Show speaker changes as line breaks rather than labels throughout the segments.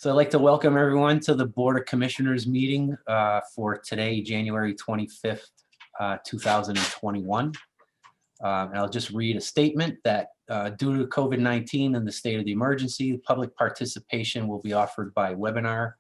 So I'd like to welcome everyone to the Board of Commissioners meeting for today, January 25th, 2021. And I'll just read a statement that due to COVID-19 and the state of the emergency, public participation will be offered by webinar.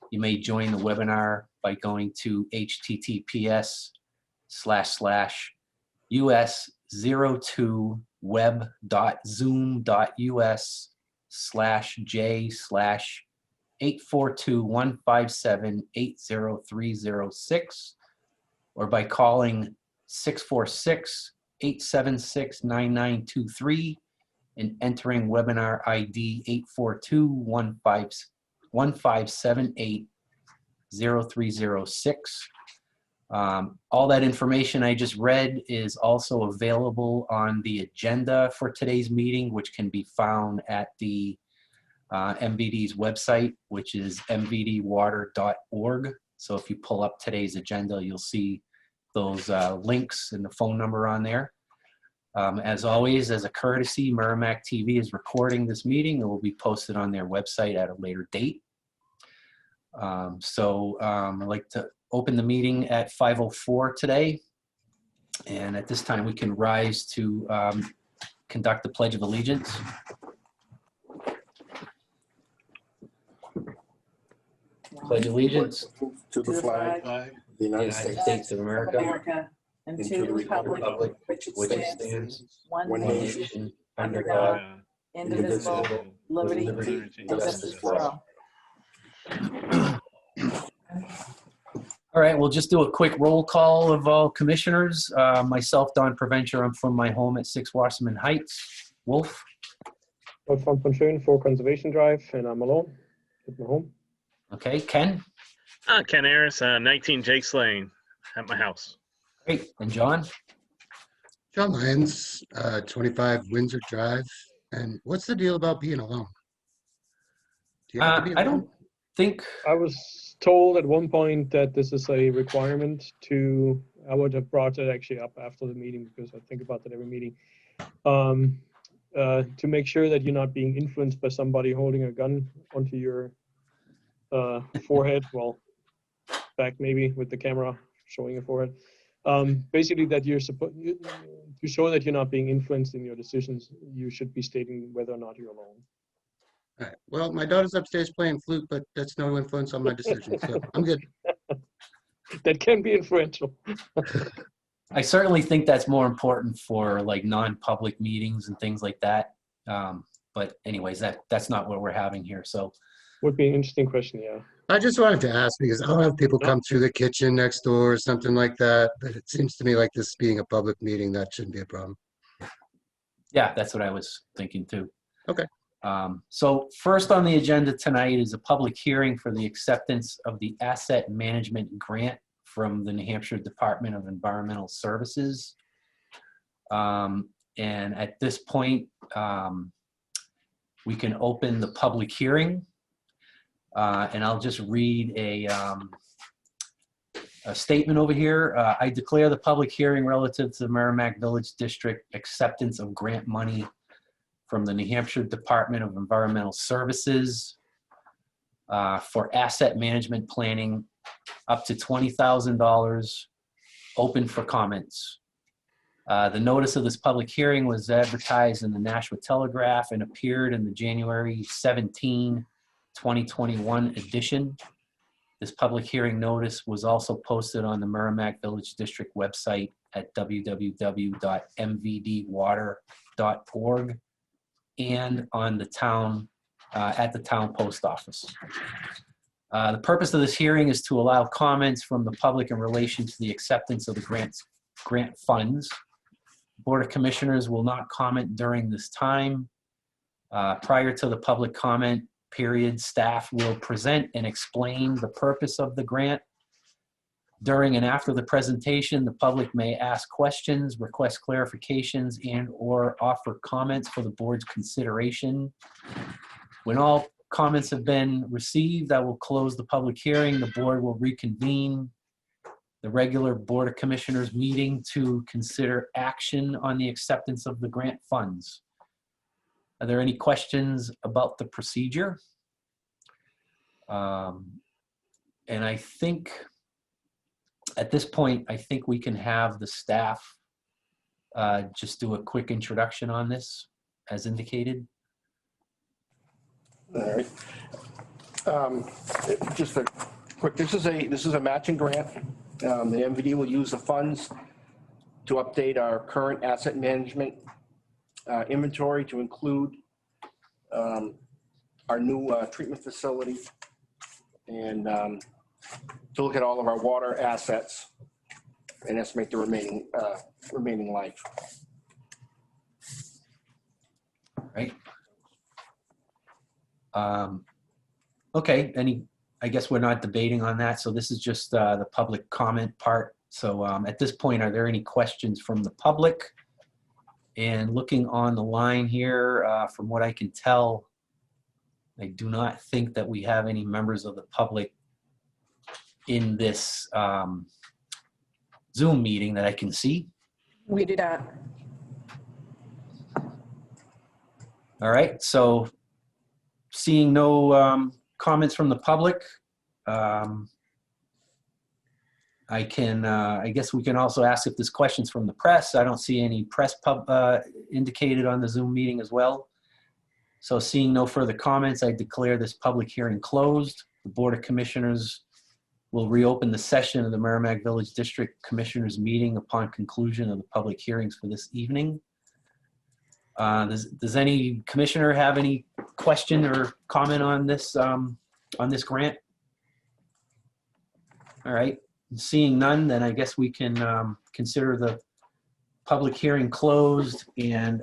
You may join the webinar by going to https://us02web.zoom.us/842-157-80306 or by calling 646-876-9923 and entering webinar ID 842-157-80306. All that information I just read is also available on the agenda for today's meeting, which can be found at the MVD's website, which is mvdwater.org. So if you pull up today's agenda, you'll see those links and the phone number on there. As always, as a courtesy, Merrimack TV is recording this meeting. It will be posted on their website at a later date. I'd like to open the meeting at 5:04 today. And at this time, we can rise to conduct the Pledge of Allegiance. Pledge allegiance
to the flag of the United
States of America
and to the republic
which stands
one
nation under God,
indivisible, liberty and justice for all.
All right, we'll just do a quick roll call of all commissioners. Myself, Don Provencher, I'm from my home at 6 Wasserman Heights. Wolf?
Wolfgang von Schön, 4 Conservation Drive, and I'm alone at my home.
Okay, Ken?
Ken Harris, 19 Jake's Lane at my house.
Great, and John?
John Lyons, 25 Windsor Drive. And what's the deal about being alone? Do you have to be alone?
I don't think...
I was told at one point that this is a requirement to, I would have brought it actually up after the meeting because I think about that every meeting, to make sure that you're not being influenced by somebody holding a gun onto your forehead, well, back maybe with the camera showing your forehead. Basically that you're supposed to show that you're not being influenced in your decisions, you should be stating whether or not you're alone.
All right. Well, my daughter's upstairs playing flute, but that's no influence on my decision, so I'm good.
That can be influential.
I certainly think that's more important for like non-public meetings and things like that. But anyways, that's not what we're having here. So
would be an interesting question, yeah.
I just wanted to ask because I'll have people come through the kitchen next door or something like that. But it seems to me like this being a public meeting, that shouldn't be a problem.
yeah, that's what I was thinking too.
Okay.
So first on the agenda tonight is a public hearing for the acceptance of the asset management grant from the New Hampshire Department of Environmental Services. And at this point, we can open the public hearing. And I'll just read a statement over here. I declare the public hearing relative to the Merrimack Village District acceptance of grant money from the New Hampshire Department of Environmental Services for asset management planning up to $20,000, open for comments. The notice of this public hearing was advertised in the Nashua Telegraph and appeared in the January 17, 2021 edition. This public hearing notice was also posted on the Merrimack Village District website at www.mvdwater.org and on the town, at the town post office. The purpose of this hearing is to allow comments from the public in relation to the acceptance of the grant funds. Board of Commissioners will not comment during this time. Prior to the public comment period, staff will present and explain the purpose of the grant. During and after the presentation, the public may ask questions, request clarifications, and/or offer comments for the board's consideration. When all comments have been received, I will close the public hearing. The board will reconvene the regular Board of Commissioners meeting to consider action on the acceptance of the grant funds. Are there any questions about the procedure? And I think at this point, I think we can have the staff just do a quick introduction on this as indicated.
All right. Just a quick, this is a matching grant. The MVD will use the funds to update our current asset management inventory to include our new treatment facility and to look at all of our water assets and estimate the remaining life.
Right. Okay, I guess we're not debating on that. So this is just the public comment part. So at this point, are there any questions from the public? And looking on the line here, from what I can tell, I do not think that we have any members of the public in this Zoom meeting that I can see.
We do not.
All right, so seeing no comments from the public, I guess we can also ask if there's questions from the press. I don't see any press indicated on the Zoom meeting as well. So seeing no further comments, I declare this public hearing closed. The Board of Commissioners will reopen the session of the Merrimack Village District Commissioners meeting upon conclusion of the public hearings for this evening. Does any commissioner have any question or comment on this grant? All right, seeing none, then I guess we can consider the public hearing closed and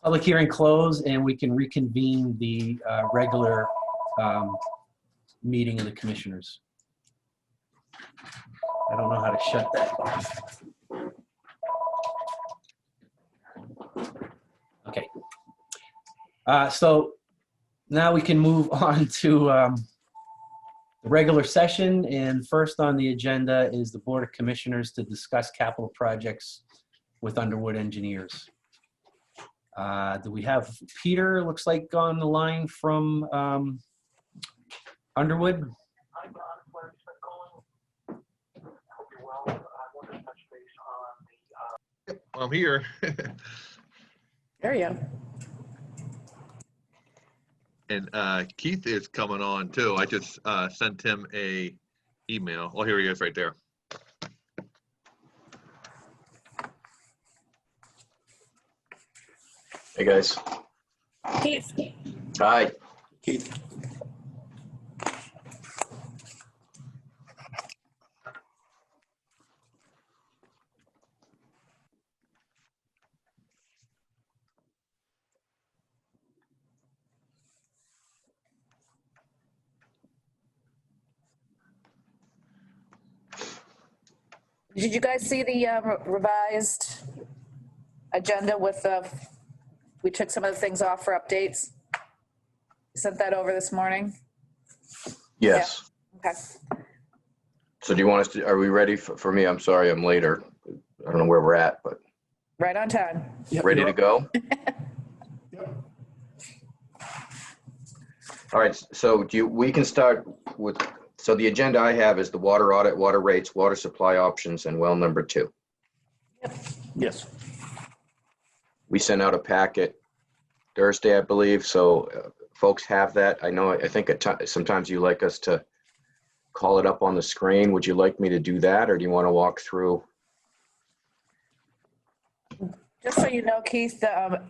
public hearing closed, and we can reconvene the regular meeting of the commissioners. I don't know how to shut that off. Okay. So now we can move on to the regular session. And first on the agenda is the Board of Commissioners to discuss capital projects with Underwood Engineers. Do we have Peter, looks like, on the line from Underwood?
I'm here.
There you go.
And Keith is coming on too. I just sent him a email. Oh, here he is right there.
Hey guys.
Keith.
Hi.
Keith.
Did you guys see the revised agenda with we took some of the things off for updates? Sent that over this morning.
Yes.
Okay.
So do you want us to, are we ready for me? I'm sorry, I'm later. I don't know where we're at, but
Right on time.
Yep,
ready
you're
to
up.
go? All right, so we can start with, so the agenda I have is the water audit, water rates, water supply options, and well number 2.
Yes.
We sent out a packet Thursday, I believe, so folks have that. I think sometimes you like us to call it up on the screen. Would you like me to do that, or do you want to walk through?
Just so you know, Keith,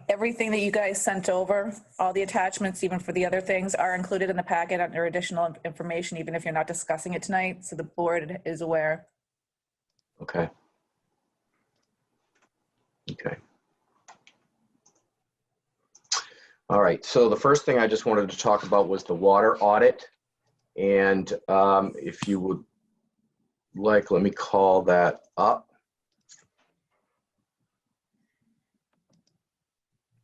everything that you guys sent over, all the attachments, even for the other things, are included in the packet under additional information, even if you're not discussing it tonight, so the board is aware.
Okay. Okay. All right, so the first thing I just wanted to talk about was the water audit. And if you would like, let me call that up.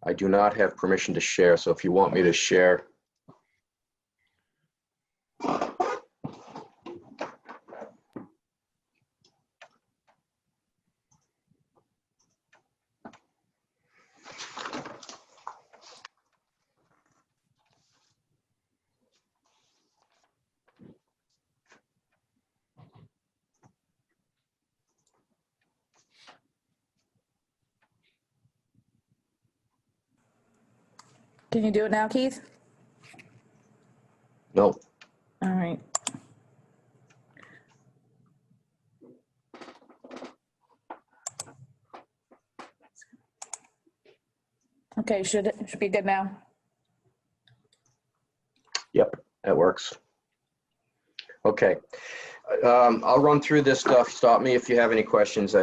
I do not have permission to share, so if you want me to share.
Can you do it now, Keith?
No,
All right. Okay, should be good now.
yep, that works. Okay. I'll run through this stuff. Stop me if you have any questions.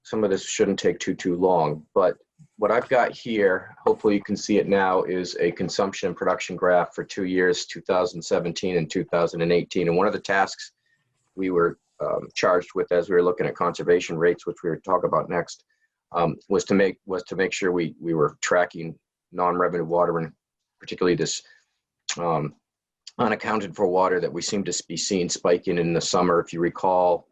Some of this shouldn't take too long, but what I've got here, hopefully you can see it now, is a consumption and production graph for 2 years, 2017 and 2018. And one of the tasks we were charged with as we were looking at conservation rates, which we were talking about next, was to make sure we were tracking non-revenue water, and particularly this unaccounted for water that we seem to be seeing spiking in the summer. If you recall,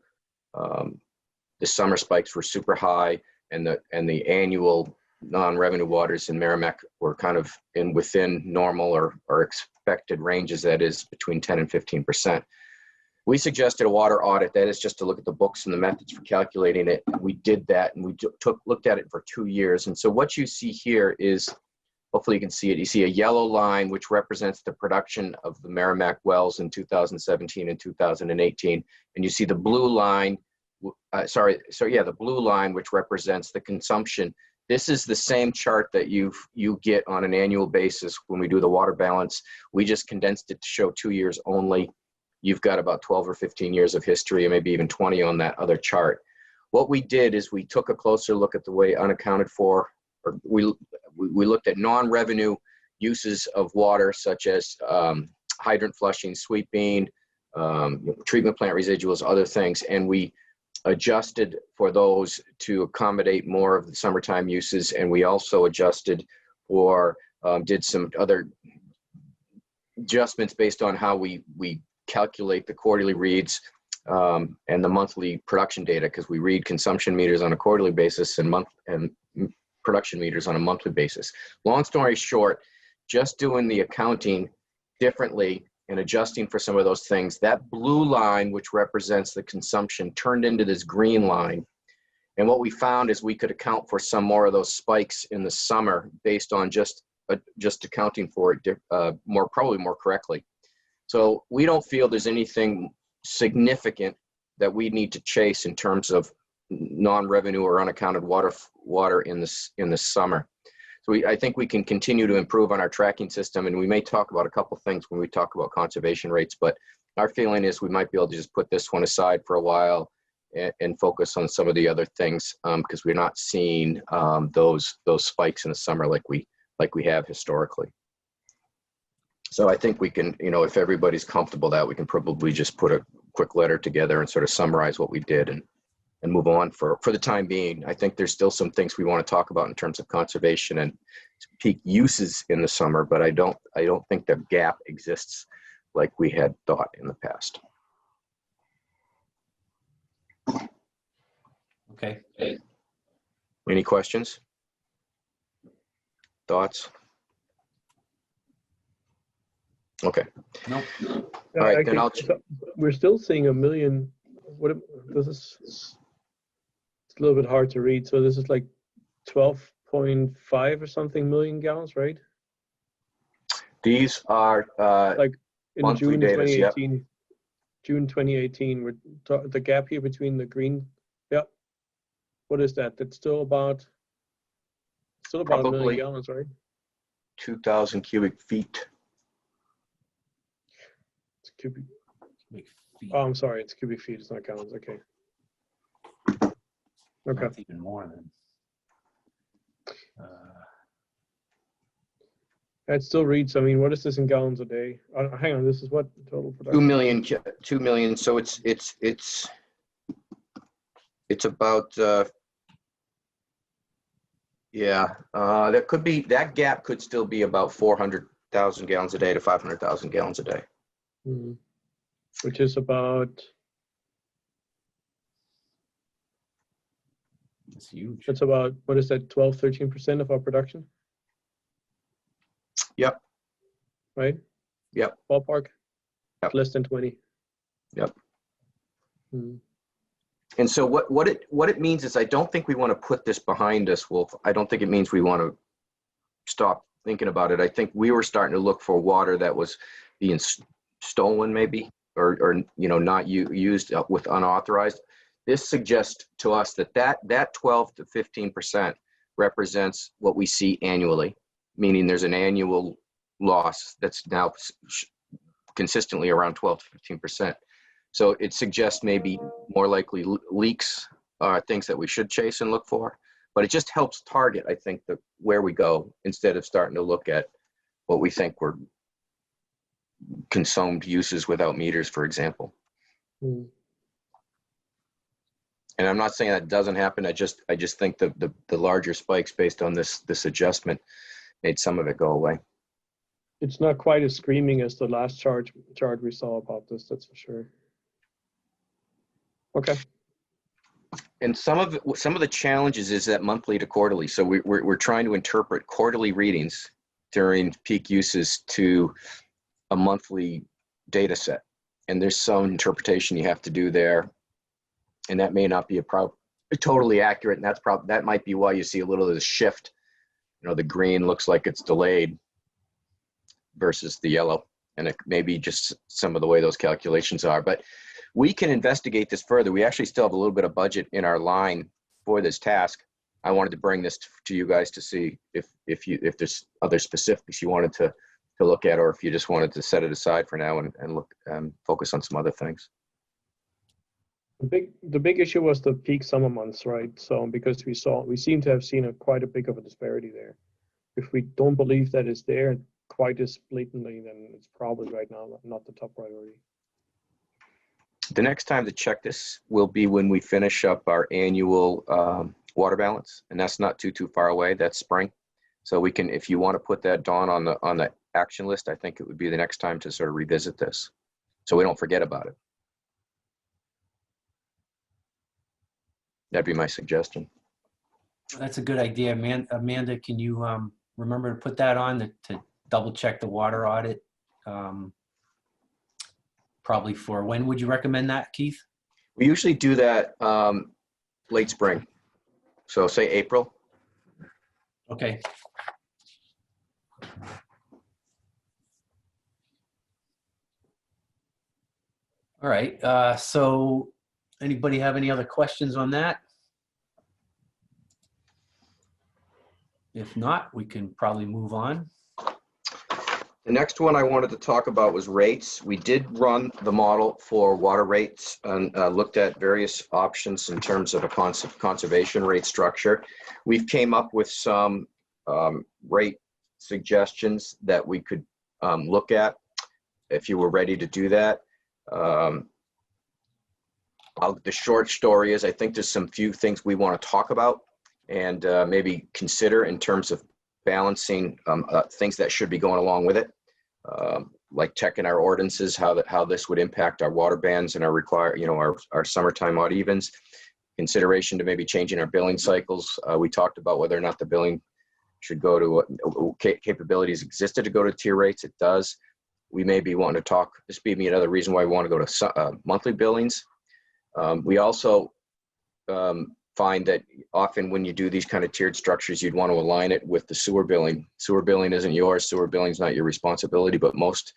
the summer spikes were super high, and the annual non-revenue waters in Merrimack were kind of within normal or expected ranges, that is between 10 and 15%. We suggested a water audit, that is just to look at the books and the methods for calculating it. We did that, and we looked at it for 2 years. And so what you see here is, hopefully you can see it, you see a yellow line which represents the production of the Merrimack wells in 2017 and 2018. And you see the blue line, the blue line which represents the consumption. This is the same chart that you get on an annual basis when we do the water balance. We just condensed it to show 2 years only. You've got about 12 or 15 years of history, and maybe even 20 on that other chart. What we did is we took a closer look at the way unaccounted for, or we looked at non-revenue uses of water, such as hydrant flushing, sweeping, treatment plant residuals, other things, and we adjusted for those to accommodate more of the summertime uses. And we also adjusted for, did some other adjustments based on how we calculate the quarterly reads and the monthly production data, because we read consumption meters on a quarterly basis and production meters on a monthly basis. Long story short, just doing the accounting differently and adjusting for some of those things, that blue line, which represents the consumption, turned into this green line. And what we found is we could account for some more of those spikes in the summer based on just accounting for it probably more correctly. So we don't feel there's anything significant that we need to chase in terms of non-revenue or unaccounted water in the summer. So I think we can continue to improve on our tracking system, and we may talk about a couple things when we talk about conservation rates, but our feeling is we might be able to just put this one aside for a while and focus on some of the other things, because we're not seeing those spikes in the summer like we have historically. So I think we can, if everybody's comfortable that, we can probably just put a quick letter together and sort of summarize what we did and move on for the time being. I think there's still some things we want to talk about in terms of conservation and peak uses in the summer, but I don't think the gap exists like we had thought in the past.
Okay.
Any questions? Thoughts? Okay.
No.
All right, then
we're still seeing 1 million. This is, it's a little bit hard to read. So this is like 12.5 or something million gallons, right?
These are
like in
monthly
June
data,
2018.
yep.
June 2018. The gap here between the green. Yeah. What is that? That's still about
Probably
1 million gallons, right?
2,000 cubic feet.
It's cubic.
Cubic feet.
Oh, I'm sorry. It's cubic feet. It's not gallons. Okay. Okay.
That's even more than.
It still reads. I mean, what is this in gallons a day? Hang on. This is what total production?
2 million. So it's about that could be, that gap could still be about 400,000 gallons a day to 500,000 gallons a day.
Mm-hmm. Which is about.
It's huge.
That's about, what is that, 12-13% of our production?
Yep.
Right?
Yep.
Ballpark?
Yep.
Less than 20.
Yep.
Hmm.
And so what it means is, I don't think we want to put this behind us, Wolf. I don't think it means we want to stop thinking about it, I think we were starting to look for water that was being stolen maybe, or you know, not used with unauthorized. This suggests to us that 12 to 15% represents what we see annually, meaning there's an annual loss that's now consistently around 12 to 15%. So it suggests maybe more likely leaks are things that we should chase and look for, but it just helps target, I think, where we go instead of starting to look at what we think were consumed uses without meters, for example.
Hmm.
And I'm not saying that doesn't happen. I just think the larger spikes based on this adjustment made some of it go away.
It's not quite as screaming as the last chart we saw about this, that's for sure. Okay.
And some of the challenges is that monthly to quarterly. So we're trying to interpret quarterly readings during peak uses to a monthly data set. And there's some interpretation you have to do there. And that may not be totally accurate. And that might be why you see a little of the shift. You know, the green looks like it's delayed versus the yellow. And it may be just some of the way those calculations are. But we can investigate this further. We actually still have a little bit of budget in our line for this task. I wanted to bring this to you guys to see if there's other specifics you wanted to look at, or if you just wanted to set it aside for now and look focus on some other things.
The big issue was the peak summer months, right? So because we seem to have seen quite a big of a disparity there. If we don't believe that it's there quite as blatantly, then it's probably right now not the top priority.
The next time to check this will be when we finish up our annual water balance, and that's not too far away. That's spring, so we can, if you want to put that, Dawn, on the action list, I think it would be the next time to sort of revisit this, so we don't forget about it. That'd be my suggestion.
That's a good idea, Amanda. Can you remember to put that on to double check the water audit? Probably for when would you recommend that, Keith?
We usually do that late spring, so say April.
Okay. All right. So anybody have any other questions on that? If not, we can probably move on.
The next one I wanted to talk about was rates. We did run the model for water rates and looked at various options in terms of a conservation rate structure. We've came up with some rate suggestions that we could look at if you were ready to do that. The short story is I think there's some few things we want to talk about and maybe consider in terms of balancing things that should be going along with it, like checking our ordinances, how this would impact our water bans and our summertime odd evens. Consideration to maybe changing our billing cycles. We talked about whether or not the billing should go to capabilities existed to go to tier rates. It does. We may be wanting to talk. This may be another reason why we want to go to monthly billings. We also find that often when you do these kind of tiered structures, you'd want to align it with the sewer billing. Sewer billing isn't yours. Sewer billing is not your responsibility, but most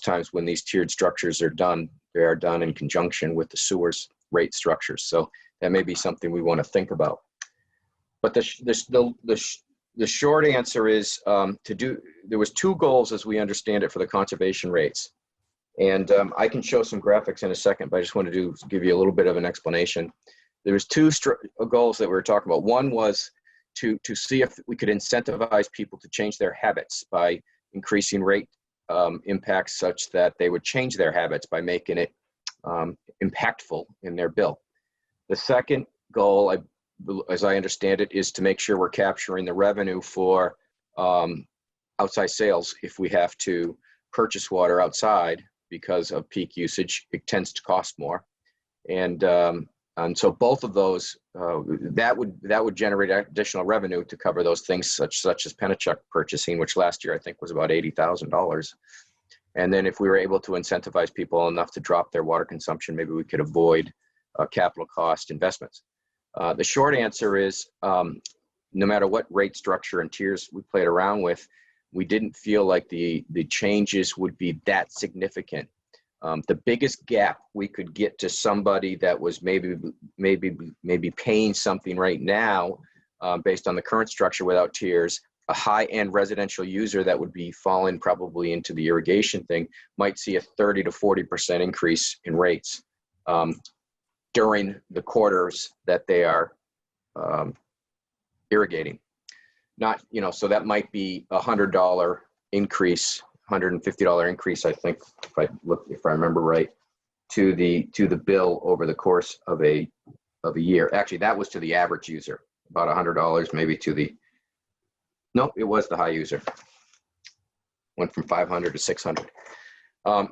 times when these tiered structures are done, they are done in conjunction with the sewer's rate structures. So that may be something we want to think about. But the short answer is there was two goals as we understand it for the conservation rates. And I can show some graphics in a second, but I just wanted to give you a little bit of an explanation. There was two goals that we were talking about. One was to see if we could incentivize people to change their habits by increasing rate impacts such that they would change their habits by making it impactful in their bill. The second goal, as I understand it, is to make sure we're capturing the revenue for outside sales. If we have to purchase water outside because of peak usage, it tends to cost more. And so both of those, that would generate additional revenue to cover those things such as Penachuk purchasing, which last year I think was about $80,000. And then if we were able to incentivize people enough to drop their water consumption, maybe we could avoid capital cost investments. The short answer is no matter what rate structure and tiers we played around with, we didn't feel like the changes would be that significant. The biggest gap we could get to somebody that was maybe paying something right now based on the current structure without tiers, a high-end residential user that would be falling probably into the irrigation thing might see a 30 to 40% increase in rates during the quarters that they are irrigating. Not, you know, so that might be $100 increase, $150 increase, I think, if I remember right, to the bill over the course of a year. Actually, that was to the average user, about $100 maybe to the, no, it was the high user. Went from 500 to 600.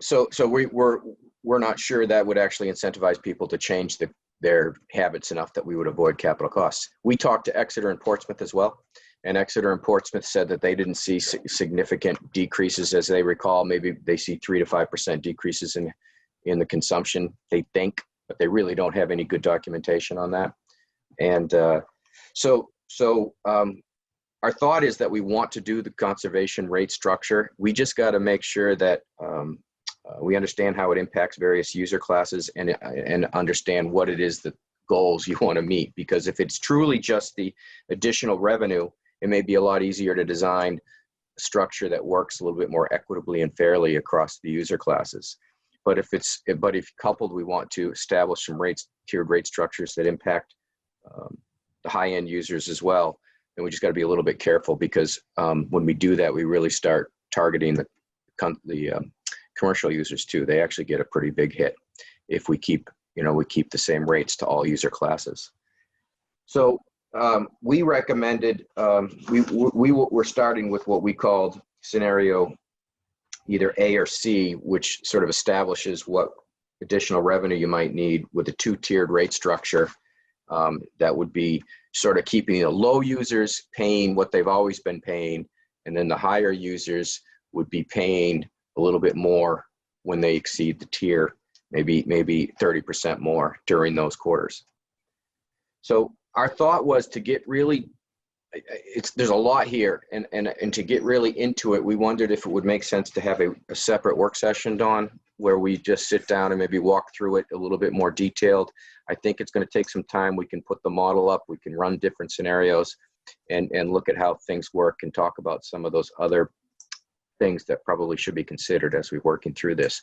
So we're not sure that would actually incentivize people to change their habits enough that we would avoid capital costs. We talked to Exeter and Portsmouth as well, and Exeter and Portsmouth said that they didn't see significant decreases. As they recall, maybe they see 3 to 5% decreases in the consumption, they think, but they really don't have any good documentation on that. And so our thought is that we want to do the conservation rate structure. We just got to make sure that we understand how it impacts various user classes and understand what it is, the goals you want to meet. Because if it's truly just the additional revenue, it may be a lot easier to design a structure that works a little bit more equitably and fairly across the user classes. But if coupled, we want to establish some tiered rate structures that impact the high-end users as well. And we just got to be a little bit careful, because when we do that, we really start targeting the commercial users too. They actually get a pretty big hit if we keep the same rates to all user classes. So we recommended, we're starting with what we called scenario either A or C, which sort of establishes what additional revenue you might need with a 2-tiered rate structure. That would be sort of keeping the low users paying what they've always been paying, and then the higher users would be paying a little bit more when they exceed the tier, maybe 30% more during those quarters. So our thought was to get really, there's a lot here, and to get really into it, we wondered if it would make sense to have a separate work session, Dawn, where we just sit down and maybe walk through it a little bit more detailed. I think it's going to take some time. We can put the model up, we can run different scenarios and look at how things work and talk about some of those other things that probably should be considered as we're working through this.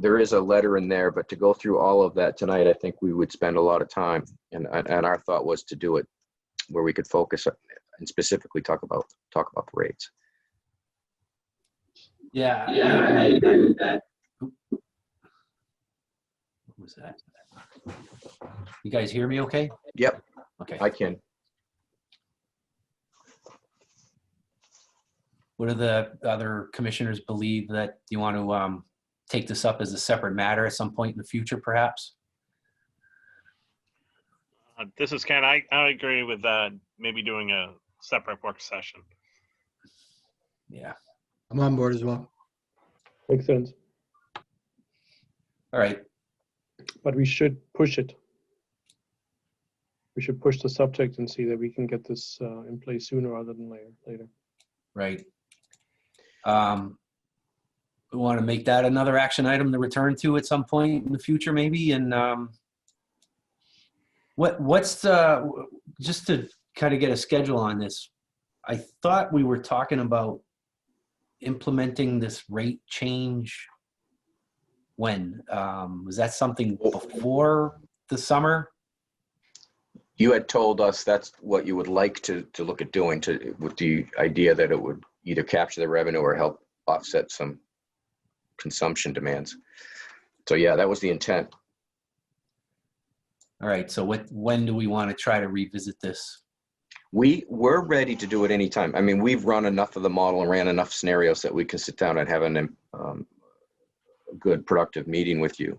There is a letter in there, but to go through all of that tonight, I think we would spend a lot of time. And our thought was to do it where we could focus and specifically talk about the rates.
Yeah, I agree with that. What was that? You guys hear me okay?
Yep.
Okay.
I can.
What do the other commissioners believe? That you want to take this up as a separate matter at some point in the future, perhaps?
This is Ken. I agree with maybe doing a separate work session.
Yeah.
I'm on board as well.
Makes sense.
All right.
But we should push it. We should push the subject and see that we can get this in place sooner rather than later. Right.
We want to make that another action item to return to at some point in the future, maybe. And what's the, just to kind of get a schedule on this, I thought we were talking about implementing this rate change when? Was that something before the summer?
You had told us that's what you would like to look at doing, with the idea that it would either capture the revenue or help offset some consumption demands. So yeah, that was the intent.
All right, so when do we want to try to revisit this?
We're ready to do it anytime. I mean, we've run enough of the model and ran enough scenarios that we can sit down and have a good, productive meeting with you.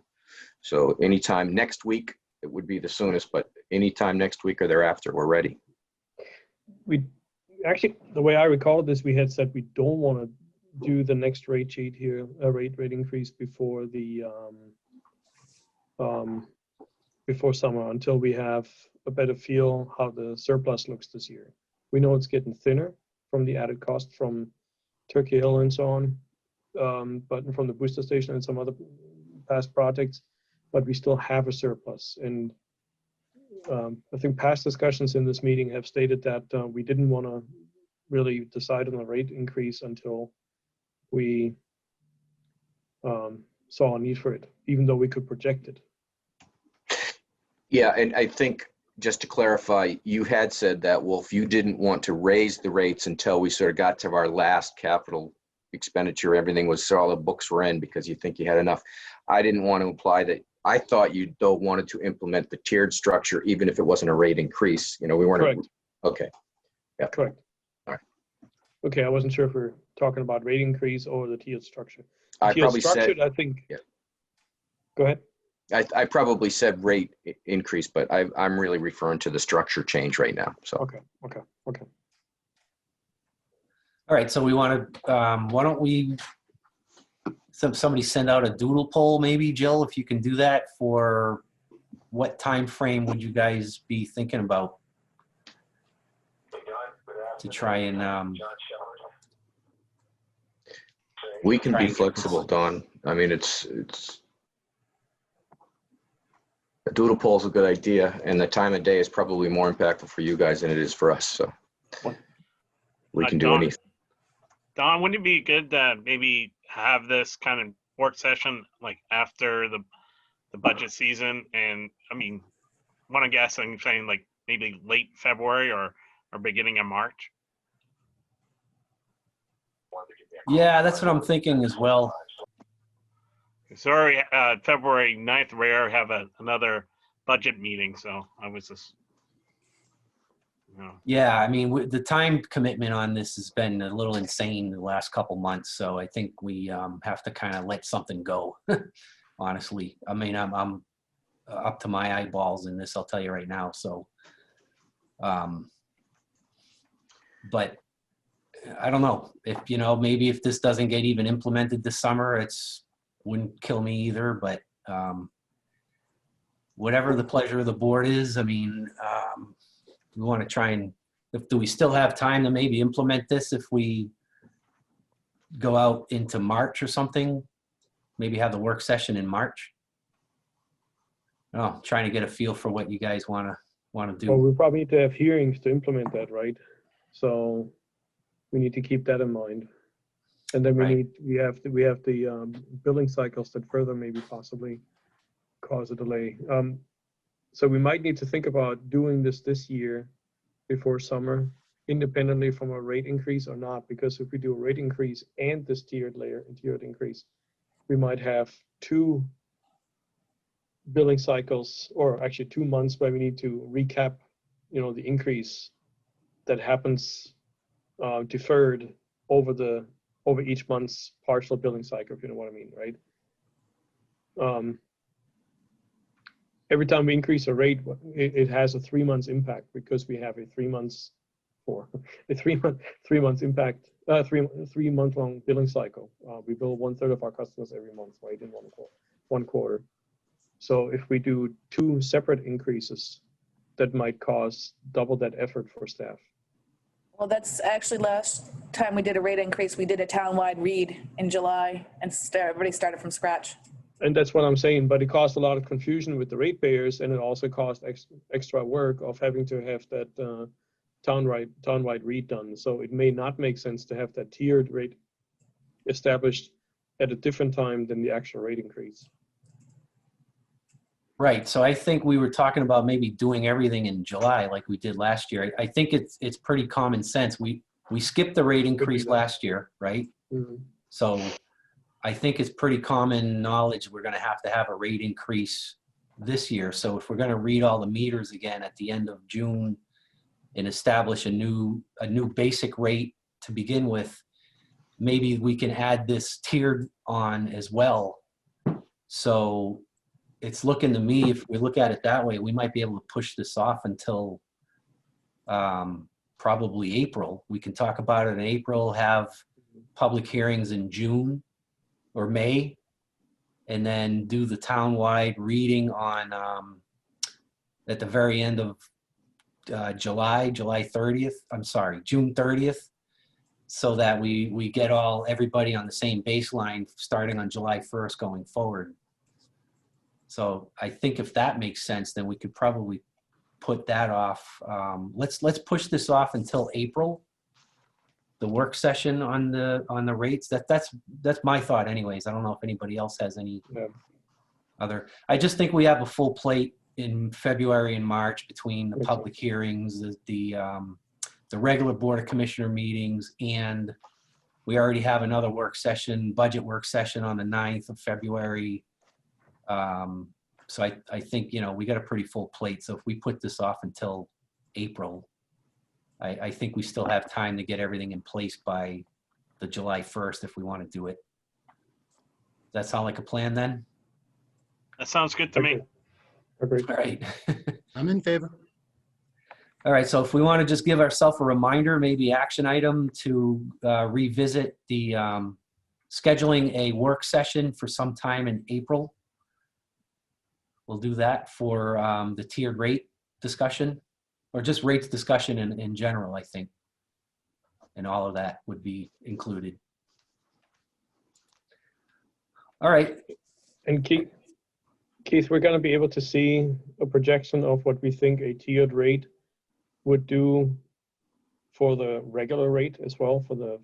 So anytime next week, it would be the soonest, but anytime next week or thereafter, we're ready.
We actually, the way I recall this, we had said we don't want to do the next rate sheet here, a rate increase before the before summer, until we have a better feel how the surplus looks this year. We know it's getting thinner from the added cost from Turkey Hill and so on, but from the booster station and some other past projects, but we still have a surplus. And I think past discussions in this meeting have stated that we didn't want to really decide on a rate increase until we saw a need for it, even though we could project it.
Yeah, and I think, just to clarify, you had said that, Wolf, you didn't want to raise the rates until we sort of got to our last capital expenditure. Everything was, all the books were in, because you think you had enough. I didn't want to imply that. I thought you though wanted to implement the tiered structure, even if it wasn't a rate increase. You know, we weren't.
Correct.
Okay. Yeah.
Correct.
All right.
Okay, I wasn't sure if we're talking about rate increase or the tiered structure.
I
Tiered
probably
structured,
said.
I think.
Yeah.
Go ahead.
I probably said rate increase, but I'm really referring to the structure change right now. So.
Okay.
All right, so we want to, why don't we, somebody send out a doodle poll maybe, Jill, if you can do that, for what time frame would you guys be thinking about to try and
We can
try
be
and get
flexible, Don. I mean, it's a doodle poll is a good idea, and the time of day is probably more impactful for you guys than it is for us. So we can do
Don,
anything.
Don, wouldn't it be good to maybe have this kind of work session like after the budget season? And I mean, want to guess, I'm saying like maybe late February or beginning of March.
Yeah, that's what I'm thinking as well.
Sorry, February 9th, we have another budget meeting, so I was just, you know.
Yeah, I mean, the time commitment on this has been a little insane the last couple months, so I think we have to kind of let something go, honestly. I mean, I'm up to my eyeballs in this, I'll tell you right now, so. But I don't know, if, you know, maybe if this doesn't get even implemented this summer, wouldn't kill me either, but whatever the pleasure of the board is, I mean, we want to try and, do we still have time to maybe implement this if we go out into March or something? Maybe have the work session in March? Oh, trying to get a feel for what you guys want to do.
Well, we probably need to have hearings to implement that, right? So we need to keep that in mind. And then
Right.
we have the billing cycles that further maybe possibly cause a delay. So we might need to think about doing this year before summer, independently from a rate increase or not, because if we do a rate increase and this tiered increase, we might have 2 billing cycles, or actually 2 months where we need to recap, you know, the increase that happens deferred over each month's partial billing cycle, if you know what I mean, right? Every time we increase a rate, it has a 3 months impact, because we have a 3 months impact, 3 month long billing cycle. We bill 1/3 of our customers every month, right, in one quarter. So if we do 2 separate increases, that might cause double that effort for staff.
Well, that's actually last time we did a rate increase, we did a townwide read in July, and everybody started from scratch.
And that's what I'm saying, but it caused a lot of confusion with the ratepayers, and it also caused extra work of having to have that townwide read done. So it may not make sense to have that tiered rate established at a different time than the actual rate increase.
Right, so I think we were talking about maybe doing everything in July like we did last year. I think it's pretty common sense. We skipped the rate increase last year, right?
Mm-hmm.
So I think it's pretty common knowledge we're gonna have to have a rate increase this year. So if we're gonna read all the meters again at the end of June and establish a new basic rate to begin with, maybe we can add this tiered on as well. So it's looking to me, if we look at it that way, we might be able to push this off until probably April. We can talk about it in April, have public hearings in June or May, and then do the townwide reading on at the very end of June 30th. so that we get everybody on the same baseline starting on July 1st going forward. So I think if that makes sense, then we could probably put that off. Let's push this off until April. The work session on the rates. That's my thought, anyways. I don't know if anybody else has any other. I just think we have a full plate in February and March between the public hearings, the regular Board of Commissioner meetings, and we already have another work session, budget work session on the 9th of February. So I think, we got a pretty full plate. So if we put this off until April, I think we still have time to get everything in place by the July 1st if we want to do it. Does that sound like a plan then?
That sounds good to me.
Agreed.
All right.
I'm in favor.
All right, so if we want to just give ourselves a reminder, maybe action item to revisit the scheduling a work session for sometime in April. We'll do that for the tiered rate discussion, or just rates discussion in general, I think. And all of that would be included. All right.
And Keith, we're going to be able to see a projection of what we think a tiered rate would do for the regular rate as well, for the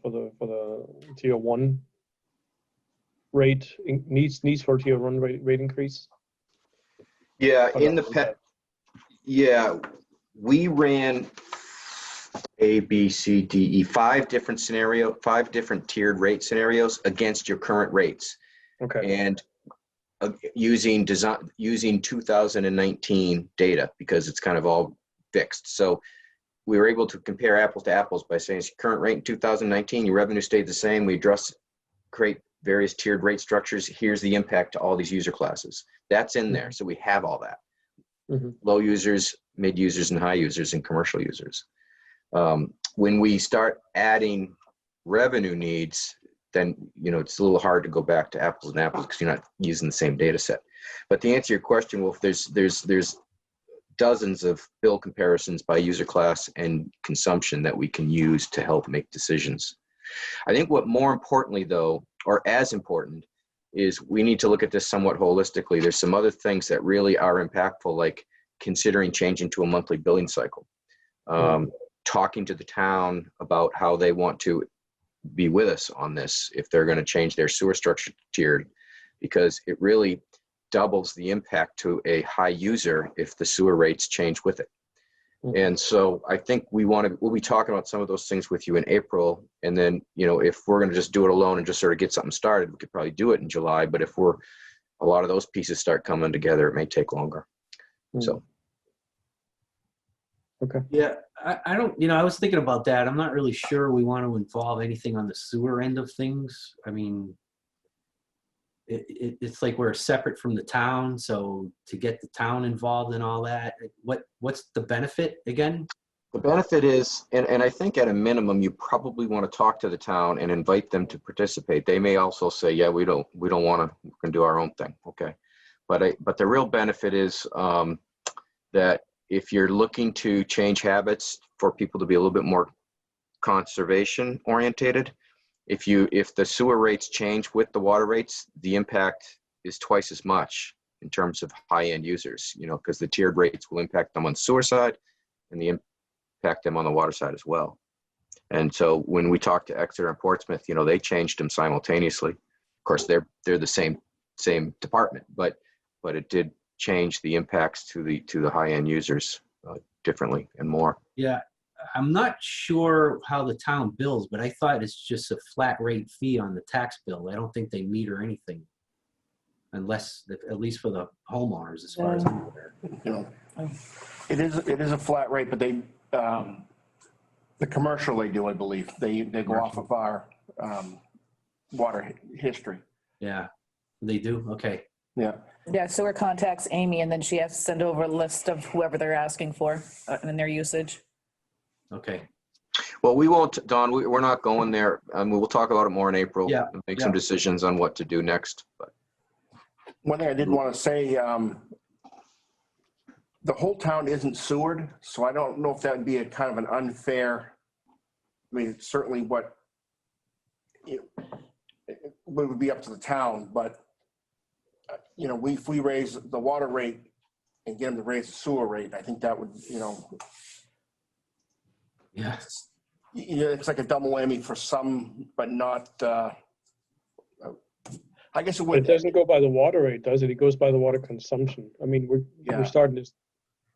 tier 1 rate needs for tier 1 rate increase.
Yeah, we ran A, B, C, D, E, 5 different tiered rate scenarios against your current rates.
Okay.
And using 2019 data, because it's kind of all fixed. So we were able to compare apples to apples by saying current rate in 2019, your revenue stayed the same. We create various tiered rate structures. Here's the impact to all these user classes. That's in there. So we have all that. Low users, mid users, and high users, and commercial users. When we start adding revenue needs, then it's a little hard to go back to apples and apples because you're not using the same data set. But to answer your question, Wolf, there's dozens of bill comparisons by user class and consumption that we can use to help make decisions. I think what more importantly, though, or as important, is we need to look at this somewhat holistically. There's some other things that really are impactful, like considering changing to a monthly billing cycle, talking to the town about how they want to be with us on this if they're going to change their sewer structure tiered, because it really doubles the impact to a high user if the sewer rates change with it. And so I think we'll be talking about some of those things with you in April. And then, if we're going to just do it alone and just sort of get something started, we could probably do it in July. But if a lot of those pieces start coming together, it may take longer. So.
Okay.
Yeah, I don't, I was thinking about that. I'm not really sure we want to involve anything on the sewer end of things. I mean, it's like we're separate from the town, so to get the town involved in all that, what's the benefit again?
The benefit is, and I think at a minimum, you probably want to talk to the town and invite them to participate. They may also say, yeah, we don't want to, we're going to do our own thing. Okay. But the real benefit is that if you're looking to change habits for people to be a little bit more conservation orientated, if the sewer rates change with the water rates, the impact is twice as much in terms of high-end users, because the tiered rates will impact them on the sewer side and impact them on the water side as well. And so when we talked to Exeter and Portsmouth, they changed them simultaneously. Of course, they're the same department, but it did change the impacts to the high-end users differently and more.
Yeah, I'm not sure how the town bills, but I thought it's just a flat rate fee on the tax bill. I don't think they meter anything, unless, at least for the homeowners, as far as I'm aware.
It is a flat rate, but they, the commercial they do, I believe. They go off of our water history.
Yeah, they do? Okay.
Yeah.
Yeah, sewer contacts Amy, and then she has to send over a list of whoever they're asking for and their usage.
Okay.
Well, we won't, Don, we're not going there. We'll talk about it more in April.
Yeah.
And make some decisions on what to do next. But
One thing I did want to say, the whole town isn't sewered, so I don't know if that would be a kind of an unfair, certainly what it would be up to the town, but, if we raise the water rate and get them to raise the sewer rate, I think that would,
Yeah.
it's like a double whammy for some, but not, I guess it
It
would.
doesn't go by the water rate, does it? It goes by the water consumption. I mean,
Yeah.
we're starting this,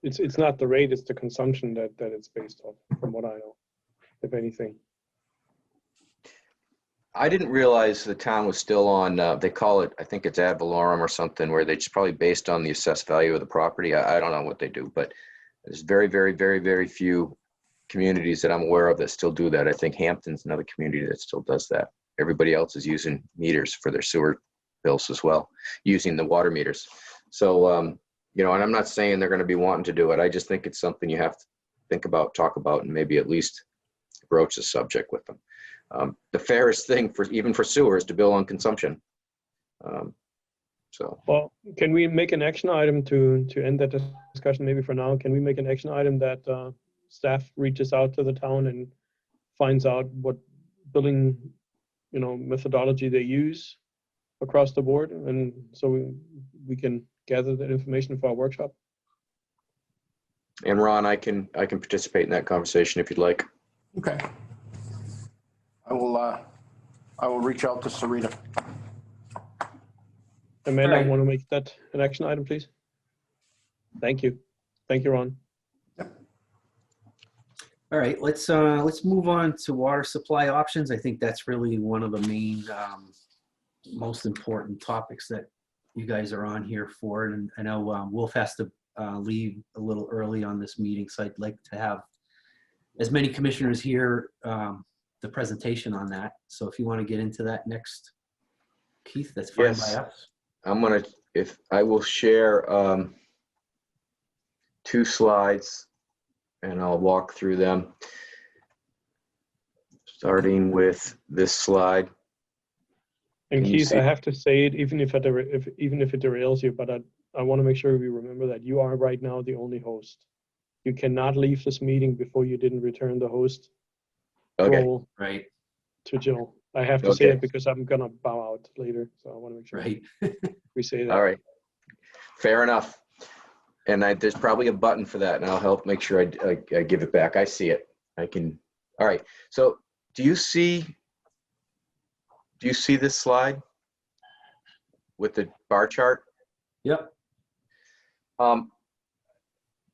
it's not the rate, it's the consumption that it's based on, from what I know, if anything.
I didn't realize the town was still on, they call it, I think it's ad valorem or something, where they just probably based on the assessed value of the property. I don't know what they do, but there's very, very, very, very few communities that I'm aware of that still do that. I think Hampton's another community that still does that. Everybody else is using meters for their sewer bills as well, using the water meters. So, and I'm not saying they're going to be wanting to do it. I just think it's something you have to think about, talk about, and maybe at least broach the subject with them. The fairest thing even for sewer is to bill on consumption.
Well, can we make an action item to end that discussion maybe for now? Can we make an action item that staff reaches out to the town and finds out what billing, methodology they use across the board, and so we can gather that information for our workshop?
And Ron, I can participate in that conversation if you'd like.
Okay. I will reach out to Sarita.
Amanda,
All right.
want to make that an action item, please? Thank you. Thank you, Ron.
All right, let's move on to water supply options. I think that's really one of the main, most important topics that you guys are on here for. And I know Wolf has to leave a little early on this meeting, so I'd like to have as many commissioners here, the presentation on that. So if you want to get into that next, Keith, that's fine
Yes.
by us.
I will share 2 slides and I'll walk through them. Starting with this slide.
And
Can you
Keith,
see-
I have to say it, even if it derails you, but I want to make sure we remember that you are right now the only host. You cannot leave this meeting before you didn't return the host
Okay,
role
Right,
to Jill. I have to say
Okay.
it because I'm gonna bow out later, so I want to make sure
right.
we say that.
all right. Fair enough. And there's probably a button for that, and I'll help make sure I give it back. I see it. All right. So do you see this slide with the bar chart?
Yep.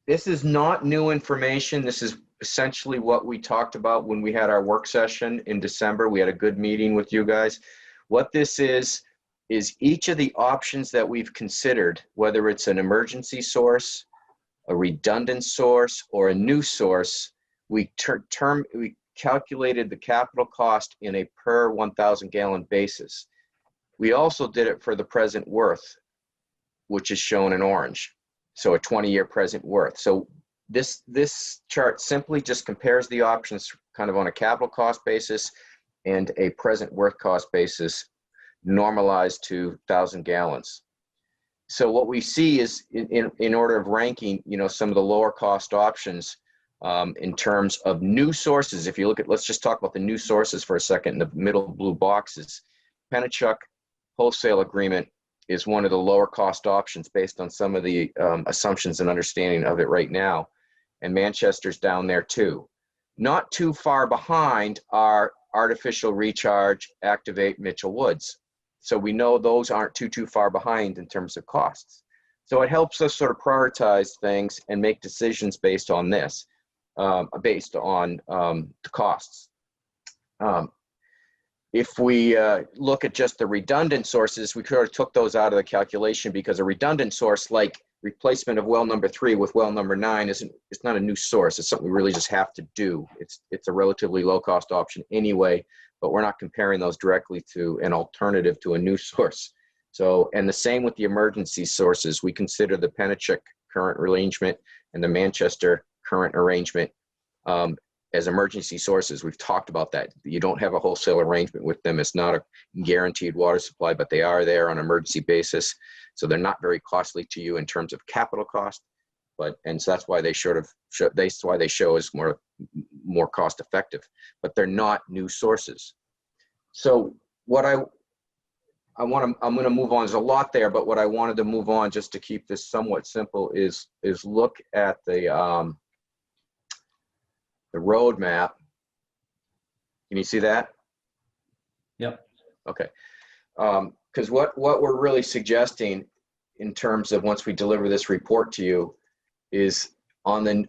This is not new information. This is essentially what we talked about when we had our work session in December. We had a good meeting with you guys. What this is each of the options that we've considered, whether it's an emergency source, a redundant source, or a new source, we calculated the capital cost in a per 1,000 gallon basis. We also did it for the present worth, which is shown in orange. So a 20-year present worth. So this chart simply just compares the options kind of on a capital cost basis and a present worth cost basis normalized to 1,000 gallons. So what we see is in order of ranking, some of the lower cost options in terms of new sources. If you look at, let's just talk about the new sources for a second in the middle blue boxes. Pennachuck wholesale agreement is one of the lower cost options based on some of the assumptions and understanding of it right now. And Manchester's down there too. Not too far behind are artificial recharge, activate, Mitchell Woods. So we know those aren't too far behind in terms of costs. So it helps us sort of prioritize things and make decisions based on this, based on the costs. If we look at just the redundant sources, we sort of took those out of the calculation because a redundant source like replacement of well number 3 with well number 9 it's not a new source. It's something we really just have to do. It's a relatively low cost option anyway, but we're not comparing those directly to an alternative to a new source. So, and the same with the emergency sources. We consider the Pennachuck current arrangement and the Manchester current arrangement as emergency sources. We've talked about that. You don't have a wholesale arrangement with them. It's not a guaranteed water supply, but they are there on an emergency basis. So they're not very costly to you in terms of capital cost, and so that's why they that's why they show as more cost effective, but they're not new sources. So what I'm going to move on. There's a lot there, but what I wanted to move on, just to keep this somewhat simple, is look at the roadmap. Can you see that?
Yep.
Okay. Because what we're really suggesting in terms of once we deliver this report to you is on the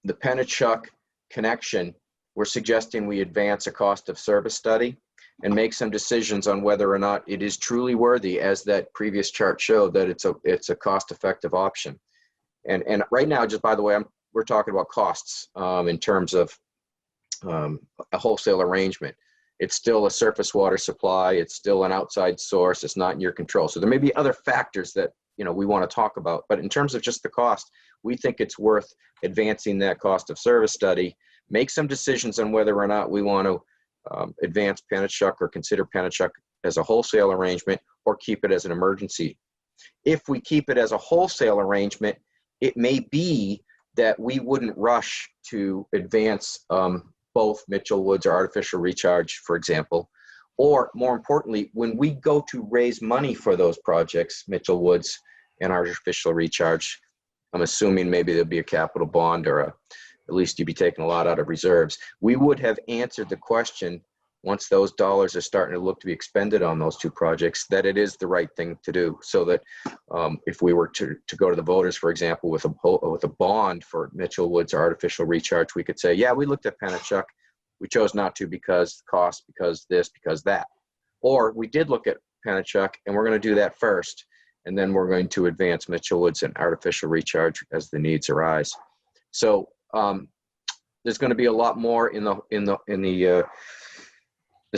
Pennachuck connection, we're suggesting we advance a cost of service study and make some decisions on whether or not it is truly worthy, as that previous chart showed, that it's a cost-effective option. And right now, just by the way, we're talking about costs in terms of a wholesale arrangement. It's still a surface water supply. It's still an outside source. It's not in your control. So there may be other factors that we want to talk about. But in terms of just the cost, we think it's worth advancing that cost of service study, make some decisions on whether or not we want to advance Pennachuck or consider Pennachuck as a wholesale arrangement or keep it as an emergency. If we keep it as a wholesale arrangement, it may be that we wouldn't rush to advance both Mitchell Woods or artificial recharge, for example, or more importantly, when we go to raise money for those projects, Mitchell Woods and artificial recharge, I'm assuming maybe there'll be a capital bond or at least you'd be taking a lot out of reserves. We would have answered the question once those dollars are starting to look to be expended on those two projects, that it is the right thing to do. So that if we were to go to the voters, for example, with a bond for Mitchell Woods or artificial recharge, we could say, yeah, we looked at Pennachuck. We chose not to because cost, because this, because that. Or we did look at Pennachuck and we're going to do that first. And then we're going to advance Mitchell Woods and artificial recharge as the needs arise. So there's going to be a lot more in the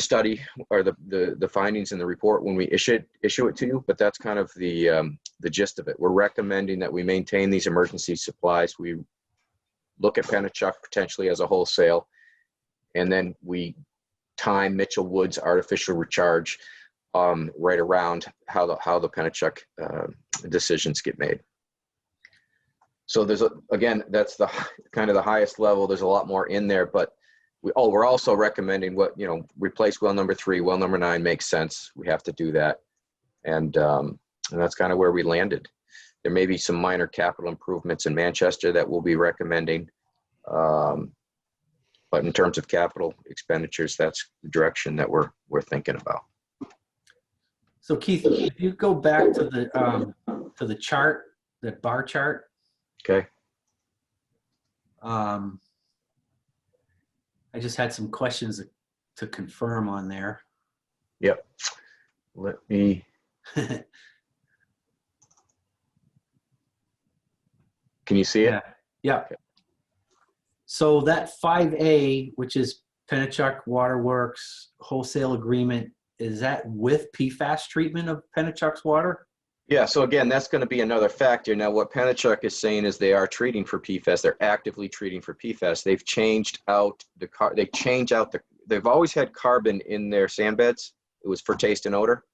study or the findings in the report when we issue it to you, but that's kind of the gist of it. We're recommending that we maintain these emergency supplies. We look at Pennachuck potentially as a wholesale, and then we time Mitchell Woods artificial recharge right around how the Pennachuck decisions get made. So there's again, that's the kind of the highest level. There's a lot more in there, but we're also recommending replace well number 3, well number 9 makes sense. We have to do that. And that's kind of where we landed. There may be some minor capital improvements in Manchester that we'll be recommending. But in terms of capital expenditures, that's the direction that we're thinking about.
So Keith, if you go back to the chart, the bar chart.
Okay.
I just had some questions to confirm on there.
Yep. Let me. Can you see it?
Yeah. Yeah.
Okay.
So that 5A, which is Pennachuck Waterworks wholesale agreement, is that with PFAS treatment of Pennachuck's water?
Yeah, so again, that's going to be another factor. Now, what Pennachuck is saying is they are treating for PFAS. They're actively treating for PFAS. They've changed out they've always had carbon in their sand beds. It was for taste and odor.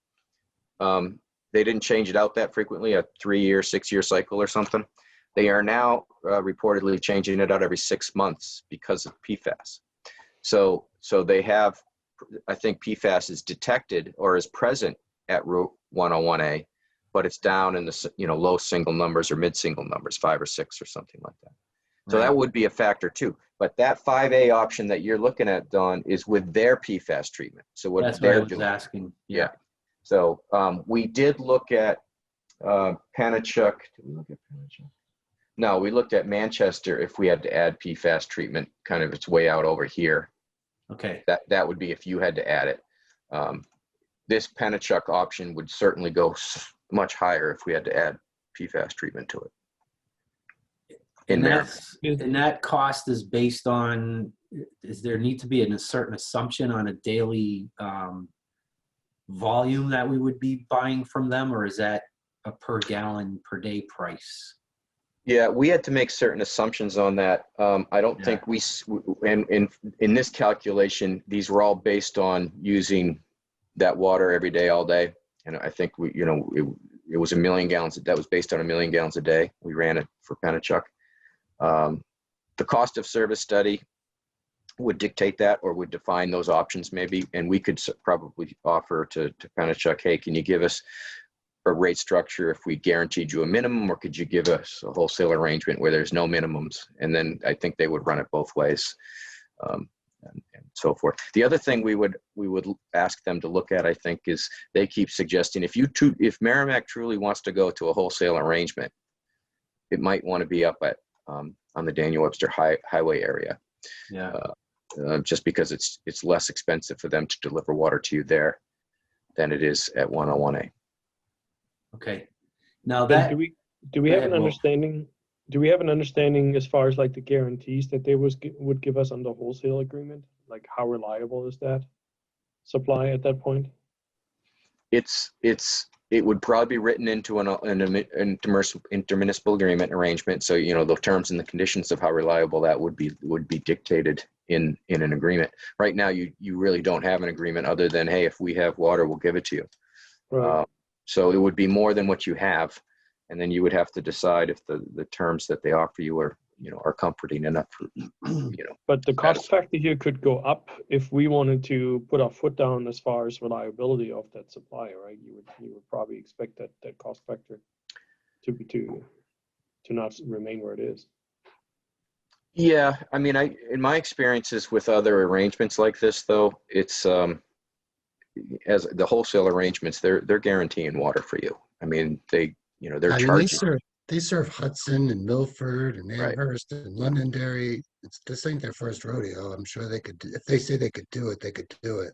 They didn't change it out that frequently, a 3-year, 6-year cycle or something. They are now reportedly changing it out every 6 months because of PFAS. So they have, I think PFAS is detected or is present at Route 101A, but it's down in the low single numbers or mid single numbers, 5 or 6 or something like that. So
Right.
that would be a factor too. But that 5A option that you're looking at, Don, is with their PFAS treatment. So what
That's what
they're
I was
doing.
asking.
Yeah. So we did look at Pennachuck. Did we look at Pennachuck? No, we looked at Manchester. If we had to add PFAS treatment, kind of its way out over here.
Okay.
That would be if you had to add it. This Pennachuck option would certainly go much higher if we had to add PFAS treatment to it.
And that cost is based on, does there need to be a certain assumption on a daily volume that we would be buying from them, or is that a per gallon per day price?
Yeah, we had to make certain assumptions on that. I don't think in this calculation, these were all based on using that water every day, all day. And I think it was 1 million gallons. That was based on 1 million gallons a day. We ran it for Pennachuck. The cost of service study would dictate that or would define those options maybe. And we could probably offer to Penachuk, hey, can you give us a rate structure if we guaranteed you a minimum, or could you give us a wholesale arrangement where there's no minimums? And then I think they would run it both ways, and so forth. The other thing we would ask them to look at, I think, is they keep suggesting if Merrimack truly wants to go to a wholesale arrangement, it might want to be up at on the Daniel Webster Highway area.
Yeah.
Just because it's less expensive for them to deliver water to you there than it is at 101A.
Okay. Now
But
that,
do we
Go
have
ahead,
an
Will.
understanding? Do we have an understanding as far as like the guarantees that they would give us on the wholesale agreement? Like how reliable is that supply at that point?
It would probably be written into an intermunicipal agreement arrangement. So, the terms and the conditions of how reliable that would be dictated in an agreement. Right now, you really don't have an agreement other than, hey, if we have water, we'll give it to you.
Right.
So it would be more than what you have. And then you would have to decide if the terms that they offer you are comforting enough for,
But the cost factor here could go up if we wanted to put our foot down as far as reliability of that supply, right? You would probably expect that cost factor to not remain where it is.
Yeah, I mean, in my experiences with other arrangements like this, though, it's as the wholesale arrangements, they're guaranteeing water for you. I mean, they're
I mean,
charging.
they serve Hudson and Milford and
Right.
Amherst and Londonderry. This ain't their first rodeo. I'm sure they could, if they say they could do it, they could do it.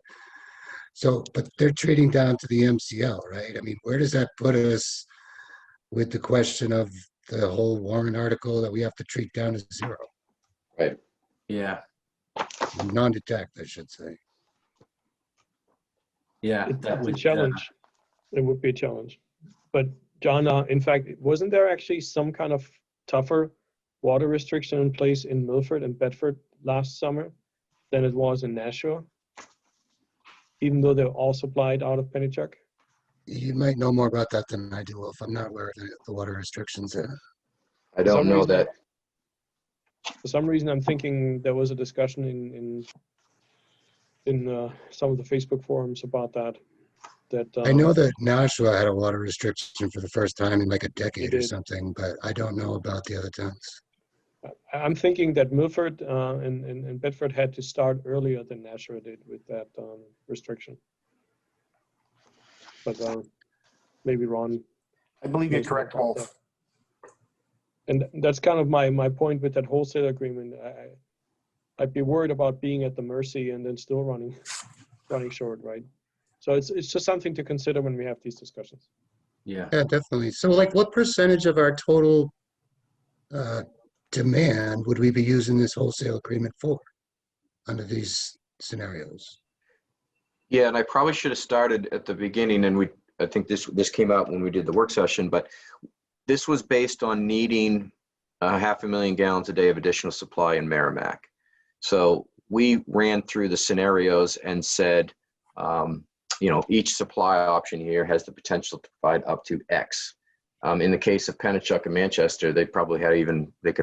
So, but they're treating down to the MCL, right? I mean, where does that put us with the question of the whole Warren article that we have to treat down to zero?
Right.
yeah,
Non-detect, I should say.
yeah, that
It's a
would,
challenge. It would be a challenge. But John, in fact, wasn't there actually some kind of tougher water restriction in place in Milford and Bedford last summer than it was in Nashua? Even though they're all supplied out of Penachuk?
You might know more about that than I do, Wolf. I'm not aware of the water restrictions.
I don't know that.
For some reason, I'm thinking there was a discussion in some of the Facebook forums about that.
I know that Nashua had a water restriction for the first time in like a decade or
did.
something, but I don't know about the other towns.
I'm thinking that Milford and Bedford had to start earlier than Nashua did with that restriction. But maybe Ron.
I believe you're
knows
correct,
more about
Wolf.
And that's kind of my point with that wholesale agreement. I'd be worried about being at the mercy and then still running short, right? So it's just something to consider when we have these discussions.
yeah.
Yeah, definitely. So like what percentage of our total demand would we be using this wholesale agreement for under these scenarios?
Yeah, and I probably should have started at the beginning, and I think this came out when we did the work session, but this was based on needing 500,000 gallons a day of additional supply in Merrimack. So we ran through the scenarios and said, each supply option here has the potential to provide up to X. In the case of Penachuk and Manchester, they could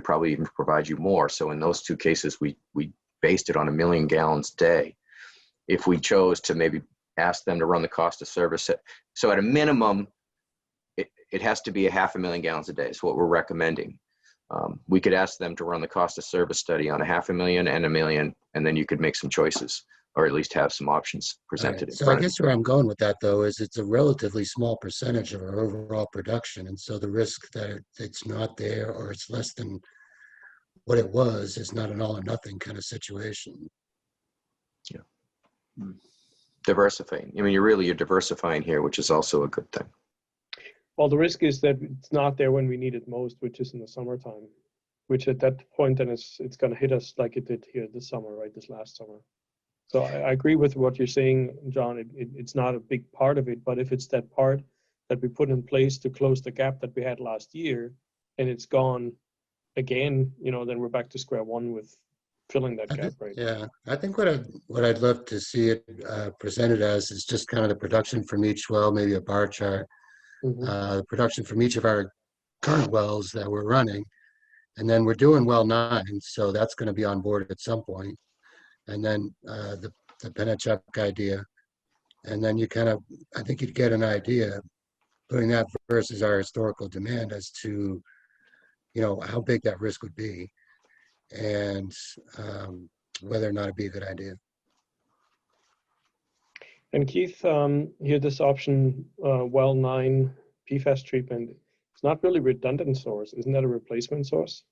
probably even provide you more. So in those two cases, we based it on 1 million gallons a day. If we chose to maybe ask them to run the cost of service, so at a minimum, it has to be 500,000 gallons a day is what we're recommending. We could ask them to run the cost of service study on 500,000 and 1 million, and then you could make some choices, or at least have some options presented.
Right. So I guess where I'm going with that, though, is it's a relatively small percentage of our overall production. And so the risk that it's not there or it's less than what it was is not an all or nothing kind of situation.
Yeah. Diversifying. I mean, you're diversifying here, which is also a good thing.
Well, the risk is that it's not there when we need it most, which is in the summertime, which at that point then it's going to hit us like it did here this summer, right? This last summer. So I agree with what you're saying, John. It's not a big part of it, but if it's that part that we put in place to close the gap that we had last year, and it's gone again, then we're back to square one with filling that gap, right?
Yeah, I think what I'd love to see it presented as is just kind of the production from each well, maybe a bar chart,
Mm-hmm.
production from each of our current wells that we're running, and then we're doing well 9, so that's going to be on board at some point. and then the Penachuk idea. And then you kind of, I think you'd get an idea, putting that versus our historical demand as to, how big that risk would be and whether or not it'd be a good idea.
And Keith, here this option, well 9 PFAS treatment, it's not really redundant source. Isn't that a replacement source?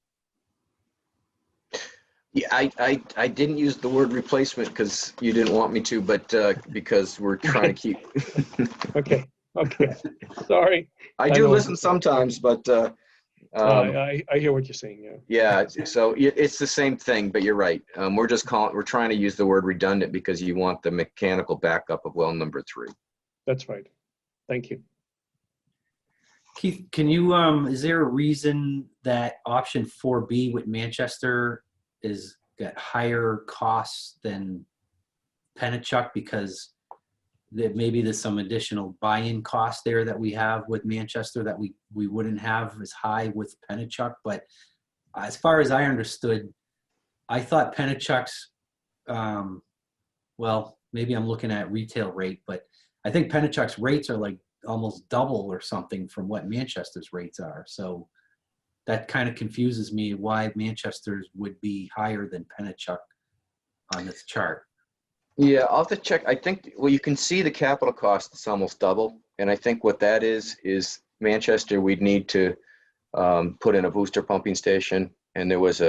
Yeah, I didn't use the word replacement because you didn't want me to, but because we're trying to keep.
Okay, sorry.
I do
know.
listen sometimes, but
I hear what you're saying, yeah.
yeah. So it's the same thing, but you're right. We're trying to use the word redundant because you want the mechanical backup of well number 3.
That's right. Thank you.
Keith, can you, is there a reason that option 4B with Manchester is got higher costs than Penachuk because maybe there's some additional buy-in cost there that we have with Manchester that we wouldn't have as high with Penachuk? But as far as I understood, I thought Penachuk's, well, maybe I'm looking at retail rate, but I think Penachuk's rates are like almost double or something from what Manchester's rates are. So that kind of confuses me why Manchester's would be higher than Penachuk on this chart.
Yeah, I'll have to check. I think, well, you can see the capital cost is almost double. And I think what that is Manchester, we'd need to put in a booster pumping station. And there was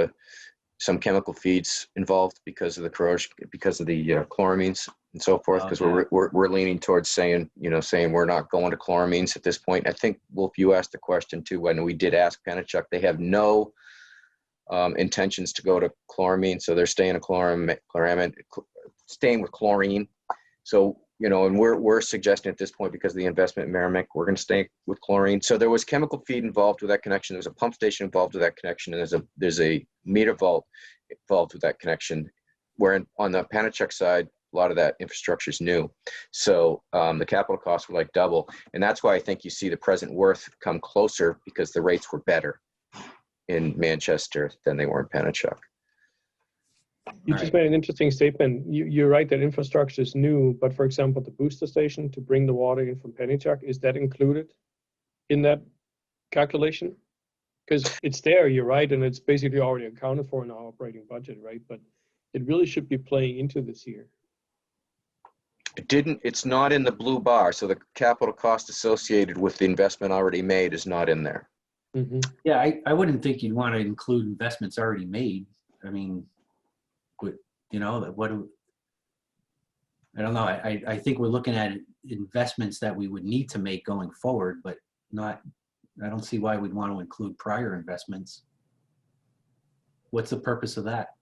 some chemical feeds involved because of the corrosion, because of the chloramines and so forth. Because we're leaning towards saying we're not going to chloramines at this point. I think, Wolf, you asked the question too, when we did ask Penachuk, they have no intentions to go to chloramine. So they're staying staying with chlorine. So, and we're suggesting at this point, because of the investment in Merrimack, we're going to stay with chlorine. So there was chemical feed involved with that connection. There's a pump station involved with that connection. And there's a meter vault involved with that connection, where on the Penachuk side, a lot of that infrastructure is new. So the capital costs were like double. And that's why I think you see the present worth come closer, because the rates were better in Manchester than they were in Penachuk.
You just made an interesting statement. You're right that infrastructure is new, but for example, the booster station to bring the water in from Penachuk, is that included in that calculation? Because it's there, you're right, and it's basically already accounted for in our operating budget, right? But it really should be playing into this year.
It's not in the blue bar, so the capital cost associated with the investment already made is not in there.
Mm-hmm.
Yeah, I wouldn't think you'd want to include investments already made. I mean, I don't know. I think we're looking at investments that we would need to make going forward, but I don't see why we'd want to include prior investments. What's the purpose of that?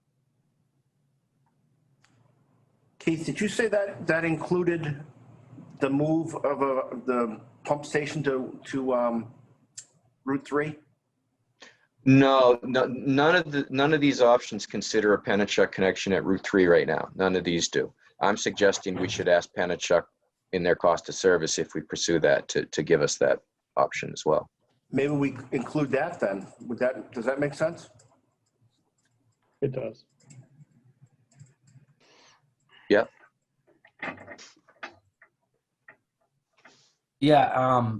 Keith, did you say that included the move of the pump station to Route 3?
No, none of these options consider a Penachuk connection at Route 3 right now. None of these do. I'm suggesting we should ask Penachuk in their cost of service, if we pursue that, to give us that option as well.
Maybe we include that then. Does that make sense?
It does.
Yep.
Yeah.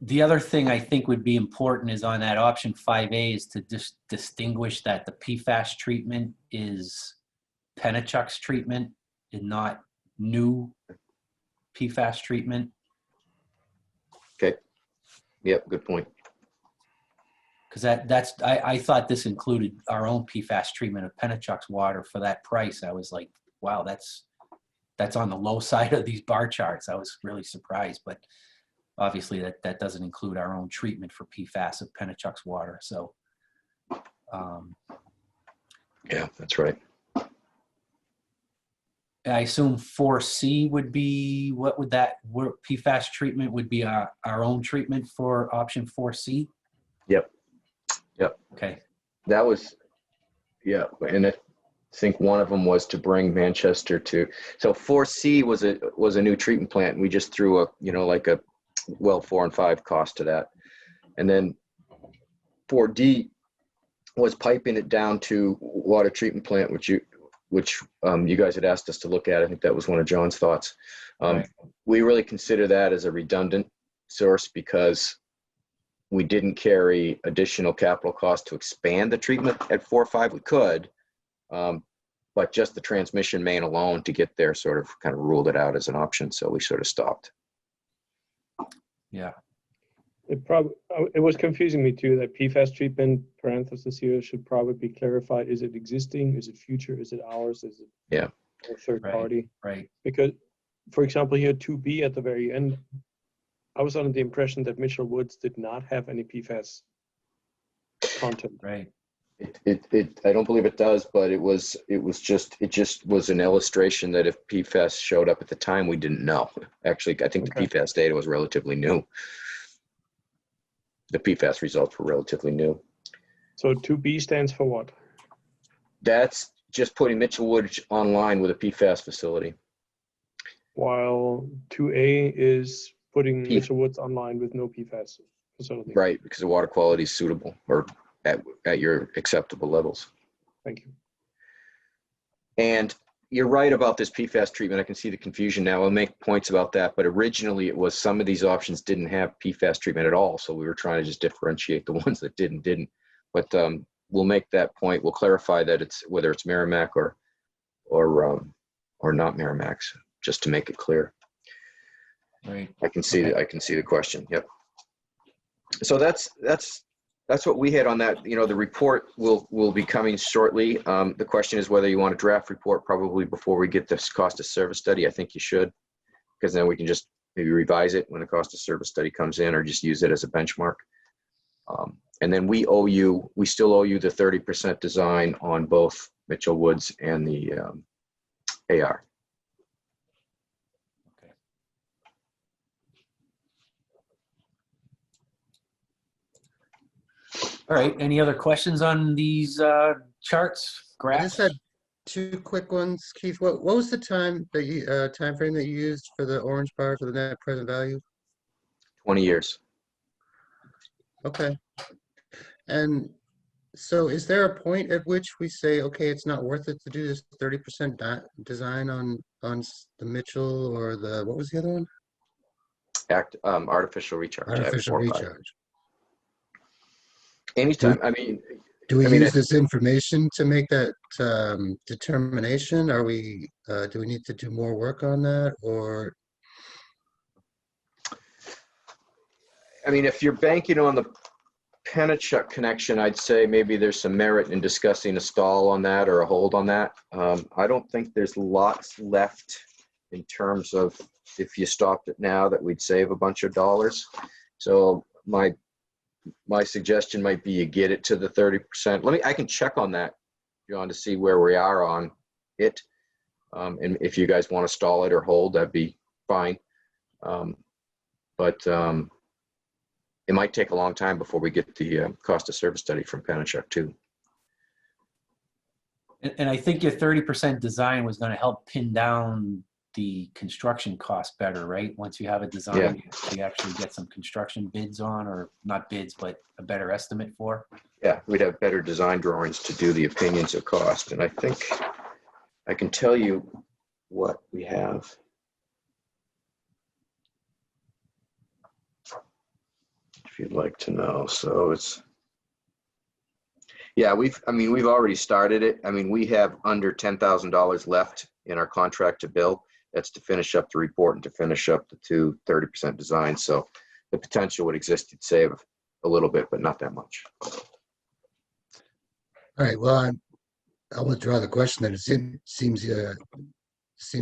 The other thing I think would be important is on that option 5A is to just distinguish that the PFAS treatment is Penachuk's treatment and not new PFAS treatment.
Okay. Yep. Good point.
Because I thought this included our own PFAS treatment of Penachuk's water for that price. I was like, wow, that's on the low side of these bar charts. I was really surprised, but obviously that doesn't include our own treatment for PFAS of Penachuk's water. So,
yeah, that's right.
I assume 4C would be, PFAS treatment would be our own treatment for option 4C?
Yep.
Okay.
That was, yeah. And I think one of them was to bring Manchester to, so 4C was a new treatment plant. And we just threw like a 4 and 5 cost to that. And then 4D was piping it down to water treatment plant, which which you guys had asked us to look at. I think that was one of John's thoughts.
Right.
We really consider that as a redundant source because we didn't carry additional capital costs to expand the treatment at 4.5. We could, but just the transmission main alone to get there sort of kind of ruled it out as an option. So we sort of stopped.
Yeah.
It was confusing me too, that PFAS treatment, parenthesis here, should probably be clarified. Is it existing? Is it future? Is it ours? Is it a third
Right.
party?
Right.
Because, for example, here 2B at the very end, I was under the impression that Mitchell Woods did not have any PFAS content.
Right.
I don't believe it does, but it just was an illustration that if PFAS showed up at the time, we didn't know. Actually, I think the PFAS data was relatively new. The PFAS results were relatively new.
So 2B stands for what?
That's just putting Mitchell Woods online with a PFAS facility.
While 2A is putting Mitchell Woods online with no PFAS facility.
Right, because the water quality is suitable or at your acceptable levels.
Thank you.
And you're right about this PFAS treatment. I can see the confusion now. I'll make points about that, but originally it was some of these options didn't have PFAS treatment at all. So we were trying to just differentiate the ones that didn't. But we'll make that point. We'll clarify that it's whether it's Merrimack or not Merrimack, just to make it clear.
Right.
I can see the question. Yep. So that's what we had on that. You know, the report will be coming shortly. The question is whether you want a draft report probably before we get this cost of service study. I think you should, because then we can just maybe revise it when the cost of service study comes in, or just use it as a benchmark. And then we still owe you the 30% design on both Mitchell Woods and the AR.
Okay. All right. Any other questions on these charts,
I
graphs?
just had two quick ones. Keith, what was the time frame that you used for the orange bar for the net present value?
20 years.
Okay. And so is there a point at which we say, okay, it's not worth it to do this 30% design on the Mitchell or what was the other one?
Artificial recharge.
Artificial
Act 4.5.
recharge.
Anytime. I mean,
Do we
I mean,
use this information to make that determination? Do we need to do more work on that, or?
I mean, if you're banking on the Penachuk connection, I'd say maybe there's some merit in discussing a stall on that or a hold on that. I don't think there's lots left in terms of if you stopped it now that we'd save a bunch of dollars. So my suggestion might be you get it to the 30%. I can check on that, John, to see where we are on it. And if you guys want to stall it or hold, that'd be fine. But it might take a long time before we get the cost of service study from Penachuk too.
And I think your 30% design was going to help pin down the construction cost better, right? Once you have a design, you actually get some construction bids on, or not bids, but a better estimate for.
Yeah, we'd have better design drawings to do the opinions of cost. And I think I can tell you what we have. If you'd like to know. So it's, yeah, we've already started it. I mean, we have under $10,000 left in our contract to bill. That's to finish up the report and to finish up the 30% designs. So the potential would exist to save a little bit, but not that much.
All right. Well, I'll withdraw the question. That it seems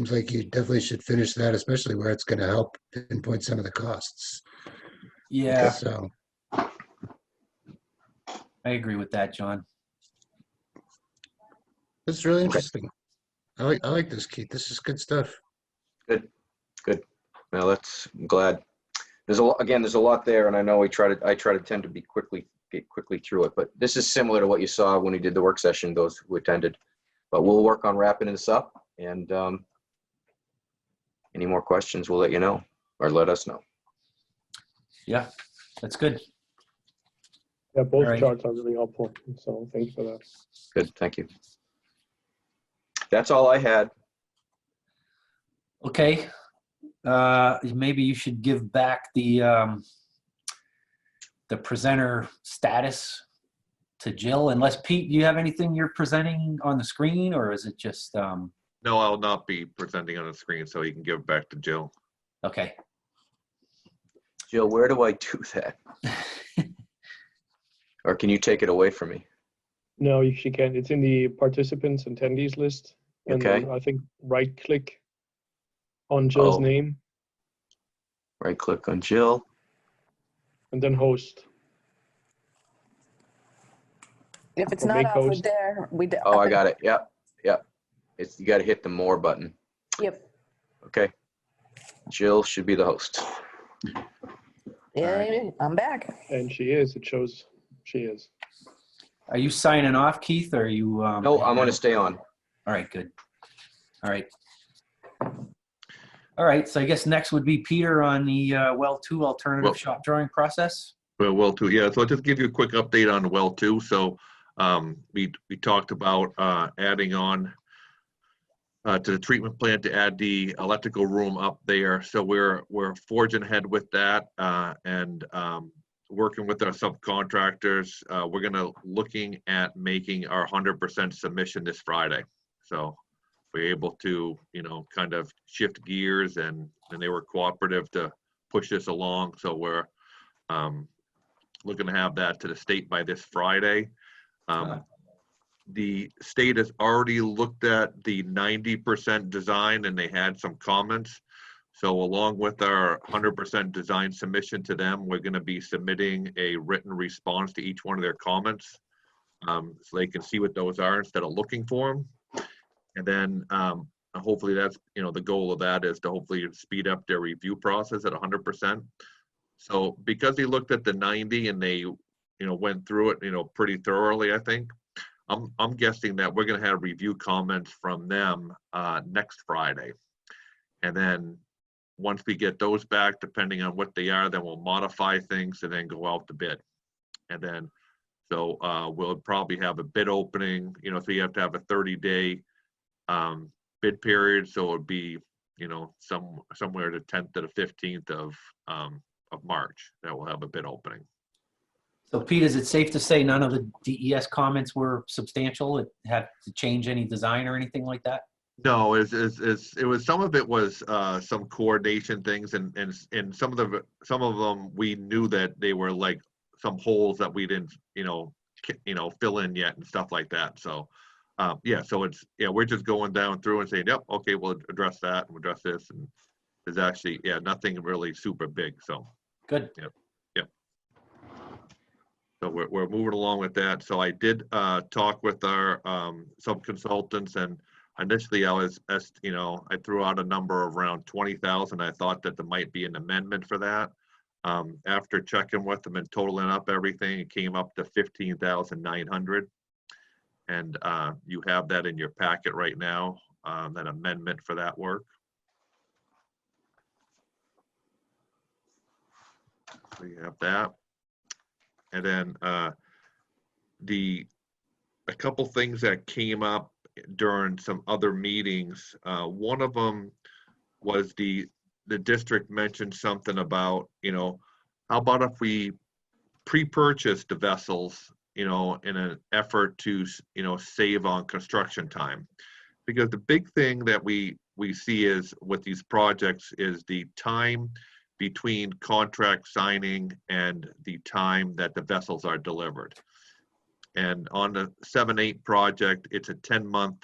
like you definitely should finish that, especially where it's going to help pinpoint some of the costs.
Yeah,
So
I agree with that, John.
it's really interesting. I like this, Keith. This is good stuff.
Good. Well, I'm glad. There's a lot there, and I know I try to tend to get quickly through it, but this is similar to what you saw when we did the work session, those who attended. But we'll work on wrapping this up, and any more questions, we'll let you know, or let us know.
Yeah, that's good.
Yeah, both
All right.
charts are really helpful. So thank you for that.
Good, thank you. That's all I had.
Okay. Maybe you should give back the presenter status to Jill, unless Pete, you have anything you're presenting on the screen, or is it just,
No, I'll not be presenting on the screen, so you can give it back to Jill.
okay.
Jill, where do I do that? Or can you take it away from me?
No, she can. It's in the participants and attendees list. And
Okay.
then I think right-click on Jill's
Oh.
name
Right click on Jill.
and then host.
If it's
Or
not
make
offered
host.
there, we do.
Oh, I got it. Yep. Yep. You got to hit the more button.
Yep.
Okay. Jill should be the host.
Yeah, I'm back.
And she is. It shows she is.
Are you signing off, Keith, or are you?
No, I'm going to stay on.
All right, good. All right. All right, so I guess next would be Peter on the well 2 alternative
Well-
shop drawing process.
Well 2, yeah. So I'll just give you a quick update on well 2. So we talked about adding on to the treatment plant to add the electrical room up there. So we're forging ahead with that and working with our subcontractors. We're gonna looking at making our 100% submission this Friday. So we're able to, kind of shift gears, and they were cooperative to push this along. So we're looking to have that to the state by this Friday. The state has already looked at the 90% design, and they had some comments. So along with our 100% design submission to them, we're going to be submitting a written response to each one of their comments, so they can see what those are instead of looking for them. And then hopefully that's, the goal of that is to hopefully speed up their review process at 100%. So because they looked at the 90 and they, went through it, pretty thoroughly, I think, I'm guessing that we're going to have review comments from them next Friday. And then once we get those back, depending on what they are, then we'll modify things and then go out to bid. And then, so we'll probably have a bid opening, so you have to have a 30-day bid period. So it would be, somewhere the 10th to the 15th of March that we'll have a bid opening.
So Pete, is it safe to say none of the DES comments were substantial? It had to change any design or anything like that?
No, it was, some of it was some coordination things, and some of them we knew that they were like some holes that we didn't fill in yet and stuff like that. So yeah, so it's, we're just going down through and saying, yep, okay, we'll address that and we'll address this, and there's actually nothing really super big. So
Good.
yep. So we're moving along with that. So I did talk with our sub-consultants, and initially I was, I threw out a number of around 20,000. I thought that there might be an amendment for that. After checking with them and totaling up everything, it came up to 15,900. And you have that in your packet right now, that amendment for that work. So you have that. And then a couple things that came up during some other meetings. One of them was the district mentioned something about, how about if we pre-purchase the vessels, in an effort to, save on construction time. Because the big thing that we see is with these projects is the time between contract signing and the time that the vessels are delivered. And on the 7-8 project, it's a 10-month,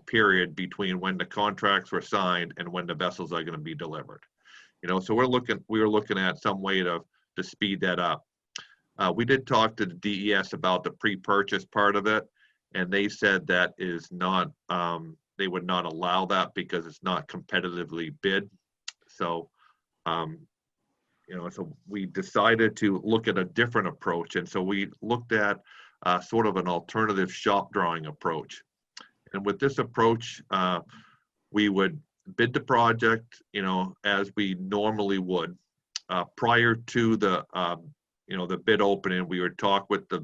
period between when the contracts were signed and when the vessels are going to be delivered. So we were looking at some way to speed that up. We did talk to the DES about the pre-purchase part of it, and they said that is not, they would not allow that because it's not competitively bid. So, so we decided to look at a different approach. And so we looked at sort of an alternative shop drawing approach. And with this approach, we would bid the project, as we normally would. Prior to the, the bid opening, we would talk with the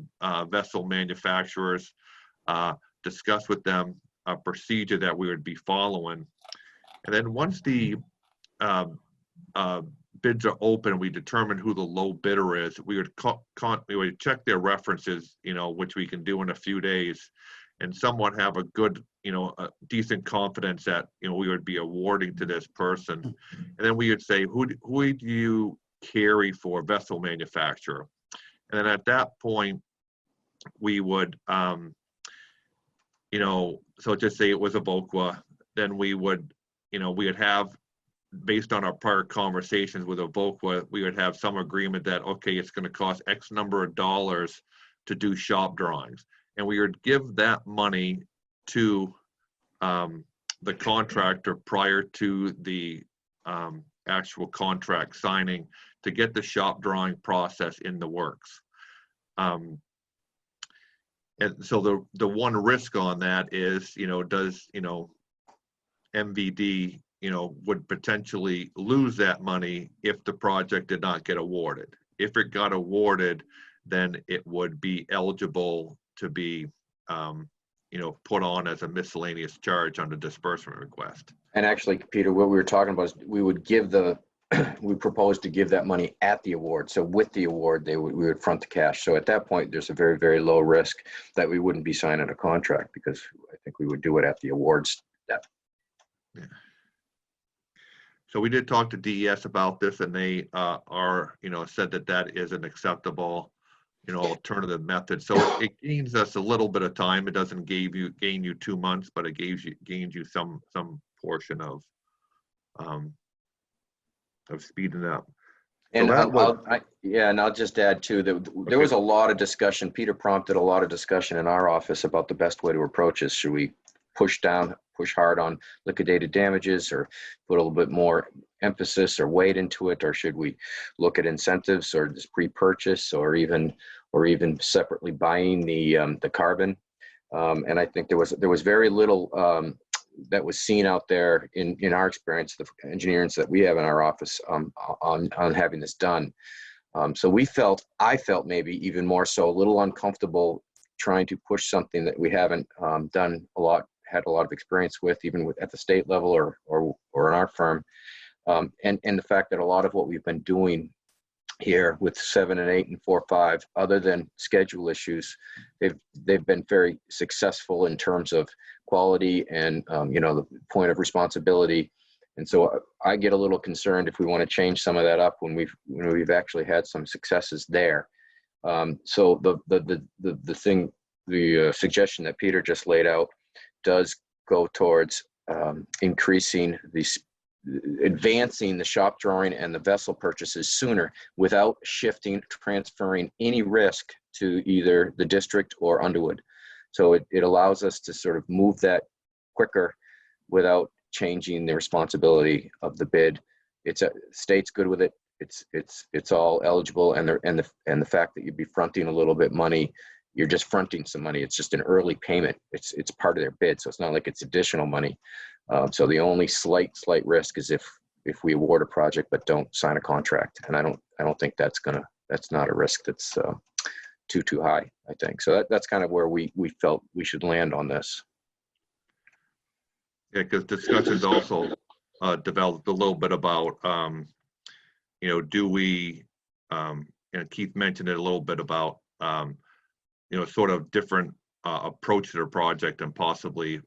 vessel manufacturers, discuss with them, procedure that we would be following. And then once the bids are open, we determine who the low bidder is. We would check their references, which we can do in a few days, and somewhat have a good, a decent confidence that, we would be awarding to this person. And then we would say, who do you carry for vessel manufacturer? And then at that point, we would, so just say it was a Evoqua, then we would, we would have, based on our prior conversations with Evoqua, we would have some agreement that, okay, it's going to cost X number of dollars to do shop drawings. And we would give that money to the contractor prior to the actual contract signing to get the shop drawing process in the works. And so the one risk on that is, does, MVD, would potentially lose that money if the project did not get awarded. If it got awarded, then it would be eligible to be, put on as a miscellaneous charge on the disbursement request.
And actually, Peter, what we were talking about is we would give we proposed to give that money at the award. So with the award, we would front the cash. So at that point, there's a very, very low risk that we wouldn't be signing a contract, because I think we would do it at the awards step.
Yeah. So we did talk to DES about this, and they said that is an acceptable, alternative method. So it gains us a little bit of time. It doesn't gain you 2 months, but it gains you some portion of speeding up.
And
So
I'll just add too that there was a lot of discussion. Peter prompted a lot of discussion in our office about the best way to approach this. Should we push hard on liquidated damages, or put a little bit more emphasis or weight into it, or should we look at incentives, or just pre-purchase, or even separately buying the carbon? And I think there was very little that was seen out there in our experience, the engineers that we have in our office, on having this done. So I felt maybe even more so a little uncomfortable trying to push something that we haven't had a lot of experience with, even at the state level or in our firm. And the fact that a lot of what we've been doing here with 7 and 8 and 4, 5, other than schedule issues, they've been very successful in terms of quality and the point of responsibility. And so I get a little concerned if we want to change some of that up when we've actually had some successes there. So the suggestion that Peter just laid out does go towards advancing the shop drawing and the vessel purchases sooner, without transferring any risk to either the district or Underwood. So it allows us to sort of move that quicker without changing the responsibility of the bid. State's good with it. It's all eligible, and the fact that you'd be fronting a little bit money, you're just fronting some money. It's just an early payment. It's part of their bid, so it's not like it's additional money. So the only slight risk is if we award a project but don't sign a contract, and I don't think that's not a risk that's too high, I think. So that's kind of where we felt we should land on this.
Yeah, because discussions also developed a little bit about, do we, and Keith mentioned it a little bit about, sort of different approach to the project, and possibly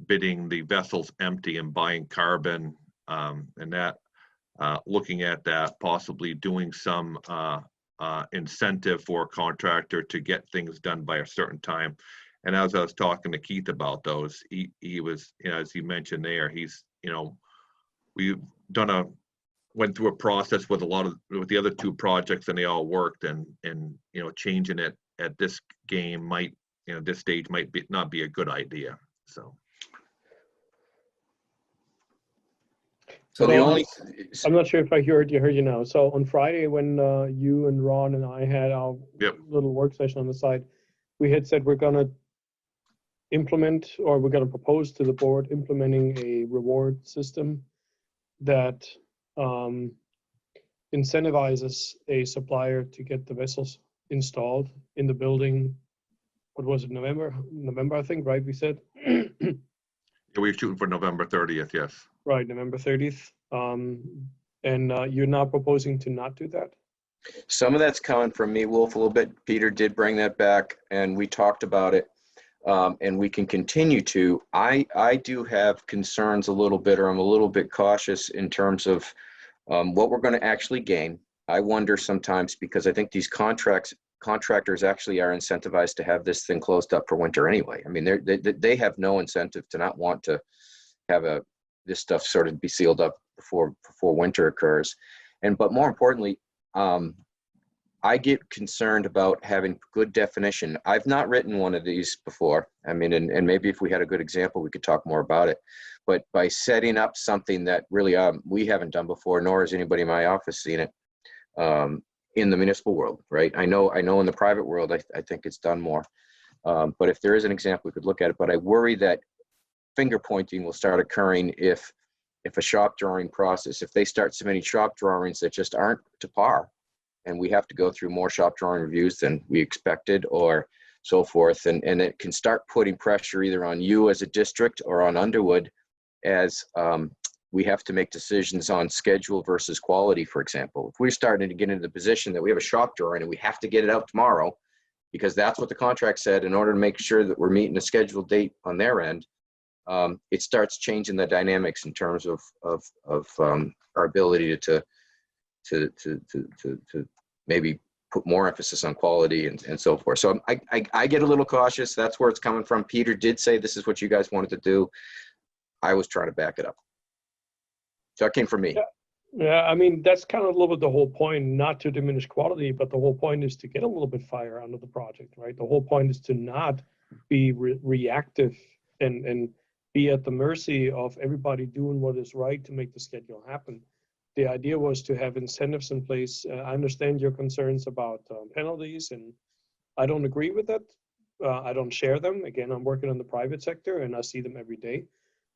bidding the vessels empty and buying carbon, and that looking at that, possibly doing some incentive for a contractor to get things done by a certain time. And as I was talking to Keith about those, he was, as he mentioned there, he's, we've went through a process with with the other 2 projects, and they all worked, and changing it at this game might, this stage might not be a good idea. So
I'm not sure if I heard you now. So on Friday, when you and Ron and I had our little work session on the side, we had said we're going to propose to the board implementing a reward system that incentivizes a supplier to get the vessels installed in the building. What was it, November, I think, right? We said
Yeah, we're shooting for November 30th, yes.
Right, November 30th. And you're now proposing to not do that?
Some of that's coming from me, Wolf, a little bit. Peter did bring that back, and we talked about it, and we can continue to. I do have concerns a little bit, or I'm a little bit cautious in terms of what we're going to actually gain. I wonder sometimes, because I think these contractors actually are incentivized to have this thing closed up for winter anyway. I mean, they have no incentive to not want to have this stuff sort of be sealed up before winter occurs. But more importantly, I get concerned about having good definition. I've not written one of these before. I mean, and maybe if we had a good example, we could talk more about it. But by setting up something that really we haven't done before, nor has anybody in my office seen it, in the municipal world, right? I know in the private world, I think it's done more. But if there is an example, we could look at it. But I worry that finger pointing will start occurring if a shop drawing process, if they start submitting shop drawings that just aren't to par, and we have to go through more shop drawing reviews than we expected or so forth. And it can start putting pressure either on you as a district or on Underwood as we have to make decisions on schedule versus quality, for example. If we're starting to get into the position that we have a shop drawing and we have to get it out tomorrow because that's what the contract said in order to make sure that we're meeting a scheduled date on their end, it starts changing the dynamics in terms of our ability to maybe put more emphasis on quality and so forth. So I get a little cautious. That's where it's coming from. Peter did say this is what you guys wanted to do. I was trying to back it up. So it came from me.
Yeah, I mean, that's kind of a little bit the whole point, not to diminish quality, but the whole point is to get a little bit fire under the project, right? The whole point is to not be reactive and be at the mercy of everybody doing what is right to make the schedule happen. The idea was to have incentives in place. I understand your concerns about penalties, and I don't agree with that. I don't share them. Again, I'm working in the private sector, and I see them every day.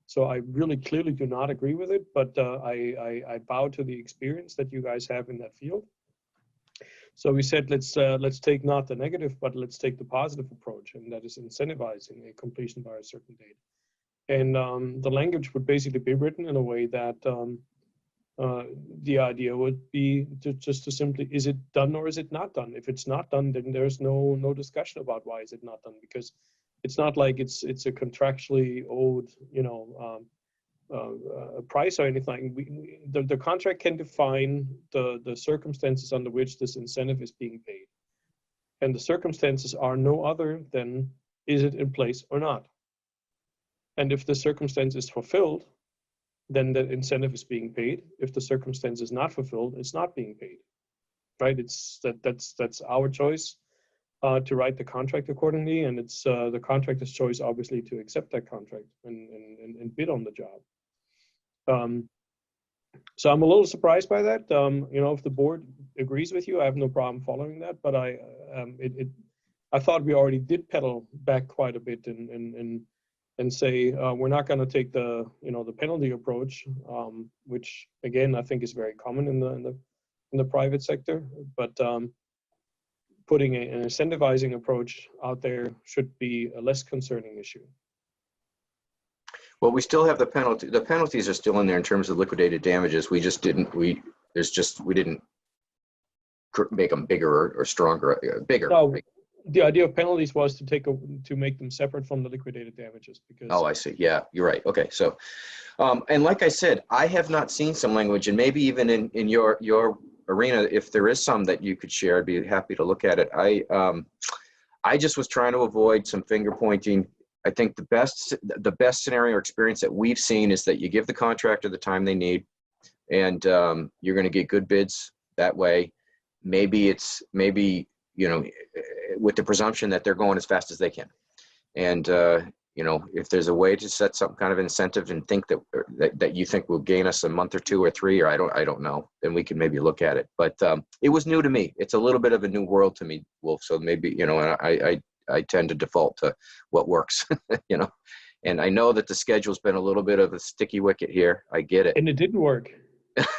So I really clearly do not agree with it, but I bow to the experience that you guys have in that field. So we said, let's take not the negative, but let's take the positive approach, and that is incentivizing a completion by a certain date. And the language would basically be written in a way that the idea would be just to simply, is it done or is it not done? If it's not done, then there's no discussion about why is it not done, because it's not like it's a contractually owed, a price or anything. The contract can define the circumstances under which this incentive is being paid. And the circumstances are no other than, is it in place or not? And if the circumstance is fulfilled, then the incentive is being paid. If the circumstance is not fulfilled, it's not being paid, right? That's our choice to write the contract accordingly, and it's the contractor's choice, obviously, to accept that contract and bid on the job. So I'm a little surprised by that. If the board agrees with you, I have no problem following that. But I thought we already did pedal back quite a bit and say we're not going to take the penalty approach, which again I think is very common in the private sector. But putting an incentivizing approach out there should be a less concerning issue.
Well, we still have the penalty. The penalties are still in there in terms of liquidated damages. We just didn't. We didn't make them bigger or stronger. Bigger.
No, the idea of penalties was to make them separate from the liquidated damages. Because
oh, I see. Yeah, you're right. Okay, so, and like I said, I have not seen some language, and maybe even in your arena, if there is some that you could share, I'd be happy to look at it. I just was trying to avoid some finger pointing. I think the best scenario or experience that we've seen is that you give the contractor the time they need, and you're going to get good bids that way. Maybe with the presumption that they're going as fast as they can. And if there's a way to set some kind of incentive and think that you think will gain us a month or 2 or 3, or I don't know, then we can maybe look at it. But it was new to me. It's a little bit of a new world to me, Wolf. So maybe, I tend to default to what works, and I know that the schedule's been a little bit of a sticky wicket here. I get it.
And it didn't work.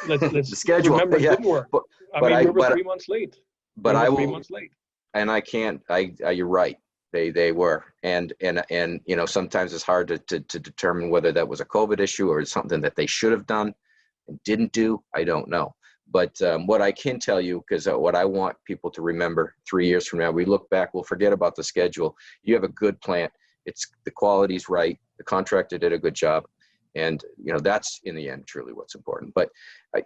Let's
the schedule,
remember it didn't work.
But
we were 3 months late.
But I will,
3 months late.
and I can't, you're right. They were. And you know, sometimes it's hard to determine whether that was a COVID issue or something that they should have done and didn't do. I don't know. But what I can tell you, because what I want people to remember 3 years from now, we look back, we'll forget about the schedule. You have a good plant. The quality's right. The contractor did a good job. And, you know, that's in the end truly what's important. But,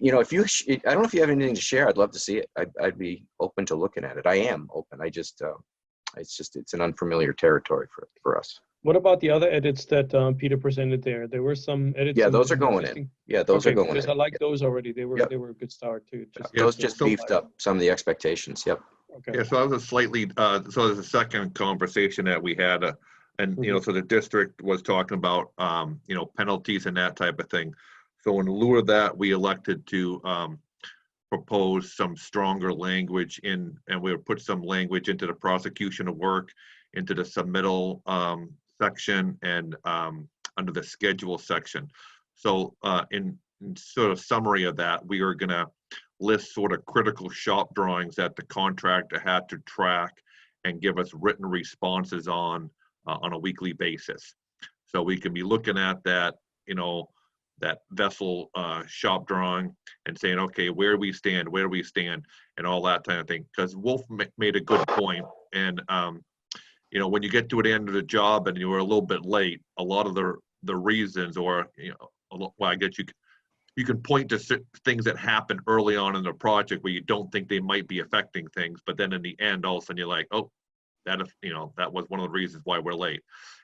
you know, I don't know if you have anything to share. I'd love to see it. I'd be open to looking at it. I am open. It's an unfamiliar territory for us.
What about the other edits that Peter presented there? There were some edits.
Yeah,
in-
those are
in
going
existing-
in. Yeah, those are
Okay,
going
because
in.
I like those already. They were
Yep.
they were a good start too.
Those just beefed up some of the expectations. Yep.
Okay.
Yeah, so that was a slightly, so there's a second conversation that we had, and, you know, so the district was talking about, you know, penalties and that type of thing. So in lieu of that, we elected to propose some stronger language in, and we would put some language into the prosecution of work, into the submittal section, and under the schedule section. So in sort of summary of that, we are gonna list sort of critical shop drawings that the contractor had to track and give us written responses on a weekly basis. So we can be looking at that, you know, that vessel shop drawing and saying, okay, where do we stand, and all that kind of thing. Because Wolf made a good point, and you know, when you get to the end of the job and you were a little bit late, a lot of the reasons, or, you know, well, I guess you can point to things that happen early on in the project where you don't think they might be affecting things, but then in the end, all of a sudden you're like, oh, that, you know, that was one of the reasons why we're late.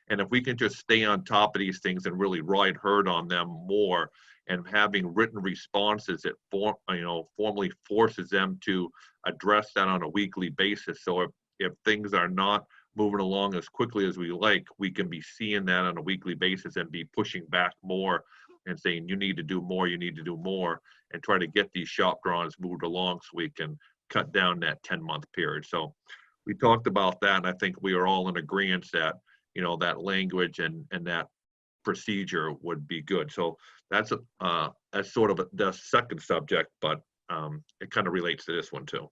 And if we can just stay on top of these things and really ride herd on them more, and having written responses that formally forces them to address that on a weekly basis. So if things are not moving along as quickly as we like, we can be seeing that on a weekly basis and be pushing back more and saying, you need to do more, and try to get these shop drawings moved along so we can cut down that 10-month period. So we talked about that, and I think we are all in agreement that, you know, that language and that procedure would be good. So that's sort of the second subject, but it kind of relates to this one too.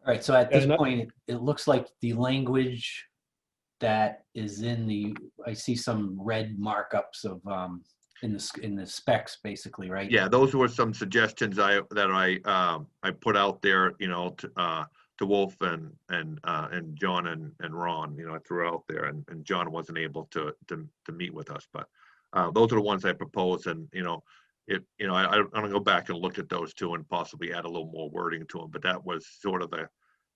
All right, so at this
And
point, it looks like the language that is I see some red markups of, in the specs, basically, right?
Yeah, those were some suggestions I put out there, you know, to Wolf and John and Ron, you know, I threw out there, and John wasn't able to meet with us, but those are the ones I proposed, and, you know, I'm gonna go back and look at those two and possibly add a little more wording to them, but that was sort of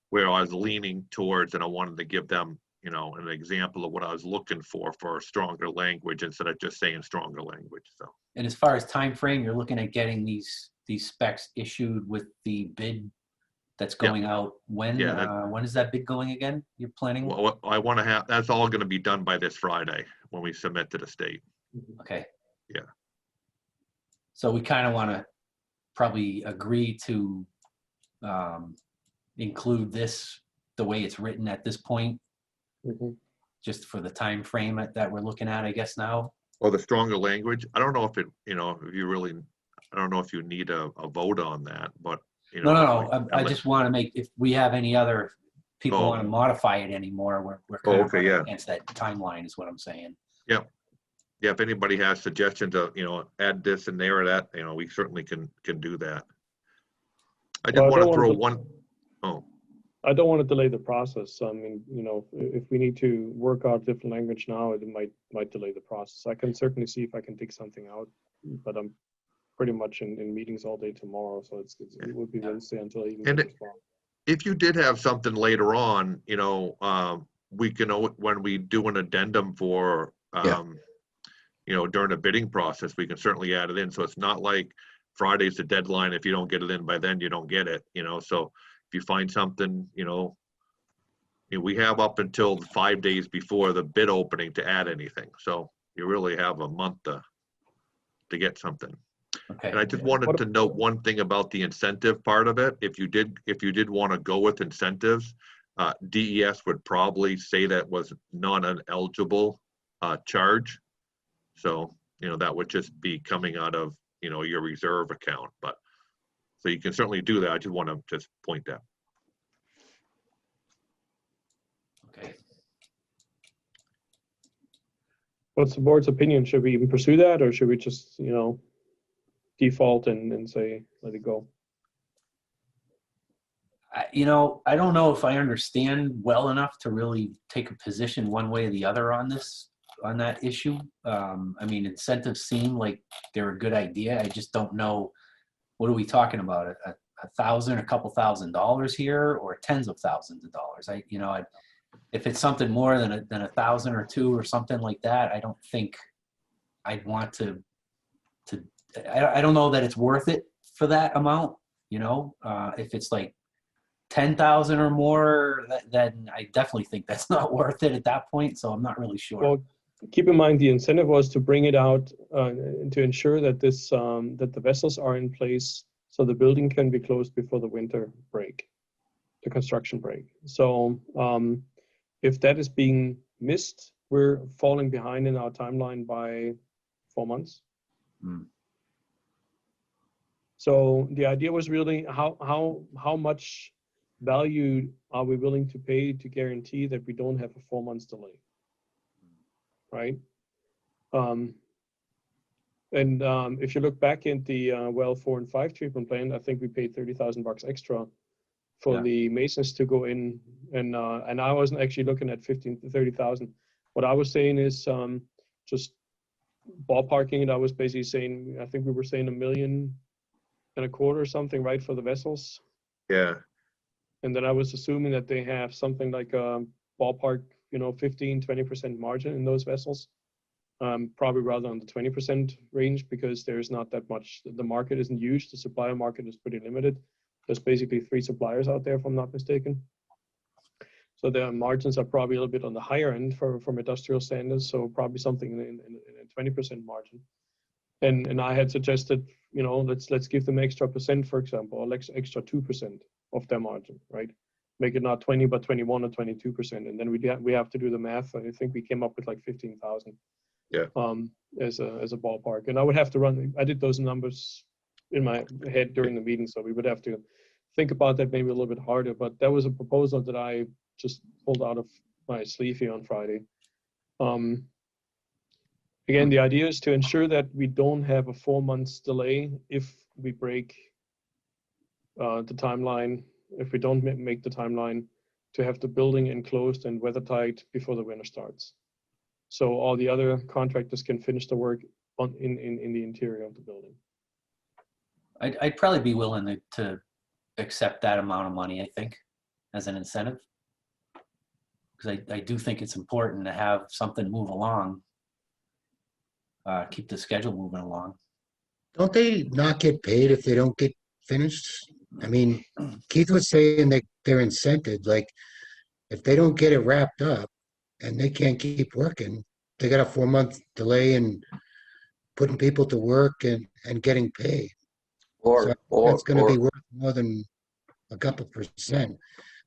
where I was leaning towards, and I wanted to give them, you know, an example of what I was looking for stronger language instead of just saying stronger language. So.
And as far as time frame, you're looking at getting these specs issued with the bid that's going out when?
Yeah,
when is that bid going again? You're planning?
Well, I want to have, that's all going to be done by this Friday when we submit to the state.
Okay.
Yeah.
So we kind of want to probably agree to include this the way it's written at this point, just for the time frame that we're looking at, I guess, now.
Or the stronger language. I don't know if it, you know, if you really, I don't know if you need a vote on that, but, you know.
No. I just want to make, if we have any other people want to modify it anymore, we're kind of running against that timeline is what I'm saying.
Yeah. Yeah, if anybody has suggestions of, you know, add this and there or that, you know, we certainly can do that. I did want to throw one. Oh.
I don't want to delay the process. I mean, you know, if we need to work out different language now, it might delay the process. I can certainly see if I can dig something out, but I'm pretty much in meetings all day tomorrow, so it would be Wednesday until evening.
And if you did have something later on, you know, we can, when we do an addendum for, you know, during the bidding process, we can certainly add it in. So it's not like Friday's the deadline. If you don't get it in by then, you don't get it, you know. So if you find something, you know, we have up until 5 days before the bid opening to add anything. So you really have a month to get something.
Okay.
And I just wanted to note one thing about the incentive part of it. If you did want to go with incentives, DES would probably say that was not an eligible charge. So, you know, that would just be coming out of, you know, your reserve account. But so you can certainly do that. I just want to just point that.
What's the board's opinion? Should we even pursue that, or should we just, you know, default and say, let it go?
You know, I don't know if I understand well enough to really take a position one way or the other on this, on that issue. I mean, incentives seem like they're a good idea. I just don't know, what are we talking about? A thousand, a couple $1,000s here, or tens of thousands of dollars? You know, if it's something more than a thousand or two or something like that, I don't think I'd want to. I don't know that it's worth it for that amount. You know, if it's like 10,000 or more, then I definitely think that's not worth it at that point. So I'm not really sure.
Well, keep in mind the incentive was to bring it out to ensure that this that the vessels are in place so the building can be closed before the winter break, the construction break. So if that is being missed, we're falling behind in our timeline by 4 months.
Hmm.
So the idea was really how much value are we willing to pay to guarantee that we don't have a 4 months delay, right? If you look back at the well 4 and 5 treatment plan, I think we paid $30,000 extra for the masons to go in, and I wasn't actually looking at 15 to 30,000. What I was saying is just ballparking it. I was basically saying, I think we were saying $1.25 million or something, right, for the vessels.
Yeah.
And then I was assuming that they have something like a ballpark, you know, 15-20% margin in those vessels. Probably rather on the 20% range, because there's not that much. The market isn't huge. The supplier market is pretty limited. There's basically 3 suppliers out there, if I'm not mistaken. So their margins are probably a little bit on the higher end from industrial standards. So probably something in a 20% margin. And I had suggested, you know, let's give them extra percent, for example, or extra 2% of their margin, right? Make it not 20, but 21 or 22%. And then we have to do the math. I think we came up with like 15,000.
Yeah.
As a ballpark. And I would have to I did those numbers in my head during the meeting, so we would have to think about that maybe a little bit harder. But that was a proposal that I just pulled out of my sleeve here on Friday. Again, the idea is to ensure that we don't have a 4 months delay if we break the timeline, if we don't make the timeline, to have the building enclosed and weathertight before the winter starts. So all the other contractors can finish the work in the interior of the building.
I'd probably be willing to accept that amount of money, I think, as an incentive. Because I do think it's important to have something move along, keep the schedule moving along.
Don't they not get paid if they don't get finished? I mean, Keith was saying that they're incented, like if they don't get it wrapped up and they can't keep working, they got a 4 month delay in putting people to work and getting paid. So that's going to be worth more than a couple percent.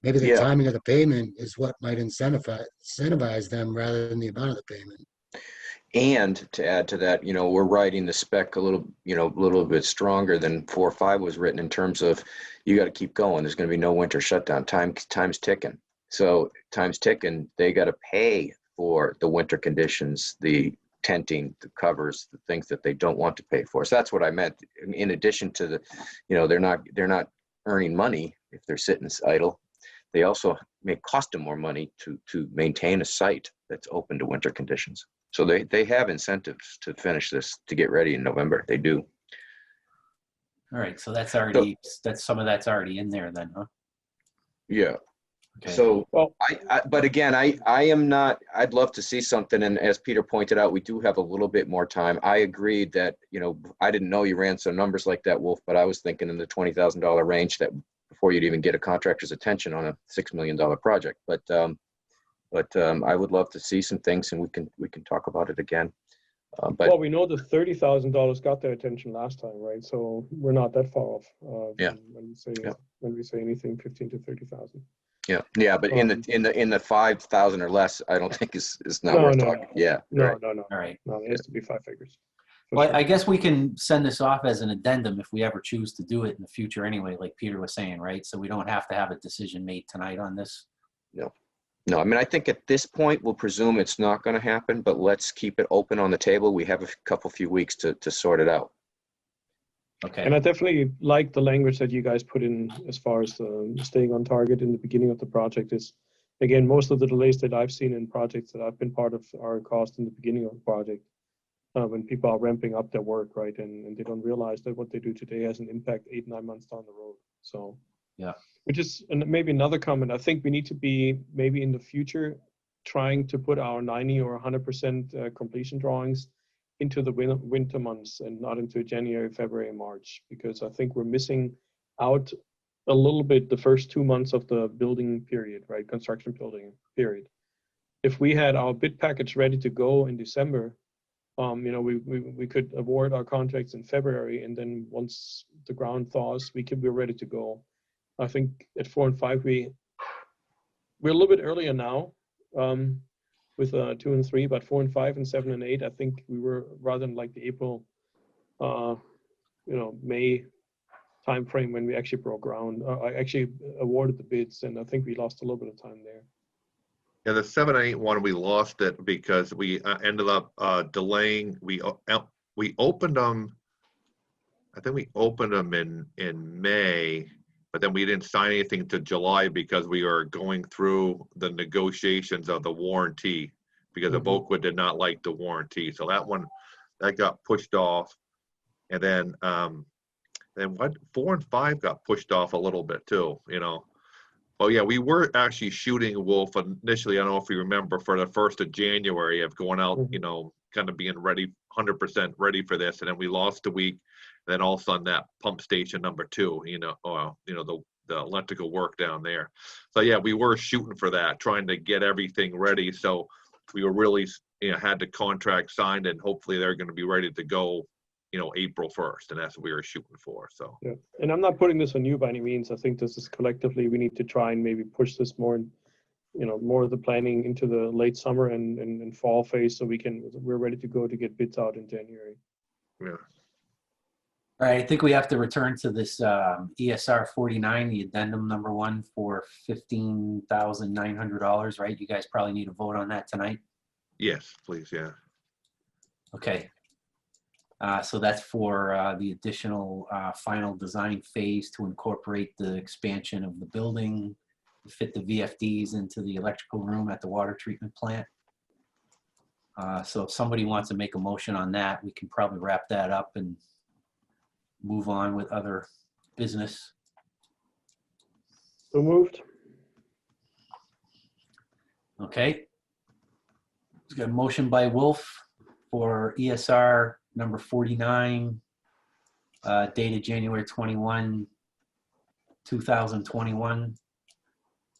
Maybe the timing of the payment is what might incentivize them rather than the amount of the payment.
And to add to that, you know, we're writing the spec a little bit stronger than 4 or 5 was written, in terms of you got to keep going. There's going to be no winter shutdown. Time's ticking. So time's ticking. They got to pay for the winter conditions, the tenting, the covers, the things that they don't want to pay for. So that's what I meant. In addition to the, you know, they're not earning money if they're sitting idle. They also may cost them more money to maintain a site that's open to winter conditions. So they have incentives to finish this, to get ready in November. They do.
All right, so that's already, some of that's already in there then, huh?
Yeah.
Okay.
So, but again, I am not, I'd love to see something. And as Peter pointed out, we do have a little bit more time. I agreed that, you know, I didn't know you ran some numbers like that, Wolf, but I was thinking in the $20,000 range, that before you'd even get a contractor's attention on a $6 million project. But I would love to see some things, and we can talk about it again. But
well, we know the $30,000 got their attention last time, right? So we're not that far off.
Yeah.
When we say anything 15 to 30,000.
Yeah, but in the 5,000 or less, I don't think is not worth talking. Yeah.
No.
All right.
No, it has to be 5 figures.
Well, I guess we can send this off as an addendum if we ever choose to do it in the future anyway, like Peter was saying, right? So we don't have to have a decision made tonight on this.
No. No, I mean, I think at this point, we'll presume it's not going to happen, but let's keep it open on the table. We have a few weeks to sort it out.
Okay.
And I definitely like the language that you guys put in as far as staying on target in the beginning of the project. Is again, most of the delays that I've seen in projects that I've been part of are caused in the beginning of the project when people are ramping up their work, right? And they don't realize that what they do today has an impact 8-9 months down the road. So,
yeah.
Which is maybe another comment. I think we need to be maybe in the future trying to put our 90 or 100% completion drawings into the winter months and not into January, February, March, because I think we're missing out a little bit the first 2 months of the building period, right? Construction building period. If we had our bid package ready to go in December, we could award our contracts in February, and then once the ground thaws, we're ready to go. I think at 4 and 5, we're a little bit earlier now with 2 and 3, but 4 and 5 and 7 and 8, I think we were rather than like the April, May timeframe when we actually broke ground. I actually awarded the bids, and I think we lost a little bit of time there.
Yeah, the 7 and 8 one, we lost it because we ended up delaying. We opened them. I think we opened them in May, but then we didn't sign anything to July because we were going through the negotiations of the warranty because of Oakwood did not like the warranty. So that got pushed off, and then 4 and 5 got pushed off a little bit too. Oh yeah, we were actually shooting Wolf initially. I don't know if you remember, for the 1st of January of going out, kind of being ready, 100% ready for this, and then we lost a week. And then all of a sudden, that pump station number 2, the electrical work down there. So yeah, we were shooting for that, trying to get everything ready. So we were really, had the contract signed, and hopefully they're going to be ready to go, April 1st, and that's what we were shooting for. So
yeah, and I'm not putting this on you by any means. I think this is collectively we need to try and maybe push this more, more of the planning into the late summer and fall phase, so we're ready to go to get bids out in January.
yeah.
All right, I think we have to return to this ESR 49, the addendum number 1 for $15,900, right? You guys probably need a vote on that tonight.
Yes, please, yeah.
Okay. So that's for the additional final design phase to incorporate the expansion of the building, to fit the VFDs into the electrical room at the water treatment plant. So if somebody wants to make a motion on that, we can probably wrap that up and move on with other business.
So moved.
Okay. We've got a motion by Wolf for ESR number 49, dated January 21, 2021,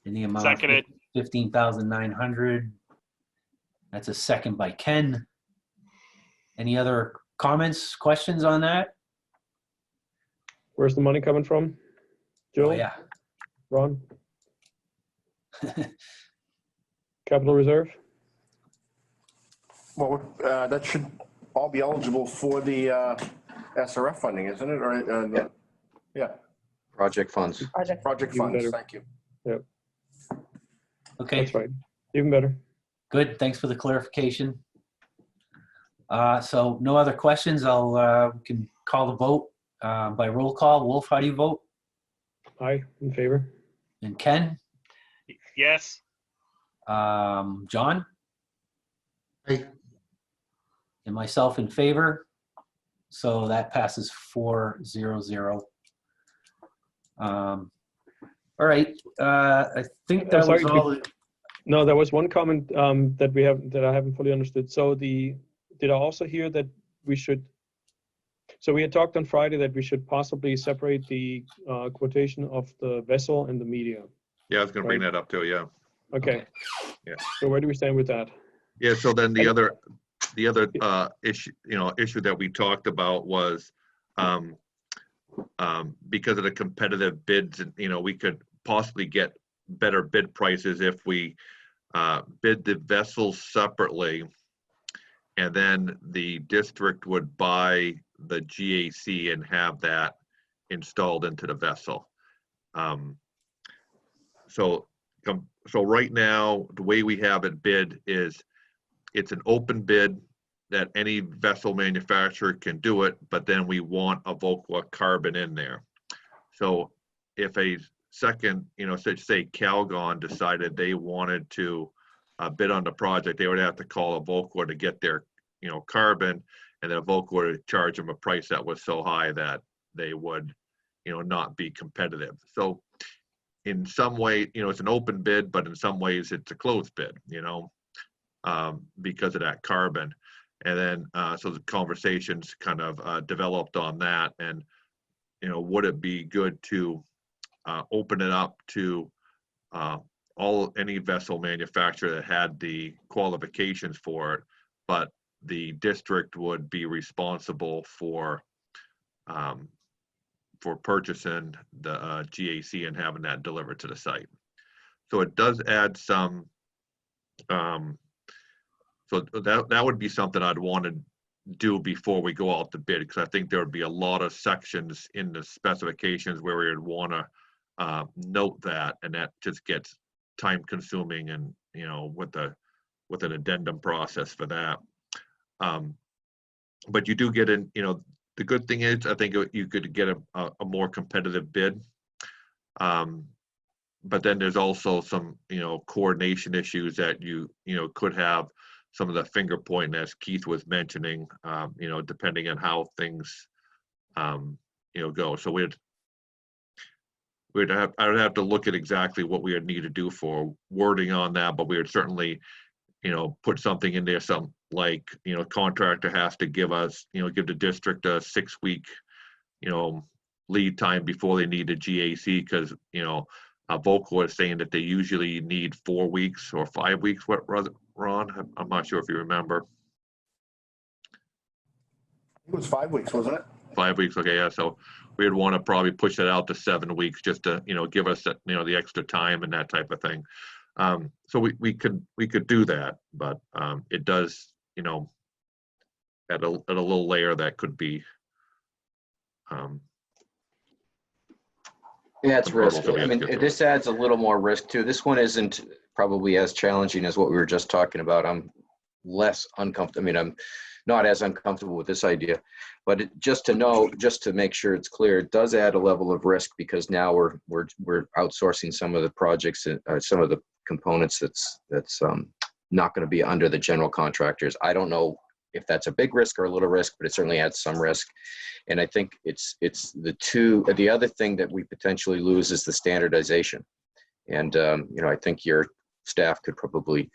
in the amount
Seconded.
of $15,900. That's a second by Ken. Any other comments, questions on that?
Where's the money coming from? Joe?
Oh, yeah.
Ron? Capital reserve?
Well, that should all be eligible for the SRF funding, isn't it? Or yeah,
Project funds.
project
Even
funds.
better.
Thank you.
Yep,
Okay.
that's right. Even better.
Good, thanks for the clarification. So no other questions. We can call the vote by roll call. Wolf, how do you vote?
Aye, in favor.
And Ken?
Yes.
John?
Hey,
And myself in favor. So that passes 4-0-0. All right, I think that was all.
No, there was one comment that I haven't fully understood. So did I also hear that we should, so we had talked on Friday that we should possibly separate the quotation of the vessel and the media.
Yeah, I was gonna bring that up too, yeah.
Okay.
Yeah.
So where do we stand with that?
Yeah, so then the other issue that we talked about was because of the competitive bids, we could possibly get better bid prices if we bid the vessels separately, and then the district would buy the GAC and have that installed into the vessel. So so right now, the way we have it bid is it's an open bid that any vessel manufacturer can do it, but then we want a Evoqua carbon in there. So if a second, say Calgon decided they wanted to bid on the project, they would have to call Evoqua to get their, carbon, and then Evoqua would charge them a price that was so high that they would, not be competitive. So in some way, it's an open bid, but in some ways it's a closed bid, because of that carbon. And then, so the conversations kind of developed on that, and, would it be good to open it up to any vessel manufacturer that had the qualifications for it, but the district would be responsible for purchasing the GAC and having that delivered to the site. So it does add some, so that would be something I'd want to do before we go out to bid, because I think there would be a lot of sections in the specifications where we would want to note that, and that just gets time consuming, and with an addendum process for that. But you do get in, the good thing is I think you could get a more competitive bid. But then there's also some, coordination issues that you could have, some of the finger pointing, as Keith was mentioning, depending on how things, go. So I would have to look at exactly what we would need to do for wording on that, but we would certainly, put something in there, some like, contractor has to give us, give the district a 6-week, lead time before they need a GAC, because, Evoqua is saying that they usually need 4 weeks or 5 weeks. What, Ron? I'm not sure if you remember.
It was 5 weeks, wasn't it?
5 weeks, okay, yeah. So we'd want to probably push that out to 7 weeks, just to, give us, the extra time and that type of thing. So we could do that, but it does, at a little layer that could be.
Yeah, it's
some hurdles
risky.
that we
I
have to
mean,
get through.
this adds a little more risk too. This one isn't probably as challenging as what we were just talking about. I'm less uncomfortable. I mean, I'm not as uncomfortable with this idea, but just to make sure it's clear, it does add a level of risk, because now we're outsourcing some of the projects, some of the components that's not going to be under the general contractors. I don't know if that's a big risk or a little risk, but it certainly adds some risk. And I think the other thing that we potentially lose is the standardization. And, I think your staff could probably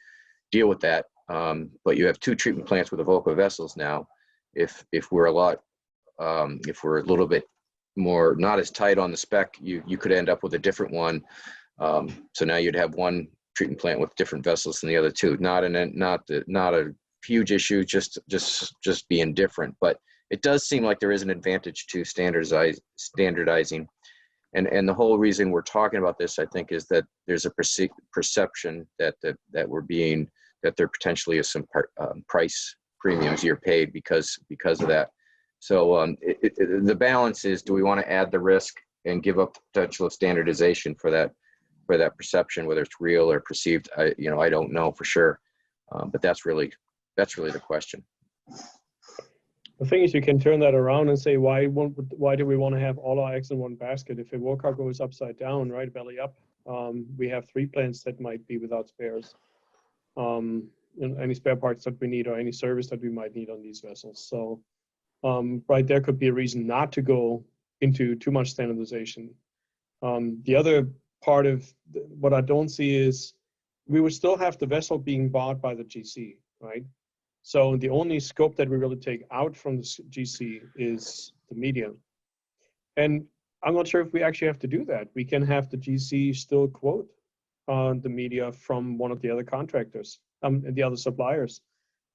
deal with that. But you have 2 treatment plants with Evoqua vessels now. If we're if we're a little bit more, not as tight on the spec, you could end up with a different one. So now you'd have 1 treatment plant with different vessels than the other 2. Not a huge issue, just being different, but it does seem like there is an advantage to standardizing. And the whole reason we're talking about this, I think, is that there's a perception that there potentially is some price premiums you're paid because of that. So the balance is, do we want to add the risk and give up the potential of standardization for that perception, whether it's real or perceived? I don't know for sure, but that's really the question.
The thing is, you can turn that around and say, why do we want to have all our eggs in one basket? If a Evoqua goes upside down, right, belly up, we have 3 plants that might be without spares. Any spare parts that we need, or any service that we might need on these vessels. So, right, there could be a reason not to go into too much standardization. The other part of what I don't see is we would still have the vessel being bought by the GC, right? So the only scope that we really take out from the GC is the media. And I'm not sure if we actually have to do that. We can have the GC still quote the media from one of the other contractors, the other suppliers.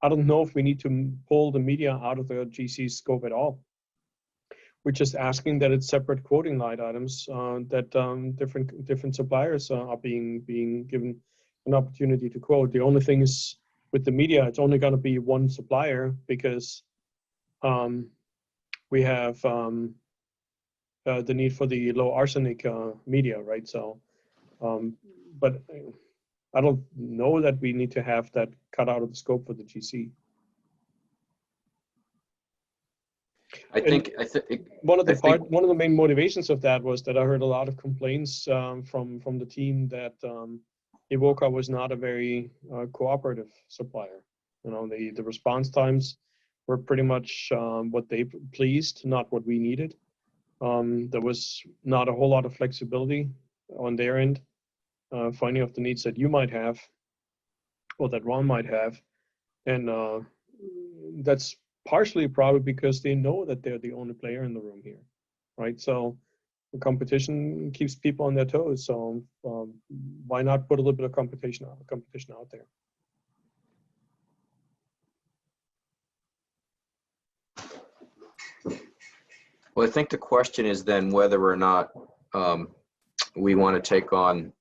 I don't know if we need to pull the media out of the GC scope at all. We're just asking that it's separate quoting line items, that different suppliers are being given an opportunity to quote. The only thing is, with the media, it's only going to be one supplier, because we have the need for the low arsenic media, right? So But I don't know that we need to have that cut out of the scope for the GC.
I think
One of
I think-
the main motivations of that was that I heard a lot of complaints from the team that Evoca was not a very cooperative supplier. You know, the response times were pretty much what they pleased, not what we needed. There was not a whole lot of flexibility on their end, finding of the needs that you might have or that Ron might have. And that's partially probably because they know that they're the only player in the room here, right? So the competition keeps people on their toes. So why not put a little bit of competition out there?
Well, I think the question is then whether or not we want to take on,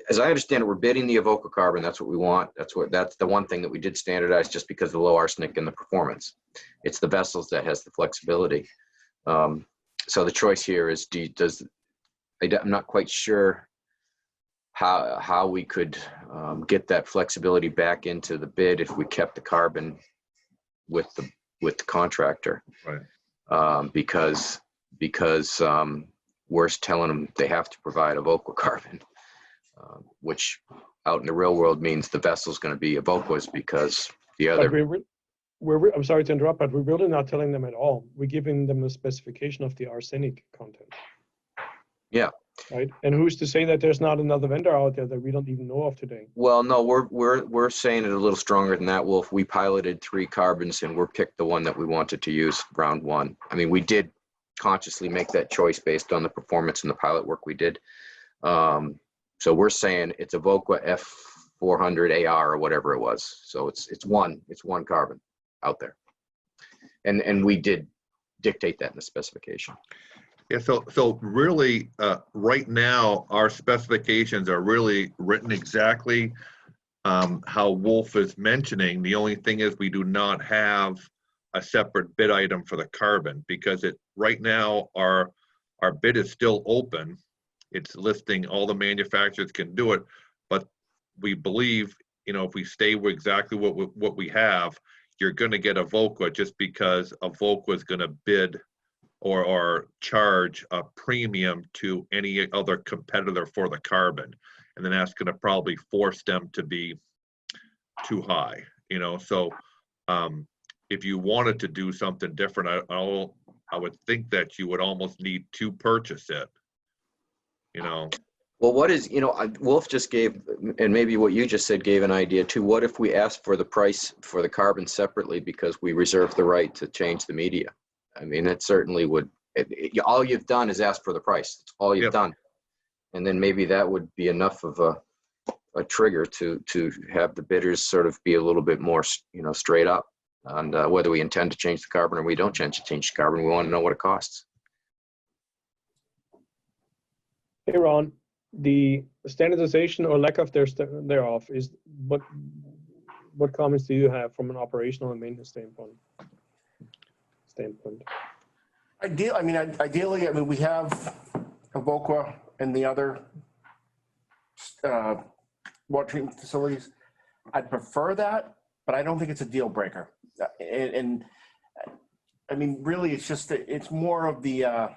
as I understand it, we're bidding the Evoca carbon. That's what we want. That's the one thing that we did standardize just because of the low arsenic and the performance. It's the vessels that has the flexibility. So the choice here is, I'm not quite sure how we could get that flexibility back into the bid if we kept the carbon with the contractor.
Right.
Because we're telling them they have to provide Evoca carbon, which out in the real world means the vessel's going to be Evoca's because the other.
But I'm sorry to interrupt, but we're really not telling them at all. We're giving them a specification of the arsenic content.
Yeah.
Right. And who's to say that there's not another vendor out there that we don't even know of today?
Well, no, we're saying it a little stronger than that, Wolf. We piloted 3 carbons and we're picked the one that we wanted to use round 1. I mean, we did consciously make that choice based on the performance and the pilot work we did. So we're saying it's Evoca F400 AR or whatever it was. So it's one carbon out there. And we did dictate that in the specification.
Yeah, so really, right now, our specifications are really written exactly how Wolf is mentioning. The only thing is we do not have a separate bid item for the carbon because right now our bid is still open. It's listing all the manufacturers can do it, but we believe, if we stay with exactly what we have, you're going to get Evoca just because Evoca is going to bid or charge a premium to any other competitor for the carbon. And then that's going to probably force them to be too high, So if you wanted to do something different, I would think that you would almost need to purchase it,
Well, Wolf just gave, and maybe what you just said gave an idea too. What if we asked for the price for the carbon separately because we reserve the right to change the media? I mean, that certainly would, all you've done is ask for the price. That's all you've done. And then maybe that would be enough of a trigger to have the bidders sort of be a little bit more, straight up on whether we intend to change the carbon or we don't change the carbon. We want to know what it costs.
Hey, Ron, the standardization or lack of thereof is what comments do you have from an operational and maintenance standpoint?
Ideally, we have Evoca and the other water treatment facilities. I'd prefer that, but I don't think it's a deal breaker. And really, it's just that it's more of the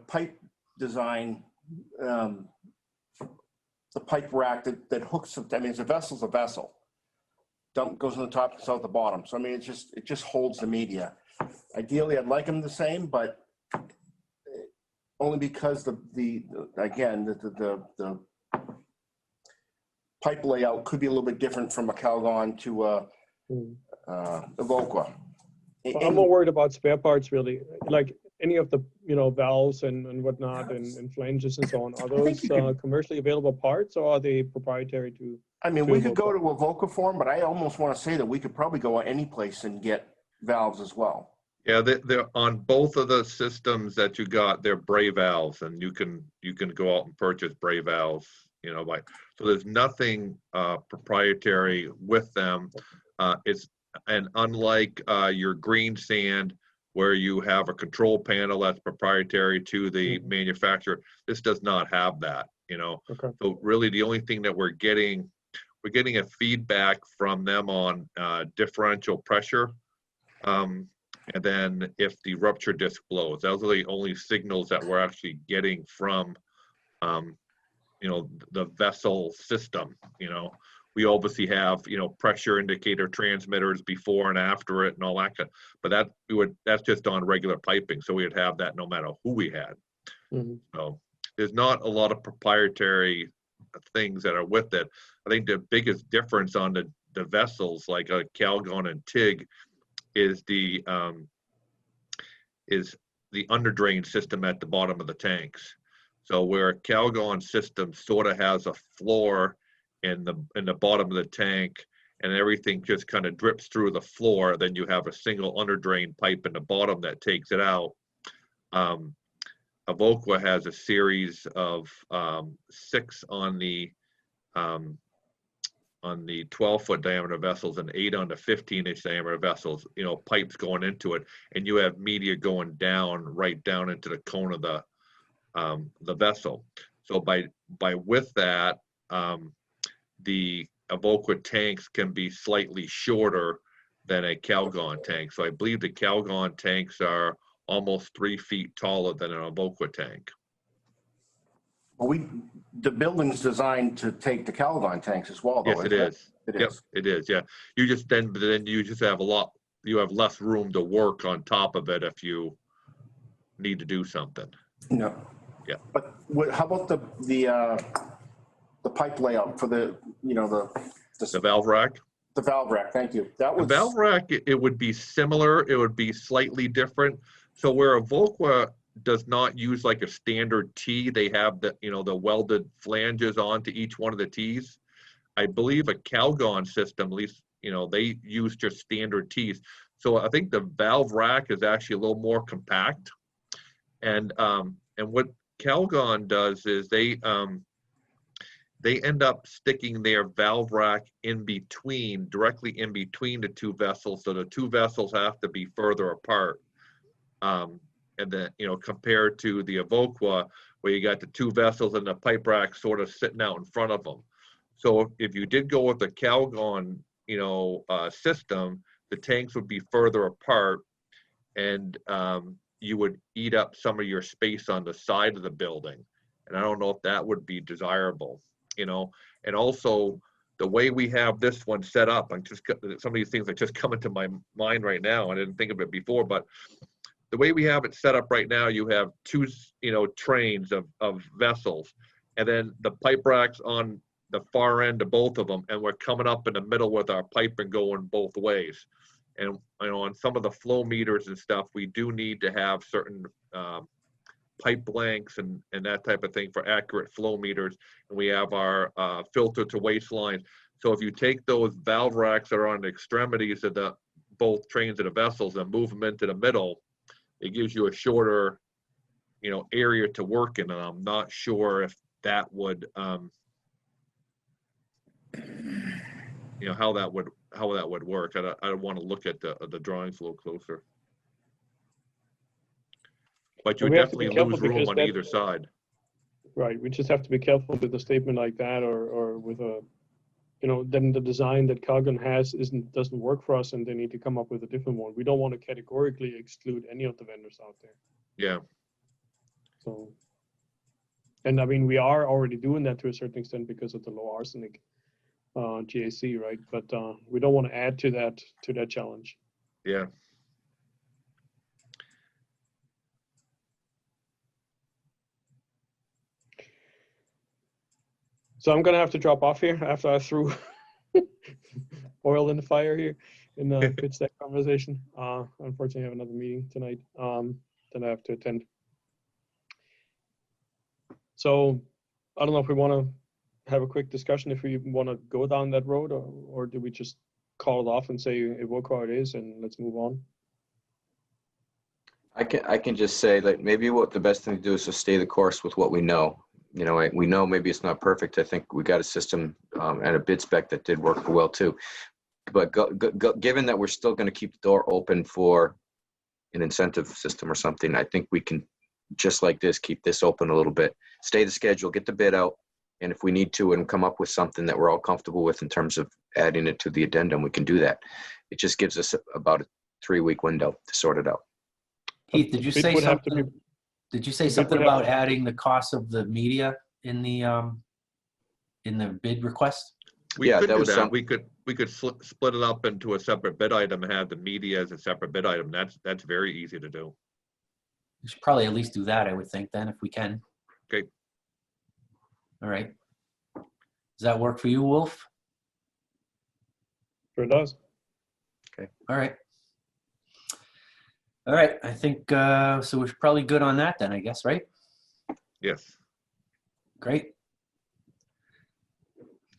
pipe design, the pipe rack that hooks. It's a vessel's a vessel. Dump goes on the top, it's out the bottom. So it just holds the media. Ideally, I'd like them the same, but only because the pipe layout could be a little bit different from a Calgon to Evoca.
I'm more worried about spare parts, really. Like any of the valves and whatnot and flanges and so on. Are those commercially available parts or are they proprietary to?
We could go to Evoca for them, but I almost want to say that we could probably go any place and get valves as well.
Yeah, they're on both of the systems that you got. They're Bray valves, and you can go out and purchase Bray valves. So there's nothing proprietary with them. And unlike your green sand, where you have a control panel that's proprietary to the
Mhm.
manufacturer. This does not have that, you know.
Okay.
So really the only thing that we're getting a feedback from them on differential pressure. And then if the rupture disc blows, those are the only signals that we're actually getting from, you know, the vessel system. You know, we obviously have, you know, pressure indicator transmitters before and after it and all that, but that's just on regular piping. So we would have that no matter who we had.
Mhm.
So there's not a lot of proprietary things that are with it. I think the biggest difference on the vessels like a Calgon and TIG is the underdrain system at the bottom of the tanks. So where a Calgon system sort of has a floor in the bottom of the tank and everything just kind of drips through the floor, then you have a single underdrain pipe in the bottom that takes it out. Evoqua has a series of 6 on the 12-foot diameter vessels and 8 on the 15-inch diameter vessels, you know, pipes going into it, and you have media going down right down into the cone of the vessel. So by with that, the Evoqua tanks can be slightly shorter than a Calgon tank. So I believe the Calgon tanks are almost 3 feet taller than an Evoqua tank.
Well, the building's designed to take the Calgon tanks as well, though.
Yes, it is.
It
Yep,
is.
it is. Yeah, you just then you just have you have less room to work on top of it if you need to do something.
No.
Yeah.
But how about the pipe layout for the, you know,
The valve rack.
the valve rack? Thank you. That
The
was
valve rack, it would be similar. It would be slightly different. So where Evoqua does not use like a standard T, they have the, you know, the welded flanges onto each one of the T's. I believe a Calgon system, at least, you know, they use just standard T's. So I think the valve rack is actually a little more compact. And what Calgon does is they end up sticking their valve rack in between, directly in between the 2 vessels. So the 2 vessels have to be further apart. And then, you know, compared to the Evoqua, where you got the 2 vessels and the pipe rack sort of sitting out in front of them. So if you did go with the Calgon, you know, system, the tanks would be further apart, and you would eat up some of your space on the side of the building. And I don't know if that would be desirable, you know. And also the way we have this one set up, I'm just, some of these things are just coming to my mind right now. I didn't think of it before, but the way we have it set up right now, you have 2, you know, trains of vessels, and then the pipe racks on the far end of both of them, and we're coming up in the middle with our pipe and going both ways. And, you know, on some of the flow meters and stuff, we do need to have certain pipe lengths and that type of thing for accurate flow meters. And we have our filter to waste lines. So if you take those valve racks that are on the extremities of the both trains of the vessels and move them into the middle, it gives you a shorter, you know, area to work in. And I'm not sure if that would, you know, how that would work. I want to look at the drawings a little closer. But you
And
would
we have to be
definitely
careful
lose room
because
on
that-
either side.
Right, we just have to be careful with a statement like that, or with a, you know, then the design that Calgon has doesn't work for us, and they need to come up with a different one. We don't want to categorically exclude any of the vendors out there.
Yeah.
So, and I mean, we are already doing that to a certain extent because of the low arsenic GAC, right? But we don't want to add to that challenge.
Yeah.
So I'm gonna have to drop off here after I threw oil in the fire here in the pitch deck conversation. Unfortunately, I have another meeting tonight that I have to attend. So I don't know if we want to have a quick discussion if we want to go down that road, or do we just call it off and say Evoqua it is and let's move on?
I can just say that maybe what the best thing to do is to stay the course with what we know. You know, we know maybe it's not perfect. I think we got a system and a bid spec that did work well too. But given that we're still going to keep the door open for an incentive system or something, I think we can, just like this, keep this open a little bit, stay the schedule, get the bid out. And if we need to and come up with something that we're all comfortable with in terms of adding it to the addendum, we can do that. It just gives us about a 3-week window to sort it out.
Heath, did you
Bid
say
would have to
something?
be-
Did you say
the bid
something
would have
about adding the cost of the media in the bid request?
We
Yeah,
could
that
do
was
that.
some-
We could split it up into a separate bid item and have the media as a separate bid item. That's very easy to do.
We should probably at least do that, I would think, then, if we can.
Okay.
All right. Does that work for you, Wolf?
Sure does.
All right. All right, I think, so we're probably good on that then, I guess, right?
Yes.
Great.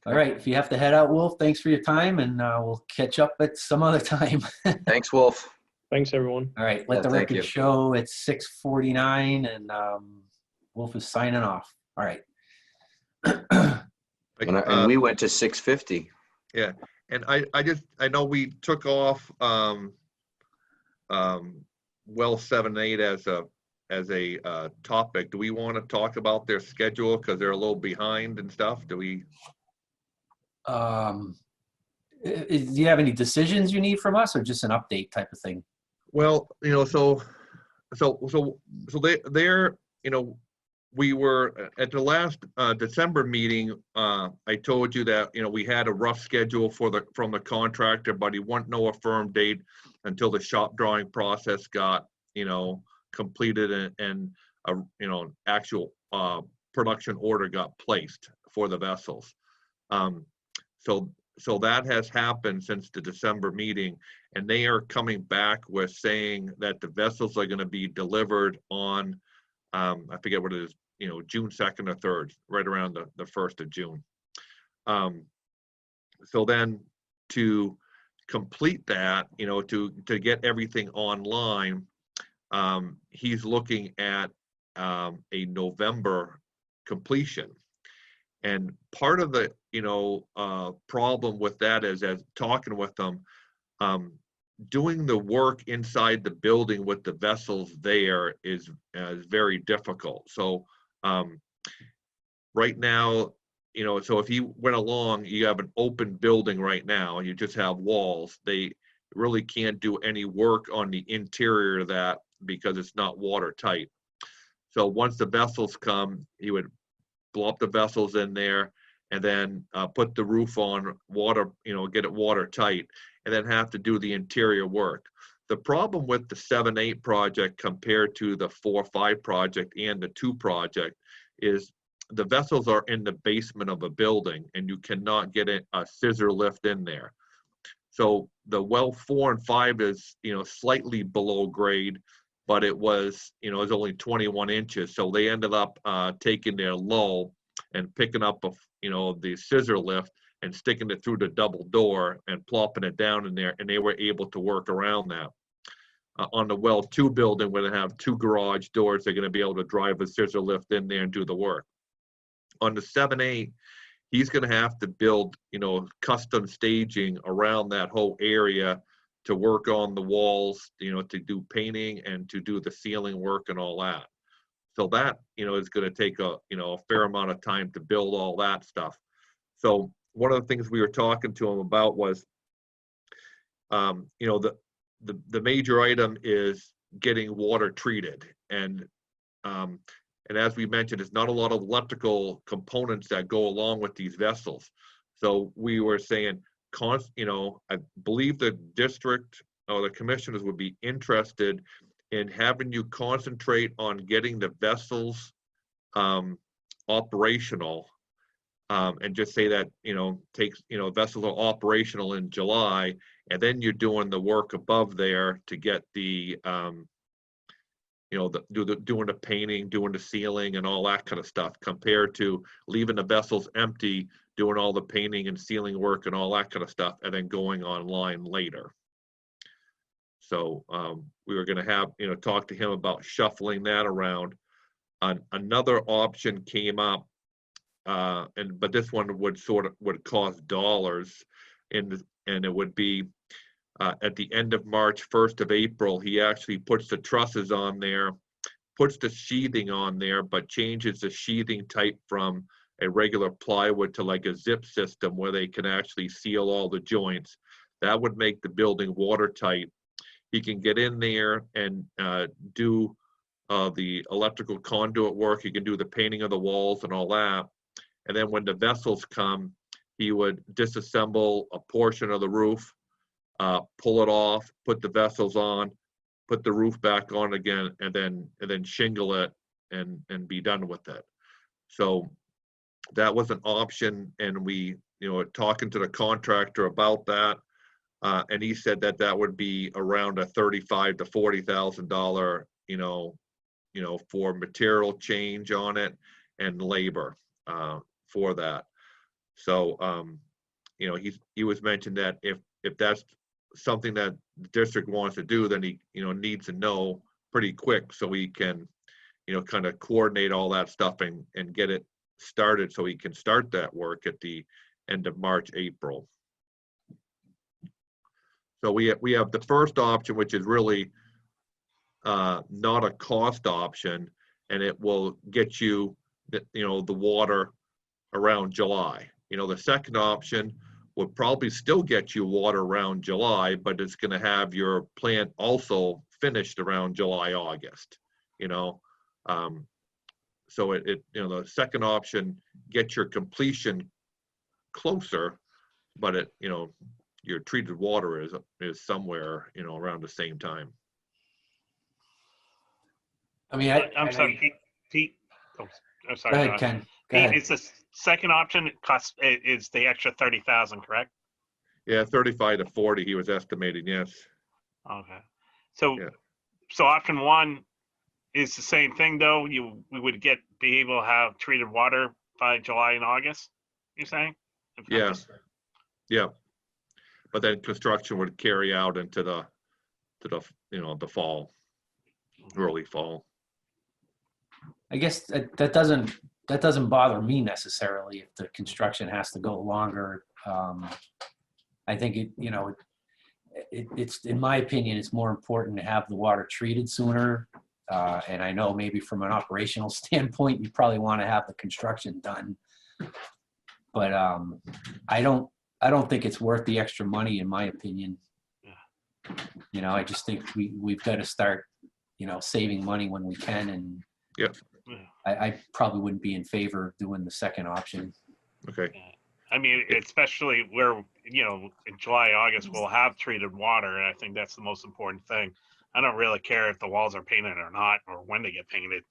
All right, if you have to head out, Wolf, thanks for your time, and we'll catch up at some other time.
Thanks, Wolf.
Thanks, everyone.
All right, let
Yeah,
the
thank
record
you.
show it's 6:49, and Wolf is signing off. All right.
And we went to 6:50.
Yeah, and I know we took off well 7 and 8 as a topic. Do we want to talk about their schedule because they're a little behind and stuff? Do we?
Do you have any decisions you need from us, or just an update type of thing?
Well, so they're, we were at the last December meeting. I told you that we had a rough schedule from the contractor, but he wouldn't know a firm date until the shop drawing process got completed and actual production order got placed for the vessels. So that has happened since the December meeting, and they are coming back with saying that the vessels are going to be delivered on, I forget what it is, June 2nd or 3rd, right around the 1st of June. So then to complete that, to get everything online, he's looking at a November completion. And part of the, problem with that is, as talking with them, doing the work inside the building with the vessels there is very difficult. So right now, so if you went along, you have an open building right now, and you just have walls. They really can't do any work on the interior of that because it's not watertight. So once the vessels come, he would blow up the vessels in there, and then put the roof on water, get it watertight, and then have to do the interior work. The problem with the 7-8 project compared to the 4-5 project and the 2 project is the vessels are in the basement of a building, and you cannot get a scissor lift in there. So the well 4 and 5 is, slightly below grade, but it was, it was only 21 inches. So they ended up taking their low and picking up the scissor lift and sticking it through the double door and plopping it down in there, and they were able to work around that. On the well 2 building, where they have 2 garage doors, they're going to be able to drive a scissor lift in there and do the work. On the 7-8, he's going to have to build, custom staging around that whole area to work on the walls, to do painting and to do the ceiling work and all that. So that, is going to take a fair amount of time to build all that stuff. So one of the things we were talking to him about was, the major item is getting water treated. And as we mentioned, there's not a lot of electrical components that go along with these vessels. So we were saying, I believe the district or the commissioners would be interested in having you concentrate on getting the vessels operational, and just say that, vessels are operational in July, and then you're doing the work above there to get the, doing the painting, doing the ceiling and all that kind of stuff, compared to leaving the vessels empty, doing all the painting and ceiling work and all that kind of stuff, and then going online later. So we were going to have, talk to him about shuffling that around. Another option came up, but this one would cost dollars, and it would be, at the end of March, 1st of April, he actually puts the trusses on there, puts the sheathing on there, but changes the sheathing type from a regular plywood to like a zip system where they can actually seal all the joints. That would make the building watertight. He can get in there and do the electrical conduit work. He can do the painting of the walls and all that. And then when the vessels come, he would disassemble a portion of the roof, pull it off, put the vessels on, put the roof back on again, and then shingle it and be done with it. So that was an option, and we, talking to the contractor about that, and he said that would be around a $35,000 to $40,000, for material change on it and labor for that. So, he was mentioned that if that's something that the district wants to do, then he, needs to know pretty quick so he can, kind of coordinate all that stuff and get it started so he can start that work at the end of March, April. So we have the first option, which is really not a cost option, and it will get you, the water around July. The second option would probably still get you water around July, but it's going to have your plant also finished around July, August. So the second option gets your completion closer, but your treated water is somewhere, around the same time.
I mean,
I'm sorry, Pete. Oh, I'm sorry.
Go ahead, Ken. Go
Pete,
ahead.
it's the second option. It costs, it's the extra 30,000, correct?
Yeah, 35 to 40, he was estimating, yes.
Okay. So,
Yeah.
so option one is the same thing though. We would be able to have treated water by July and August, you're saying?
Yeah. Yeah. But then construction would carry out into the fall, early fall.
I guess that doesn't bother me necessarily if the construction has to go longer. I think it's in my opinion, it's more important to have the water treated sooner. And I know maybe from an operational standpoint, you probably want to have the construction done. But I don't think it's worth the extra money, in my opinion.
Yeah.
I just think we've got to start, saving money when we can. And
yeah.
I probably wouldn't be in favor of doing the second option.
Okay.
I mean, especially where, in July, August, we'll have treated water. And I think that's the most important thing. I don't really care if the walls are painted or not, or when they get painted,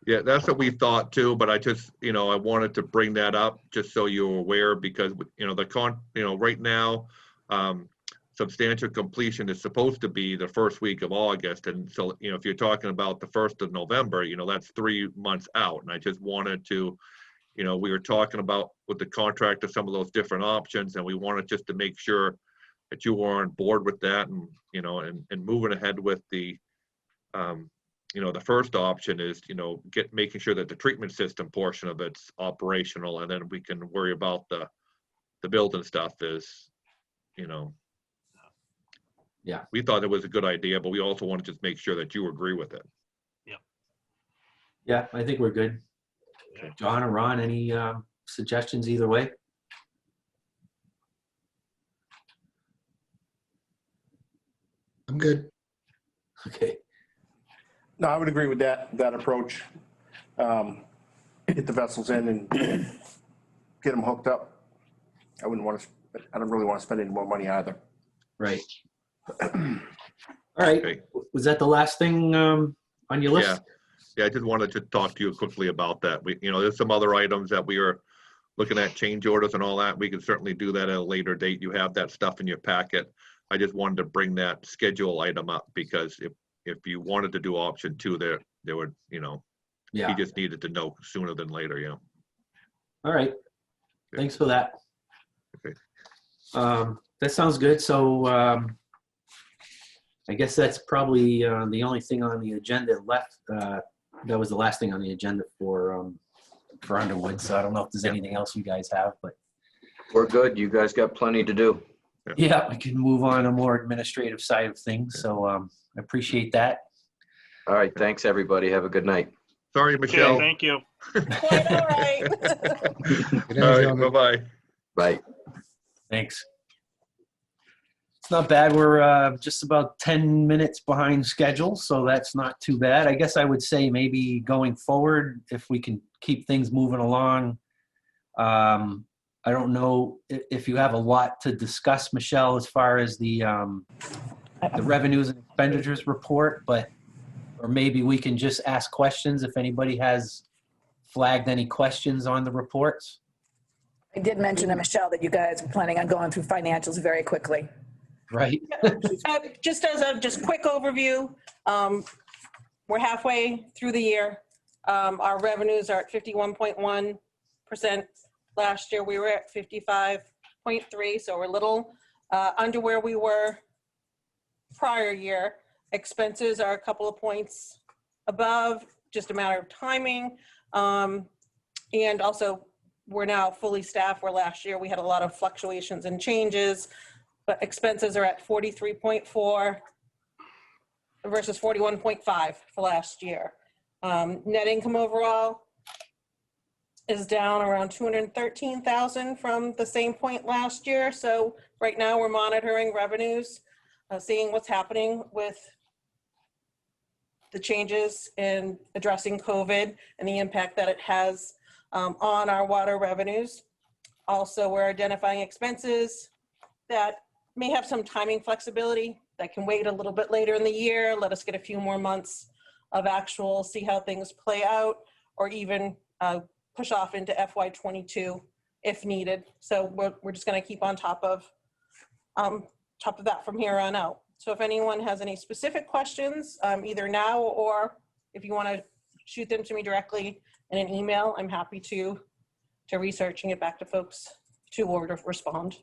Yeah, that's what we thought too, but I just, I wanted to bring that up just so you're aware, because, right now, substantial completion is supposed to be the first week of August. And so, if you're talking about the 1st of November, that's 3 months out. And I just wanted to, we were talking about with the contractor, some of those different options, and we wanted just to make sure that you were on board with that, and, and moving ahead with the, the first option is, making sure that the treatment system portion of it's operational, and then we can worry about the building stuff is,
Yeah.
We thought it was a good idea, but we also want to just make sure that you agree with it.
Yeah, I think we're good.
Okay.
John or Ron, any suggestions either way?
I'm good.
Okay.
No, I would agree with that approach. Get the vessels in and get them hooked up. I don't really want to spend any more money either.
Right. All right.
Okay.
Was that the last thing on your list?
Yeah, I just wanted to talk to you quickly about that. There's some other items that we are looking at, change orders and all that. We can certainly do that at a later date. You have that stuff in your packet. I just wanted to bring that schedule item up because if you wanted to do option 2, there would,
Yeah.
he just needed to know sooner than later, yeah.
All right. Thanks for that.
Okay.
That sounds good. So I guess that's probably the only thing on the agenda left. That was the last thing on the agenda for Underwood. So I don't know if there's anything else you guys have, but
We're good. You guys got plenty to do.
Yeah, we can move on a more administrative side of things. So I appreciate that.
All right, thanks, everybody. Have a good night.
Sorry,
Okay,
Michelle.
thank you.
Quite all right.
Good
All
night,
right,
gentlemen.
bye-bye.
Bye.
Thanks. It's not bad. We're just about 10 minutes behind schedule, so that's not too bad. I guess I would say maybe going forward, if we can keep things moving along. I don't know if you have a lot to discuss, Michelle, as far as the revenues and expenditures report, or maybe we can just ask questions if anybody has flagged any questions on the reports.
I did mention to Michelle that you guys are planning on going through financials very quickly.
Right.
Just as a quick overview, we're halfway through the year. Our revenues are at 51.1%. Last year, we were at 55.3, so we're a little under where we were prior year. Expenses are a couple of points above, just a matter of timing. And also, we're now fully staffed, where last year we had a lot of fluctuations and changes, but expenses are at 43.4 versus 41.5 for last year. Net income overall is down around 213,000 from the same point last year. So right now we're monitoring revenues, seeing what's happening with the changes in addressing COVID and the impact that it has on our water revenues. Also, we're identifying expenses that may have some timing flexibility that can wait a little bit later in the year, let us get a few more months of actual, see how things play out, or even push off into FY22 if needed. So we're just going to keep on top of that from here on out. So if anyone has any specific questions, either now or if you want to shoot them to me directly in an email, I'm happy to research and get back to folks or to respond.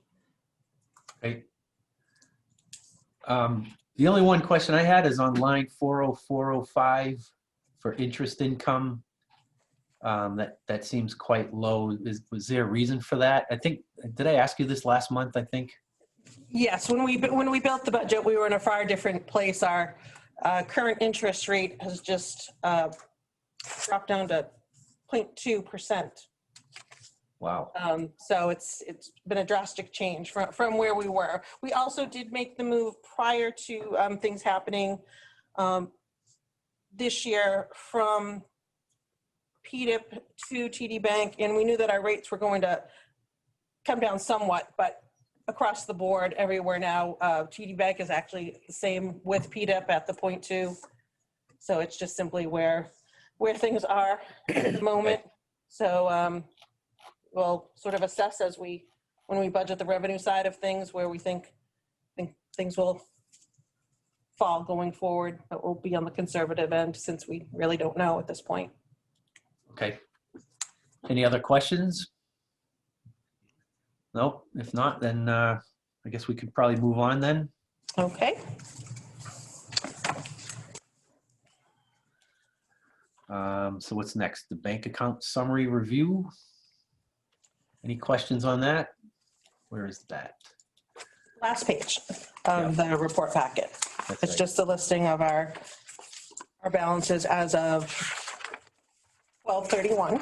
Great. The only one question I had is on line 40405 for interest income. That seems quite low. Was there a reason for that? I think, did I ask you this last month, I think?
Yes, when we built the budget, we were in a far different place. Our current interest rate has just dropped down to 0.2%.
Wow.
So it's been a drastic change from where we were. We also did make the move prior to things happening this year from PDIP to TD Bank, and we knew that our rates were going to come down somewhat, but across the board everywhere now, TD Bank is actually the same with PDIP at the 0.2. So it's just simply where things are at the moment. So we'll sort of assess when we budget the revenue side of things, where we think things will fall going forward, but we'll be on the conservative end since we really don't know at this point.
Okay. Any other questions? Nope. If not, then I guess we could probably move on then.
Okay.
So what's next? The bank account summary review? Any questions on that? Where is that?
Last page of the report packet.
That's
It's
right.
just a listing of our balances as of 12/31.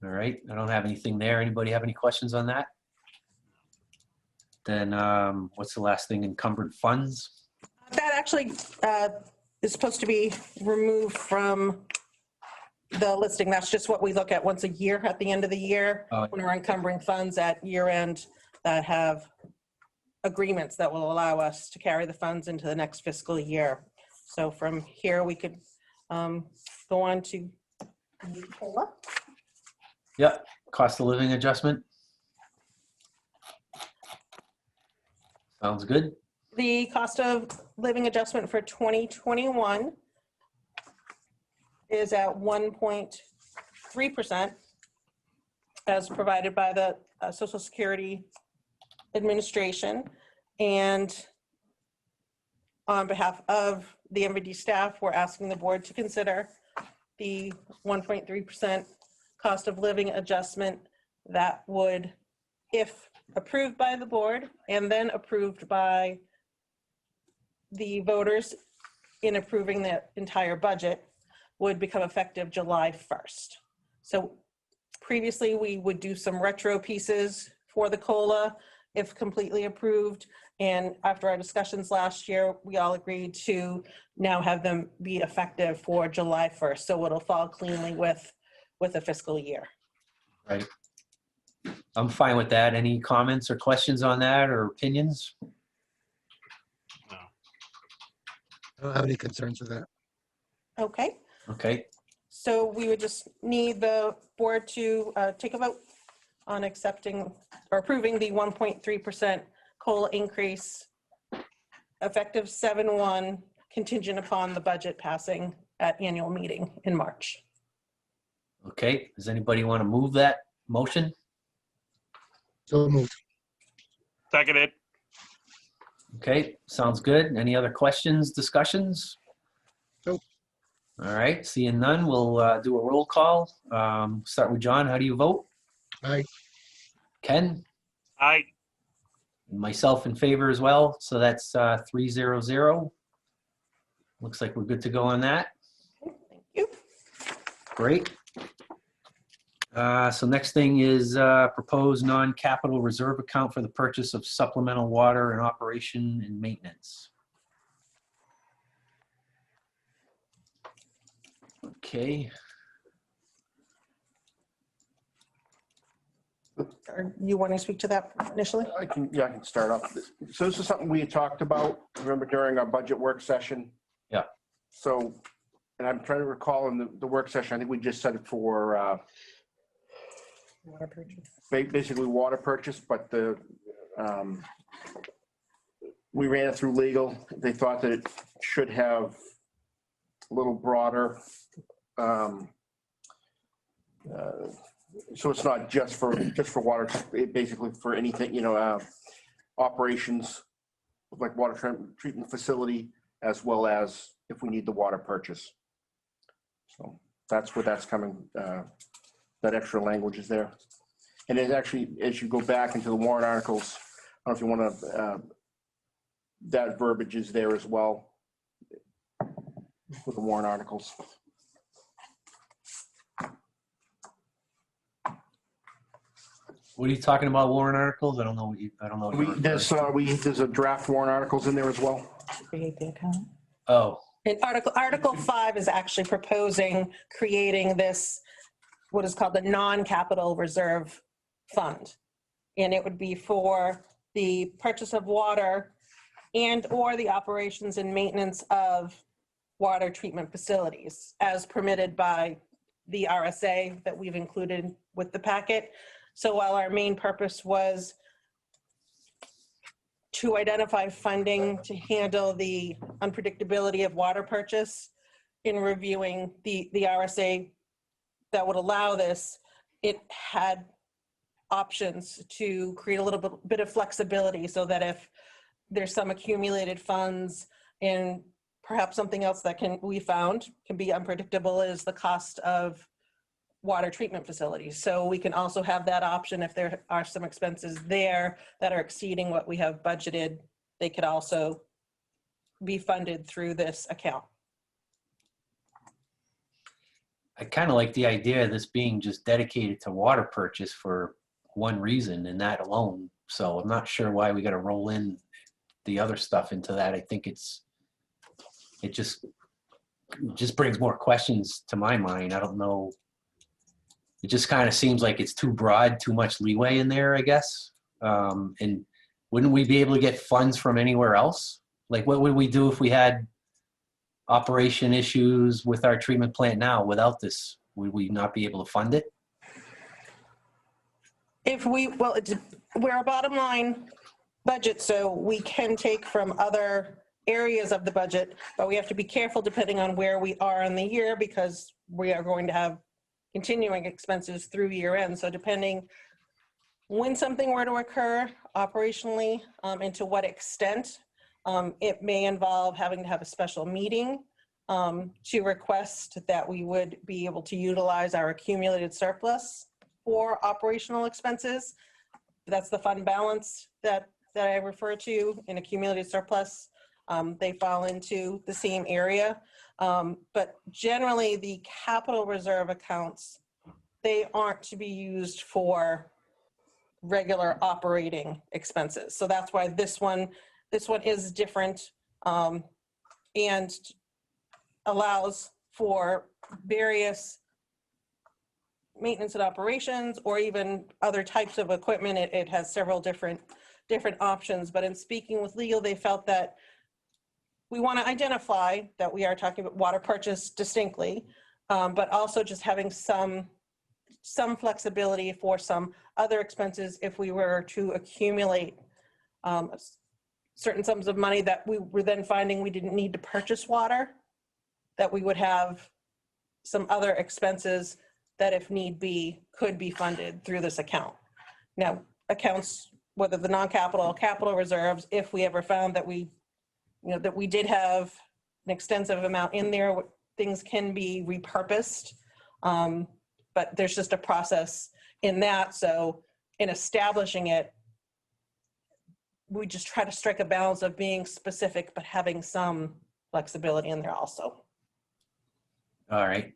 All right. I don't have anything there. Anybody have any questions on that? Then what's the last thing? Encumbered funds?
That actually is supposed to be removed from the listing. That's just what we look at once a year at the end of the year,
Oh.
when we're encumbering funds at year end that have agreements that will allow us to carry the funds into the next fiscal year. So from here, we could go on to Nicola.
Yep. Cost of living adjustment. Sounds good.
The cost of living adjustment for 2021 is at 1.3% as provided by the Social Security Administration. And on behalf of the MVD staff, we're asking the board to consider the 1.3% cost of living adjustment that would if approved by the board and then approved by the voters in approving the entire budget, would become effective July 1st. So previously, we would do some retro pieces for the COLA if completely approved. And after our discussions last year, we all agreed to now have them be effective for July 1st. So it'll fall cleanly with a fiscal year.
Right. I'm fine with that. Any comments or questions on that or opinions?
I don't have any concerns with that.
Okay,
Okay,
so we would just need the board to take a vote on accepting or approving the 1.3% COLA increase effective 7/1, contingent upon the budget passing at annual meeting in March.
okay. Does anybody want to move that motion?
So moved.
Seconded.
Okay, sounds good. Any other questions, discussions?
Nope.
All right, seeing none, we'll do a roll call. Start with John. How do you vote?
Aye.
Ken?
Aye.
Myself in favor as well, so that's 3-0-0. Looks like we're good to go on that.
Thank you.
Great. So next thing is proposed non-capital reserve account for the purchase of supplemental water and operation and maintenance. Okay,
Are you wanting to speak to that initially?
I can start off. So this is something we had talked about, remember, during our budget work session?
Yeah.
So, and I'm trying to recall in the work session, I think we just said it for
Water purchase.
basically water purchase, but we ran it through legal. They thought that it should have a little broader, so it's not just for water, basically for anything, operations like water treatment facility, as well as if we need the water purchase. So that's where that's coming. That extra language is there. And it actually, as you go back into the warrant articles, I don't know if you want to, that verbiage is there as well with the warrant articles.
what are you talking about, warrant articles? I don't know what you, I don't know. What you're referring to.
There's a draft warrant articles in there as well.
Create the account.
Oh,
And Article 5 is actually proposing creating this, what is called the non-capital reserve fund. And it would be for the purchase of water and or the operations and maintenance of water treatment facilities as permitted by the RSA that we've included with the packet. So while our main purpose was to identify funding to handle the unpredictability of water purchase, in reviewing the RSA that would allow this, it had options to create a little bit of flexibility so that if there's some accumulated funds and perhaps something else that we found can be unpredictable is the cost of water treatment facilities. So we can also have that option if there are some expenses there that are exceeding what we have budgeted, they could also be funded through this account.
I kind of like the idea of this being just dedicated to water purchase for one reason and that alone. So I'm not sure why we got to roll in the other stuff into that. I think it just brings more questions to my mind. I don't know. It just kind of seems like it's too broad, too much leeway in there, I guess. And wouldn't we be able to get funds from anywhere else? Like, what would we do if we had operation issues with our treatment plant now without this? Would we not be able to fund it?
We're a bottom line budget, so we can take from other areas of the budget, but we have to be careful depending on where we are in the year because we are going to have continuing expenses through year end. So depending when something were to occur operationally and to what extent, it may involve having to have a special meeting to request that we would be able to utilize our accumulated surplus for operational expenses. that's the fund balance that I refer to in accumulated surplus. They fall into the same area. But generally, the capital reserve accounts, they aren't to be used for regular operating expenses. So that's why this one is different, and allows for various maintenance and operations, or even other types of equipment. It has several different options. But in speaking with legal, they felt that we want to identify that we are talking about water purchase distinctly, but also just having some flexibility for some other expenses if we were to accumulate certain sums of money that we were then finding we didn't need to purchase water, that we would have some other expenses that, if need be, could be funded through this account. Now, accounts, whether the non-capital or capital reserves, if we ever found that we did have an extensive amount in there, things can be repurposed. But there's just a process in that. So in establishing it, we just try to strike a balance of being specific, but having some flexibility in there also.
All right.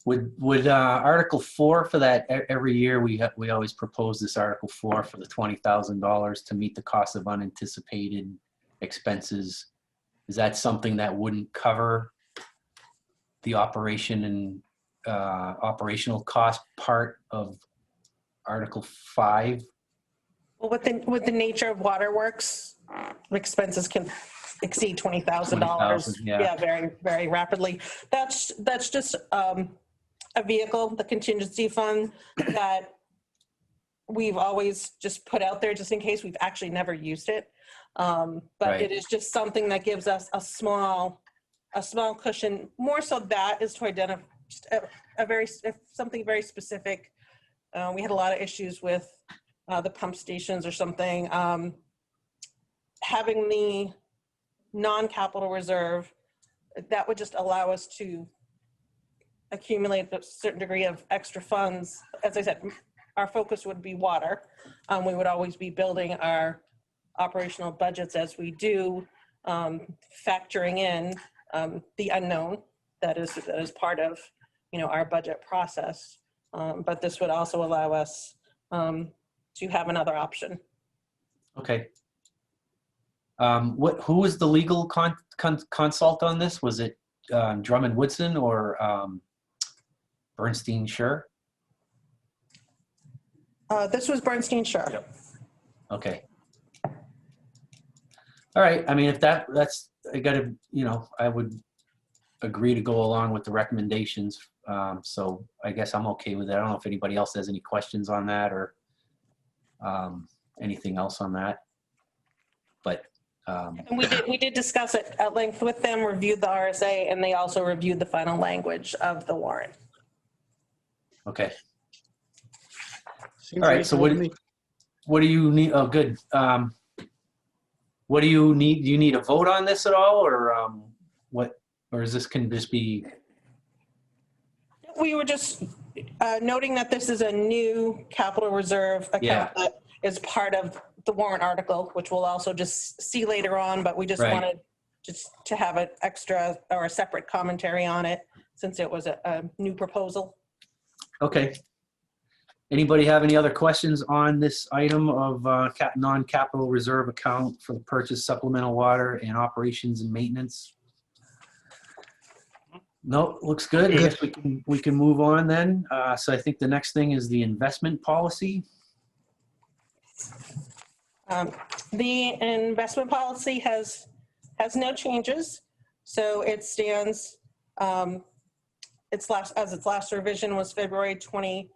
Would Article 4 for that, every year we always propose this Article 4 for the $20,000 to meet the cost of unanticipated expenses. Is that something that wouldn't cover the operation and operational cost part of Article 5?
Well, with the nature of waterworks, expenses can exceed $20,000.
$20,000, yeah.
Very, very rapidly. That's just a vehicle, the contingency fund, that we've always just put out there just in case. We've actually never used it. But
Right.
It is just something that gives us a small cushion. More so that is to identify just something very specific. We had a lot of issues with the pump stations or something. Having the non-capital reserve, that would just allow us to accumulate a certain degree of extra funds. As I said, our focus would be water. We would always be building our operational budgets as we do, factoring in the unknown that is part of our budget process. But this would also allow us to have another option.
Okay. Who was the legal consult on this? Was it Drummond Woodson or Bernstein Scher?
This was Bernstein Scher.
Yep.
Okay. All right. I mean, if that's, I would agree to go along with the recommendations. So I guess I'm okay with that. I don't know if anybody else has any questions on that or anything else on that. But
And we did discuss it at length with them, reviewed the RSA, and they also reviewed the final language of the warrant.
okay.
Seems
All right. So
reasonable to me.
what do you need? Oh, good. What do you need? Do you need a vote on this at all, or what? Or is this can just be?
We were just noting that this is a new capital reserve account
Yeah.
that is part of the warrant article, which we'll also just see later on, but we just
Right.
wanted just to have an extra or a separate commentary on it since it was a new proposal.
Okay. Anybody have any other questions on this item of non-capital reserve account for the purchase supplemental water and operations and maintenance? No, looks good. I guess we can move on then. So I think the next thing is the investment policy.
The investment policy has no changes. So it stands, its last revision was February 24th,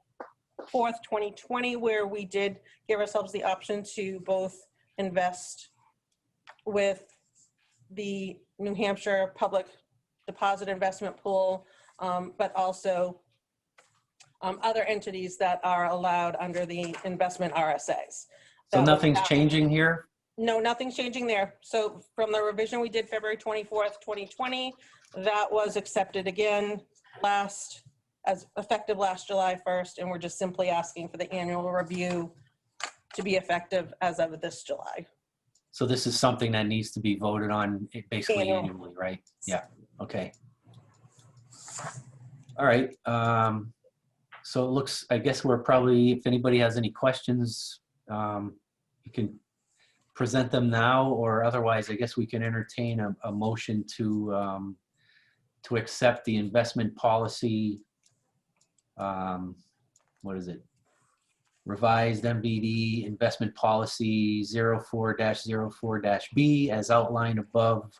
2020, where we did give ourselves the option to both invest with the New Hampshire Public Deposit Investment Pool, but also other entities that are allowed under the investment RSAs.
So nothing's changing here?
No, nothing's changing there. So from the revision we did February 24th, 2020, that was accepted again effective last July 1st, and we're just simply asking for the annual review to be effective as of this July.
So this is something that needs to be voted on basically
Annual.
annually, right? Yeah, okay. All right, so it looks, I guess we're probably, if anybody has any questions, you can present them now, or otherwise, I guess we can entertain a motion to accept the investment policy, what is it? Revised MVD investment policy 04-04-B as outlined above,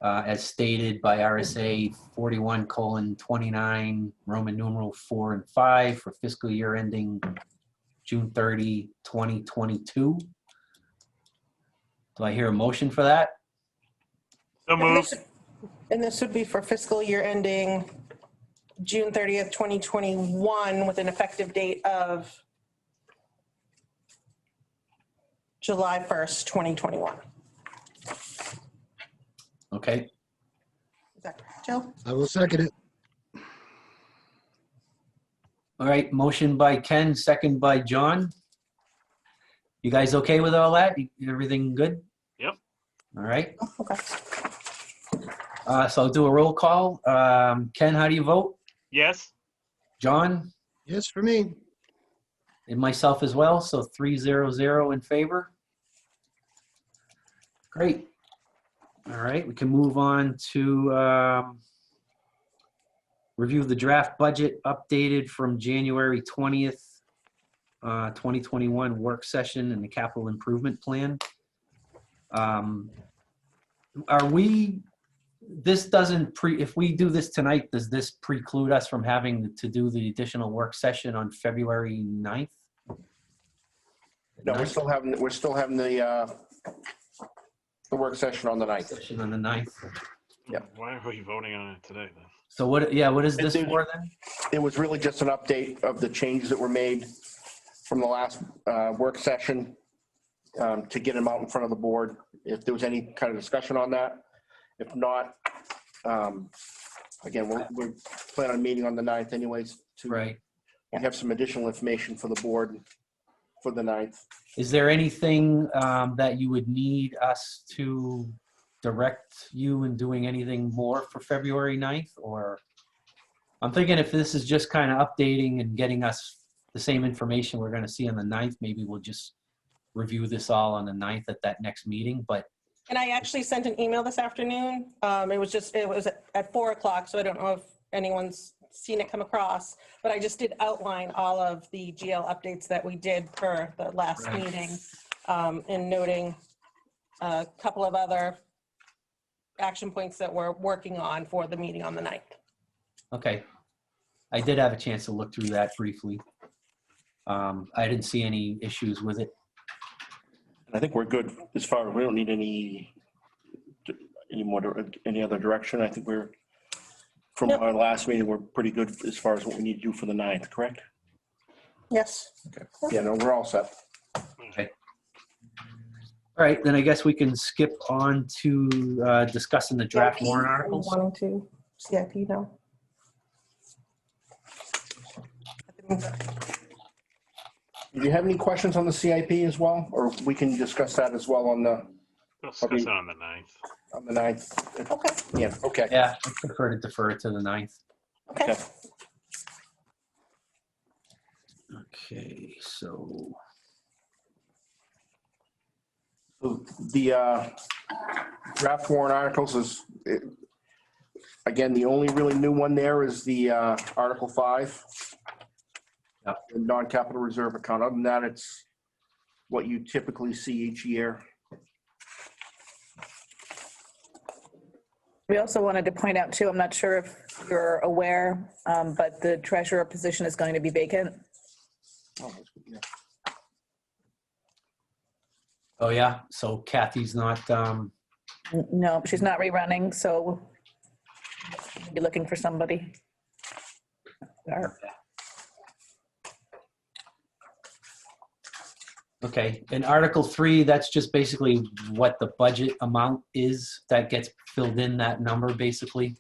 as stated by RSA 41:29, Roman numeral 4 and 5 for fiscal year ending June 30, 2022. Do I hear a motion for that?
So
And
moved.
this would be for fiscal year ending June 30th, 2021, with an effective date of July 1st, 2021.
Okay,
Is that correct, Joe?
I will second it.
all right, motion by Ken, second by John. You guys okay with all that? Everything good?
Yep.
All right,
Okay.
so I'll do a roll call. Ken, how do you vote?
Yes.
John?
Yes, for me.
And myself as well, so 3-0-0 in favor. Great. All right, we can move on to review the draft budget updated from January 20th, 2021 work session and the capital improvement plan. This doesn't if we do this tonight, does this preclude us from having to do the additional work session on February 9th?
No, we're still having the work session on the 9th.
Session on the 9th.
Yep.
Why are we voting on it today then?
So what is this
It-
for then?
It was really just an update of the changes that were made from the last work session to get them out in front of the board. If there was any kind of discussion on that. If not, again, we're planning on meeting on the 9th anyways to
Right.
have some additional information for the board for the 9th.
Is there anything that you would need us to direct you in doing anything more for February 9th? Or I'm thinking if this is just kind of updating and getting us the same information we're going to see on the 9th, maybe we'll just review this all on the 9th at that next meeting. But
And I actually sent an email this afternoon. It was at 4 o'clock, so I don't know if anyone's seen it come across, but I just did outline all of the GL updates that we did for the last
Right.
meeting, and noting a couple of other action points that we're working on for the meeting on the 9th.
okay, I did have a chance to look through that briefly. I didn't see any issues with it.
I think we're good as far as we don't need any other direction. I think from
Yep.
our last meeting, we're pretty good as far as what we need to do for the 9th, correct?
Yes.
Yeah, no, we're all set.
Okay. All right, then I guess we can skip on to discussing the draft warrant articles.
Wanting to CIP now.
Do you have any questions on the CIP as well? Or we can discuss that as well on the
We'll discuss it on the 9th.
9th?
Okay,
Yeah, okay.
Yeah, I prefer to defer it to the 9th.
okay.
Okay, so,
So the draft warrant articles is, again, the only really new one there is the Article 5.
Yep.
The non-capital reserve account. Other than that, it's what you typically see each year.
We also wanted to point out too, I'm not sure if you're aware, but the treasurer position is going to be vacant.
Oh, that's good, yeah.
oh yeah, so Kathy's not,
No, she's not rerunning, so we'll be looking for somebody.
okay. And Article 3, that's just basically what the budget amount is that gets filled in that number, basically.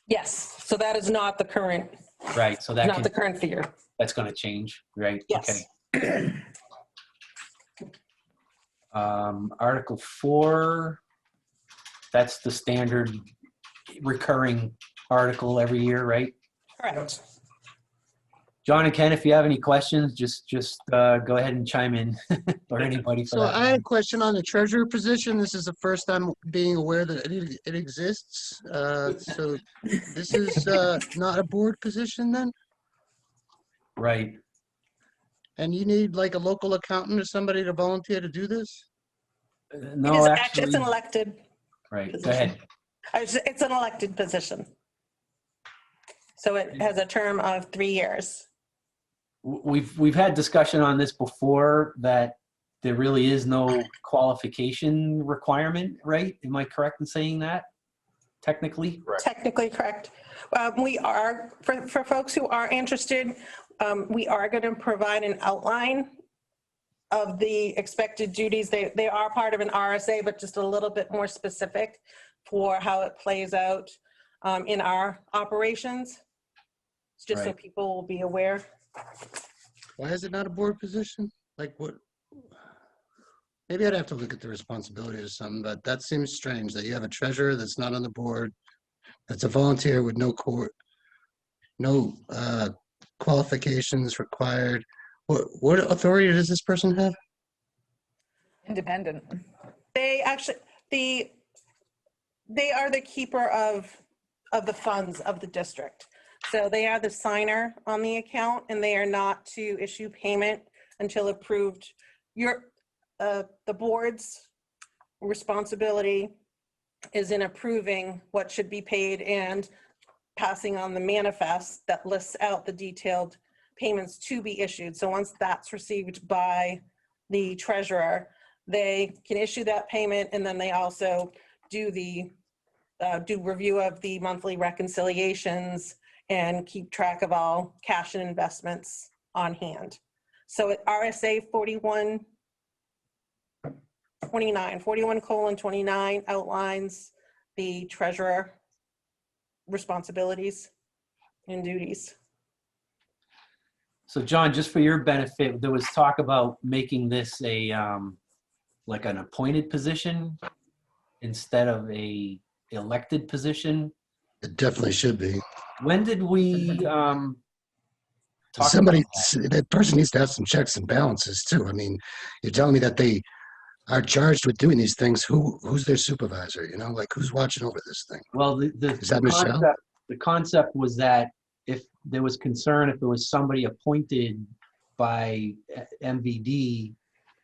Yes, so that is not the current,
Right, so that
not the
can,
current figure.
that's gonna change, right?
Yes.
Okay. Article 4, that's the standard recurring article every year, right?
Correct.
John and Ken, if you have any questions, just go ahead and chime in, or anybody for
So
that
I had a
matter.
question on the treasurer position. This is the first time being aware that it exists. So this is not a board position then?
Right.
And you need like a local accountant or somebody to volunteer to do this?
No,
It's
actually,
an elected
right. Go
position.
ahead.
It's an elected position. So it has a term of 3 years.
We've had discussion on this before, that there really is no qualification requirement, right? Am I correct in saying that, technically?
Technically correct. We are, for folks who are interested, we are going to provide an outline of the expected duties. They are part of an RSA, but just a little bit more specific for how it plays out in our operations. It's just so
Right.
people will be aware.
Why is it not a board position? Like what? Maybe I'd have to look at the responsibilities or something, but that seems strange that you have a treasurer that's not on the board, that's a volunteer with no qualifications required. What authority does this person have?
Independent.
They actually, they are the keeper of the funds of the district. So they are the signer on the account, and they are not to issue payment until approved. The board's responsibility is in approving what should be paid and passing on the manifest that lists out the detailed payments to be issued. So once that's received by the treasurer, they can issue that payment, and then they also do review of the monthly reconciliations and keep track of all cash and investments on hand. So at RSA 41:29 outlines the treasurer responsibilities and duties.
So John, just for your benefit, there was talk about making this a, like an appointed position instead of a elected position.
It definitely should be.
When did we, talk
Somebody,
about
that person needs to have some checks and balances too. I mean, you're telling me that they are charged with doing these things. Who's their supervisor? You know, like who's watching over this thing?
Well,
Is that Michelle?
the concept was that if there was concern, if there was somebody appointed by MVD,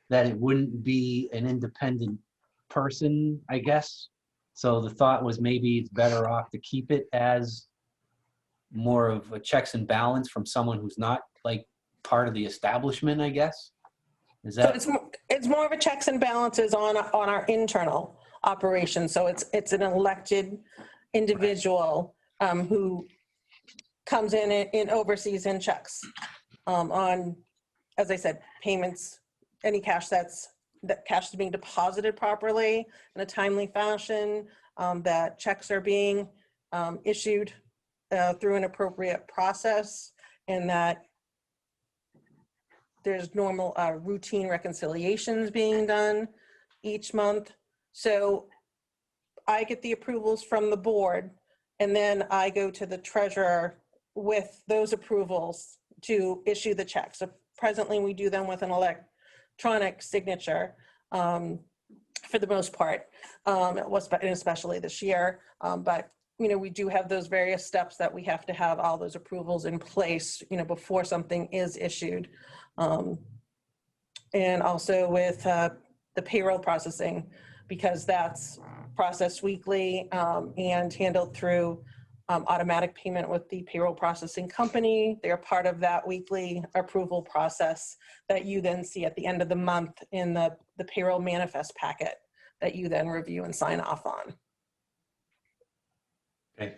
that it wouldn't be an independent person, I guess. So the thought was maybe it's better off to keep it as more of a checks and balance from someone who's not like part of the establishment, I guess. Is
So
that
it's more of a checks and balances on our internal operations. So it's an elected individual who comes in and oversees and checks on, as I said, payments, any cash that cash is being deposited properly in a timely fashion, that checks are being issued through an appropriate process, and that there's normal routine reconciliations being done each month. So I get the approvals from the board, and then I go to the treasurer with those approvals to issue the check. So presently we do them with an electronic signature for the most part, especially this year. But you know, we do have those various steps that we have to have all those approvals in place, you know, before something is issued. And also with the payroll processing, because that's processed weekly and handled through automatic payment with the payroll processing company. They're part of that weekly approval process that you then see at the end of the month in the payroll manifest packet that you then review and sign off on.
okay?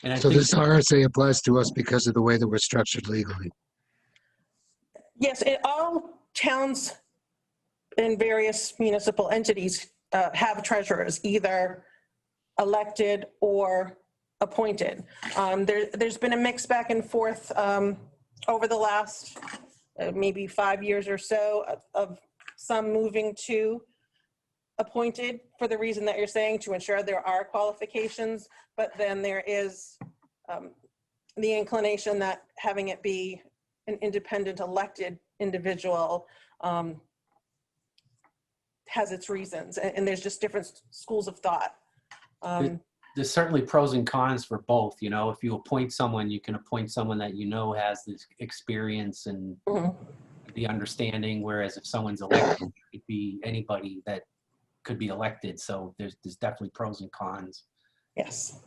And I
So
think
this RSA applies to us because of the way that we're structured legally.
Yes, all towns and various municipal entities have treasurers, either elected or appointed. There's been a mix back and forth over the last maybe 5 years or so of some moving to appointed for the reason that you're saying, to ensure there are qualifications, but then there is the inclination that having it be an independent elected individual has its reasons, and there's just different schools of thought.
There's certainly pros and cons for both. You know, if you appoint someone, you can appoint someone that you know has this experience and the understanding, whereas if someone's elected, it could be anybody that could be elected. So there's definitely pros and cons.
Yes.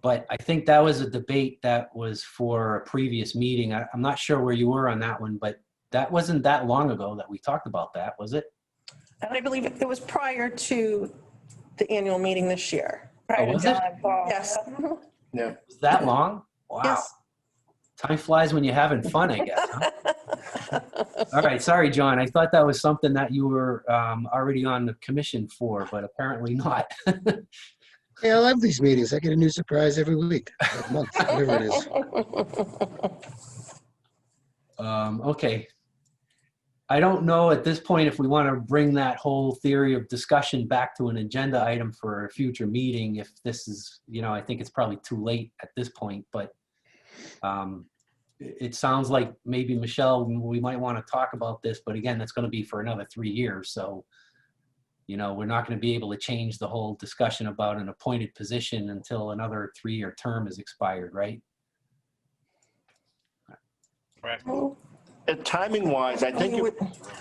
But I think that was a debate that was for a previous meeting. I'm not sure where you were on that one, but that wasn't that long ago that we talked about that, was it?
And I believe it was prior to the annual meeting this year.
Oh, was it?
Yes.
Yeah.
Was that long? Wow.
Yes.
Time flies when you're having fun, I guess. Huh? All right. Sorry, John. I thought that was something that you were already on the commission for, but apparently not.
Yeah, I love these meetings. I get a new surprise every week, a month, whatever it is.
Okay. I don't know at this point if we want to bring that whole theory of discussion back to an agenda item for a future meeting. If this is, you know, I think it's probably too late at this point, but it sounds like maybe, Michelle, we might want to talk about this, but again, that's going to be for another 3 years. So, you know, we're not going to be able to change the whole discussion about an appointed position until another 3-year term is expired, right?
Right.
Timing wise, I think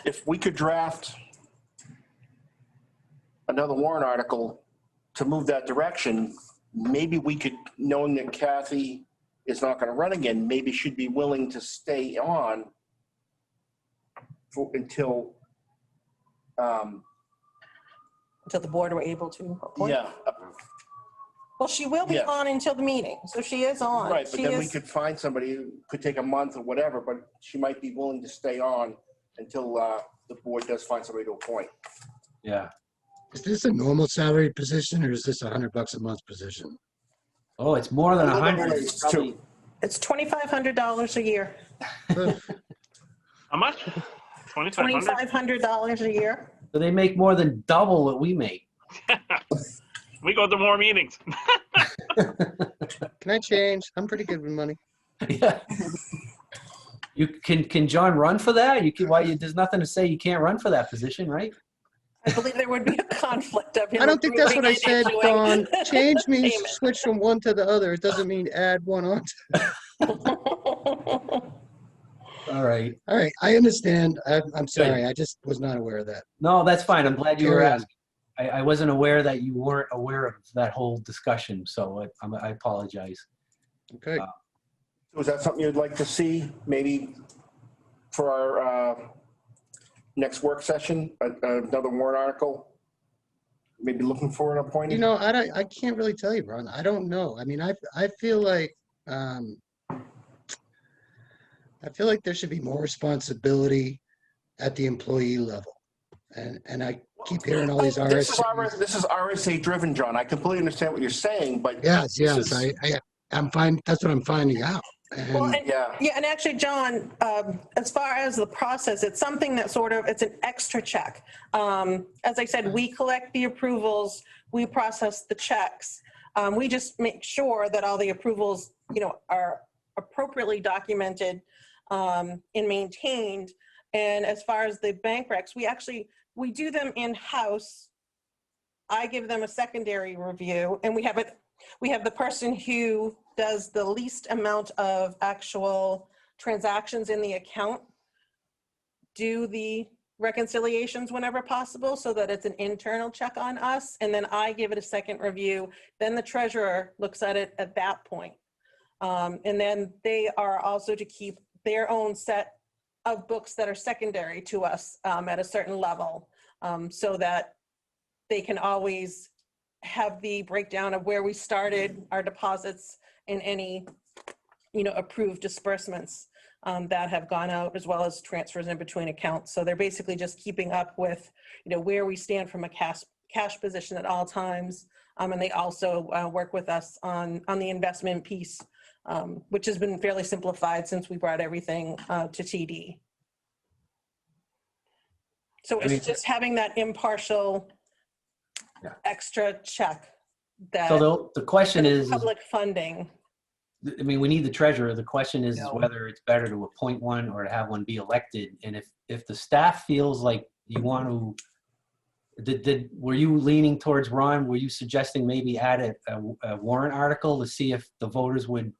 if we could draft another warrant article to move that direction, maybe we could, knowing that Kathy is not going to run again, maybe she'd be willing to stay on until
Until the board were able to appoint.
yeah,
Well, she will be
Yeah.
on until the meeting, so she is on.
right. But
She
then we
is-
could find somebody who could take a month or whatever, but she might be willing to stay on until the board does find somebody to appoint.
Yeah.
Is this a normal salary position or is this $100 a month position?
Oh, it's more than 100.
It's two.
It's $2,500 a year.
How much? 2,500?
$2,500 a year.
So they make more than double what we make.
We go to more meetings.
Can I change? I'm pretty good with money.
Yeah. You can John run for that? You can. There's nothing to say you can't run for that position, right?
I believe there would be a conflict of him.
I don't think that's what I
approving and
said,
issuing
Dawn. Change means
payment.
switch from one to the other. It doesn't mean add one on.
All right.
All right, I understand. I'm sorry. I just was not aware of that.
No, that's fine. I'm glad you were
Carry on.
asking. I wasn't aware that you weren't aware of that whole discussion, so I apologize.
Okay.
So is that something you'd like to see maybe for our next work session, another warrant article? Maybe looking for an appointee?
You know, I can't really tell you, Ron. I don't know. I mean, I feel like there should be more responsibility at the employee level. And I keep hearing all these
This
RSA.
is RSA driven, John. I completely understand what you're saying, but.
Yes,
this is-
I'm fine. That's what I'm finding out.
Well,
And
and-
Yeah.
Yeah, and actually, John, as far as the process, it's something that it's an extra check. As I said, we collect the approvals, we process the checks. We just make sure that all the approvals, are appropriately documented and maintained. And as far as the bank recs, we do them in-house. I give them a secondary review, and we have the person who does the least amount of actual transactions in the account do the reconciliations whenever possible, so that it's an internal check on us. And then I give it a second review. Then the treasurer looks at it at that point. And then they are also to keep their own set of books that are secondary to us at a certain level, so that they can always have the breakdown of where we started our deposits and any, approved disbursements that have gone out, as well as transfers in between accounts. So they're basically just keeping up with, where we stand from a cash position at all times. And they also work with us on the investment piece which has been fairly simplified since we brought everything to TD. So
I mean-
it's just having that impartial
Yeah.
extra check that.
So the question is,
Public funding.
I mean, we need the treasurer. The question is
No.
whether it's better to appoint one or to have one be elected. And if the staff feels like you want to, were you leaning towards, Ron, were you suggesting maybe add a warrant article to see if the voters would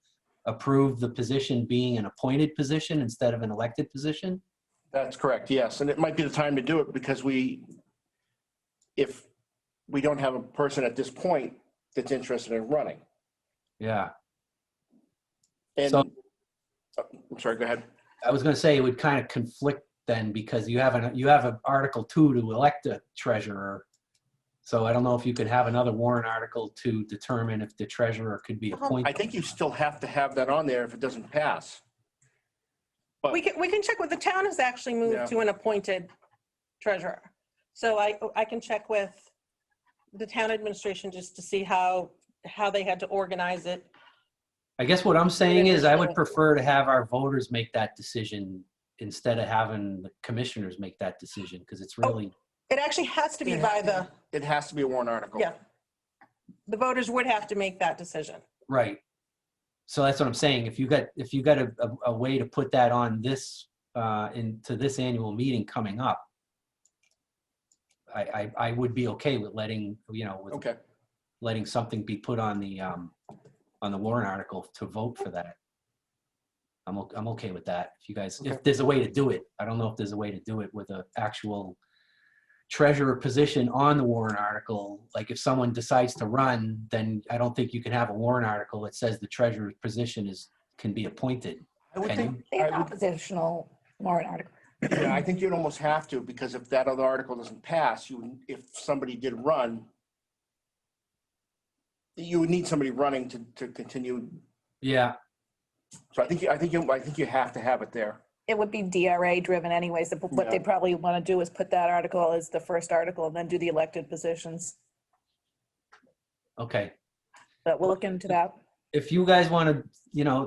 approve the position being an appointed position instead of an elected position?
That's correct, yes. And it might be the time to do it because if we don't have a person at this point that's interested in running.
Yeah.
And,
So-
I'm sorry, go ahead.
I was going to say it would kind of conflict then because you have an Article 2 to elect a treasurer. So I don't know if you could have another warrant article to determine if the treasurer could be appointed.
I think you still have to have that on there if it doesn't pass. But
We can check with, the town has actually moved
Yeah.
to an appointed treasurer. So I can check with the town administration just to see how they had to organize it.
I guess what I'm saying is I would prefer to have our voters make that decision instead of having the commissioners make that decision because it's really,
It actually has to be by the,
it has to be a warrant article.
yeah. The voters would have to make that decision.
right. So that's what I'm saying. If you got a way to put that on this, into this annual meeting coming up, I would be okay with letting, with
Okay,
letting something be put on the warrant article to vote for that. I'm okay with that. If you guys,
Okay.
if there's a way to do it, I don't know if there's a way to do it with an actual treasurer position on the warrant article. Like if someone decides to run, then I don't think you can have a warrant article that says the treasurer's position can be appointed.
I would
Can
think,
They have oppositional warrant article.
yeah, I think you'd almost have to, because if that other article doesn't pass, if somebody did run, you would need somebody running to continue.
Yeah,
So I think you have to have it there.
It would be DRA driven anyways. What they
Yeah.
probably want to do is put that article as the first article and then do the elected positions.
okay.
But we'll look into that.
If you guys want to,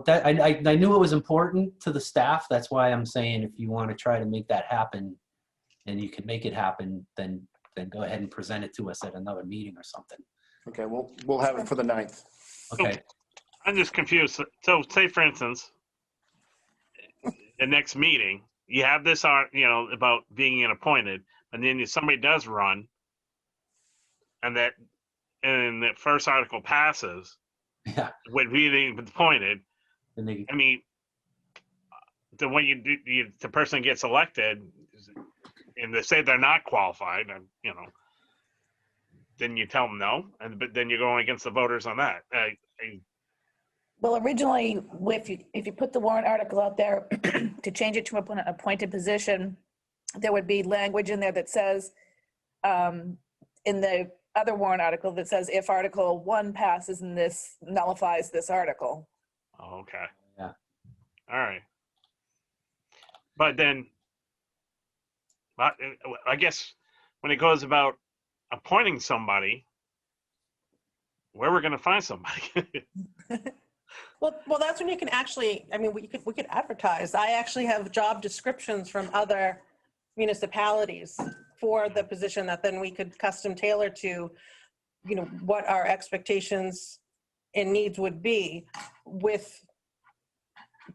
that I knew it was important to the staff. That's why I'm saying if you want to try to make that happen and you can make it happen, then go ahead and present it to us at another meeting or something.
Okay, we'll have it for the 9th.
Okay.
I'm just confused. So say for instance, the next meeting, you have this, about being an appointed, and then if somebody does run and the first article passes,
Yeah.
with being appointed,
And they,
I mean, the way you do, the person gets elected, and they say they're not qualified, and then you tell them no, but then you're going against the voters on that.
Well, originally, if you put the warrant article out there to change it to an appointed position, there would be language in there that says, in the other warrant article that says if Article 1 passes and this nullifies this article.
Oh, okay.
Yeah.
All right. But then, I guess when it goes about appointing somebody, where we're going to find somebody?
Well, that's when you can actually, I mean, we could advertise. I actually have job descriptions from other municipalities for the position that then we could custom tailor to, what our expectations and needs would be with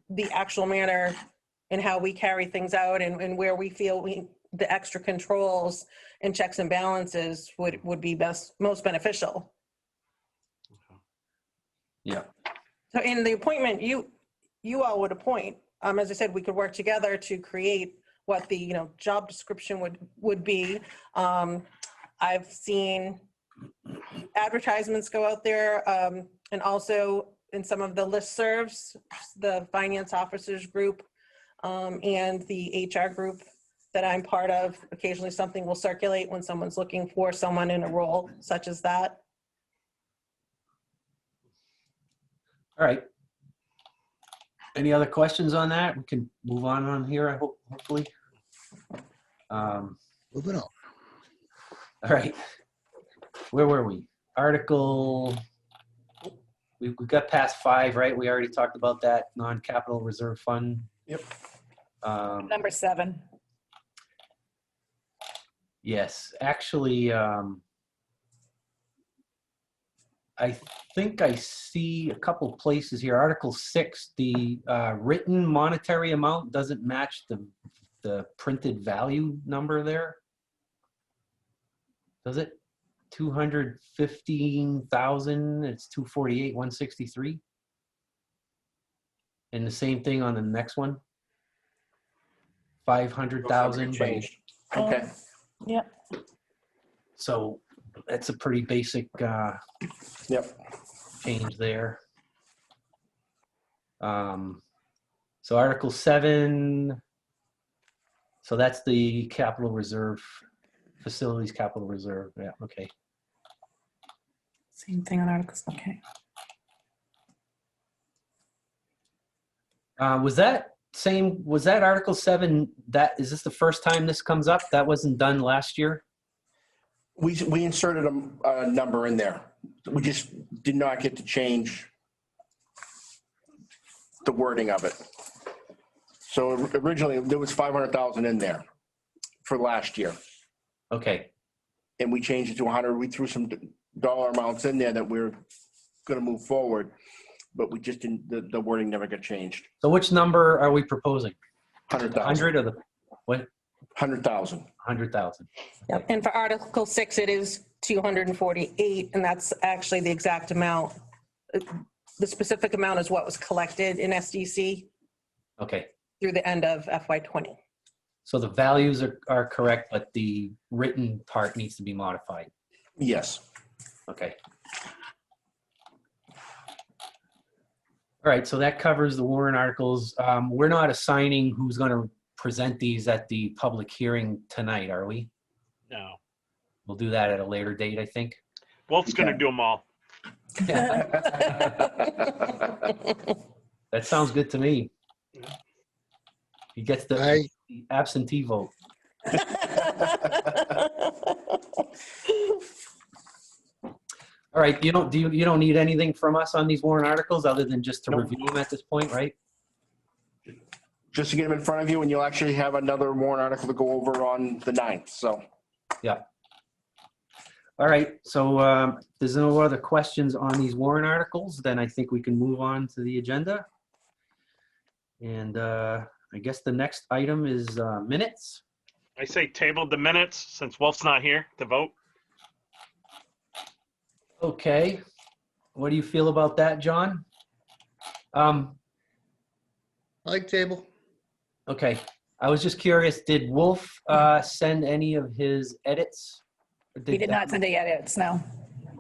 the actual manner and how we carry things out and where we feel the extra controls and checks and balances would be most beneficial.
yeah.
So in the appointment, you all would appoint, as I said, we could work together to create what the, job description would be. I've seen advertisements go out there, and also in some of the listservs, the finance officers group, and the HR group that I'm part of. Occasionally something will circulate when someone's looking for someone in a role such as that.
All right. Any other questions on that? We can move on here, I hope, hopefully.
Moving on.
All right. Where were we? Article, we got past 5, right? We already talked about that non-capital reserve fund.
Yep.
Number 7.
Yes, actually, I think I see a couple places here. Article 6, the written monetary amount doesn't match the printed value number there. Does it? 215,000, it's 248,163. And the same thing on the next one. 500,000.
Changed. Okay.
Yep.
So that's a pretty basic
Yep.
change there. So Article 7, so that's the capital reserve, facilities capital reserve. Yeah, okay.
Same thing on articles. Okay.
Was that Article 7, is this the first time this comes up? That wasn't done last year?
We inserted a number in there. We just did not get to change the wording of it. So originally there was 500,000 in there for last year.
Okay,
And we changed it to 100. We threw some dollar amounts in there that we're going to move forward, but we just didn't, the wording never got changed.
so which number are we proposing?
100,000.
100 or the, what?
100,000.
100,000.
Yep. And for Article 6, it is 248, and that's actually the exact amount. The specific amount is what was collected in SDC
Okay,
through the end of FY20.
so the values are correct, but the written part needs to be modified.
Yes.
Okay. All right, so that covers the warrant articles. We're not assigning who's going to present these at the public hearing tonight, are we?
No.
We'll do that at a later date, I think.
Wolf's going to
Okay.
do them all.
That sounds good to me. He gets the absentee vote. All right, you don't need anything from us on these warrant articles other than just to
Nope.
review them at this point, right?
Just to get them in front of you, and you'll actually have another warrant article to go over on the 9th. So
Yeah. All right, so there's no other questions on these warrant articles, then I think we can move on to the agenda. And I guess the next item is minutes.
I say table the minutes since Wolf's not here to vote.
Okay, what do you feel about that, John?
I like table.
Okay, I was just curious, did Wolf send any of his edits? Or
We did not send it yet. It's no.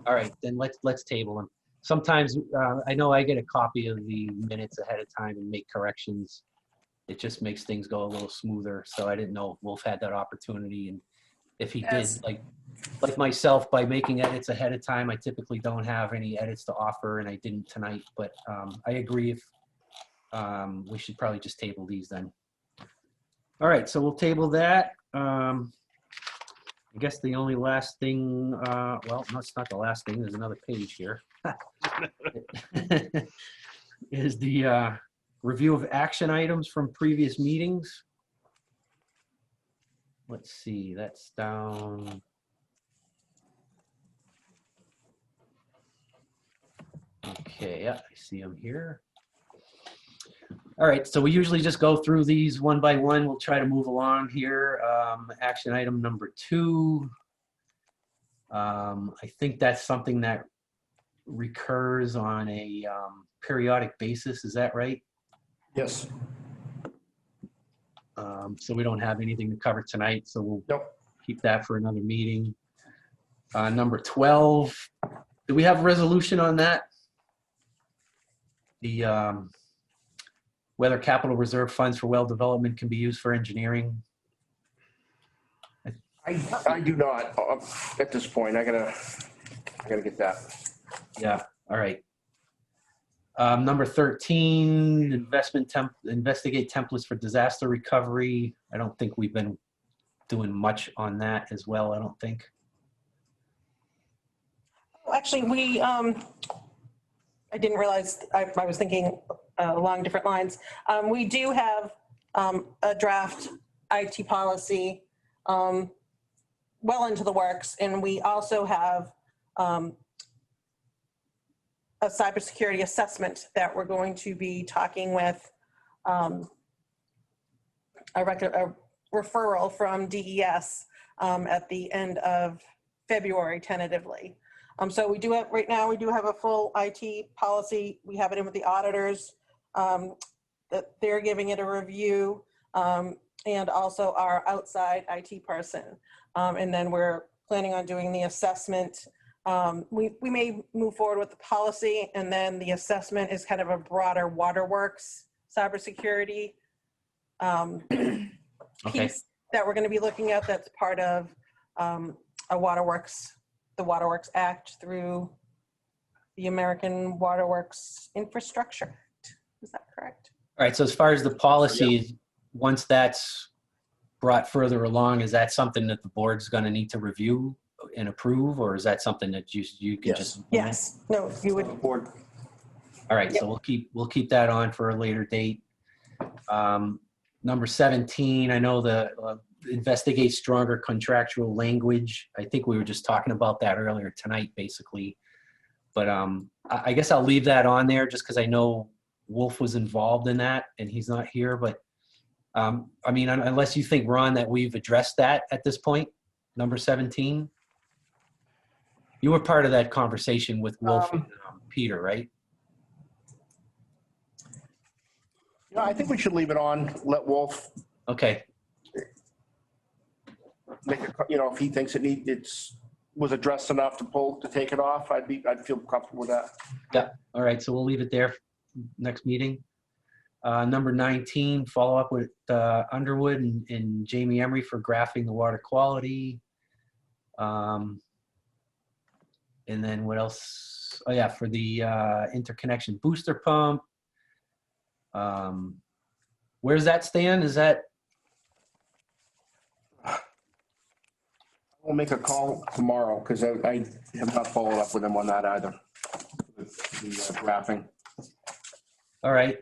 All right, then let's table them. Sometimes I know I get a copy of the minutes ahead of time and make corrections. It just makes things go a little smoother. So I didn't know if Wolf had that opportunity, and if he
Yes.
did, like myself, by making edits ahead of time, I typically don't have any edits to offer, and I didn't tonight. But I agree if we should probably just table these then. All right, so we'll table that. I guess the only last thing, well, no, it's not the last thing. There's another page here. Is the review of action items from previous meetings. Let's see, that's down. Okay, yeah, I see them here. All right, so we usually just go through these one by one. We'll try to move along here. Action item number 2. I think that's something that recurs on a periodic basis. Is that right?
yes.
So we don't have anything to cover tonight, so we'll
Nope.
keep that for another meeting. Number 12, do we have a resolution on that? The whether capital reserve funds for well development can be used for engineering.
I do not at this point. I gotta get that.
Yeah, all right. Number 13, investigate templates for disaster recovery. I don't think we've been doing much on that as well, I don't think.
Actually, I I didn't realize, I was thinking along different lines. We do have a draft IT policy well into the works, and we also have a cybersecurity assessment that we're going to be talking with a referral from DES at the end of February tentatively. So we do have, right now, we do have a full IT policy. We have it in with the auditors, that they're giving it a review, and also our outside IT person. And then we're planning on doing the assessment. We may move forward with the policy, and then the assessment is kind of a broader waterworks cybersecurity
Okay.
piece that we're going to be looking at. That's part of a waterworks, the Waterworks Act through the American Waterworks Infrastructure Act. Is that correct?
All right, so as far as the policy, once that's brought further along, is that something that the board's gonna need to review and approve, or is that something that you can
Yes.
just?
Yes. No, you would.
Board.
All right, so we'll keep that on for a later date. Number 17, I know the investigate stronger contractual language. I think we were just talking about that earlier tonight, basically. But I guess I'll leave that on there just because I know Wolf was involved in that and he's not here. But I mean, unless you think, Ron, that we've addressed that at this point, number 17. You were part of that conversation with Wolf and Peter, right?
Yeah, I think we should leave it on, let Wolf
Okay.
make a, if he thinks was addressed enough to take it off, I'd feel comfortable with that.
Yeah. All right. So we'll leave it there. Next meeting. Number 19, follow up with Underwood and Jamie Emery for graphing the water quality. And then what else? Oh yeah, for the interconnection booster pump. Where's that stand? Is that?
We'll make a call tomorrow because I have not followed up with him on that either. The graphing.
All right.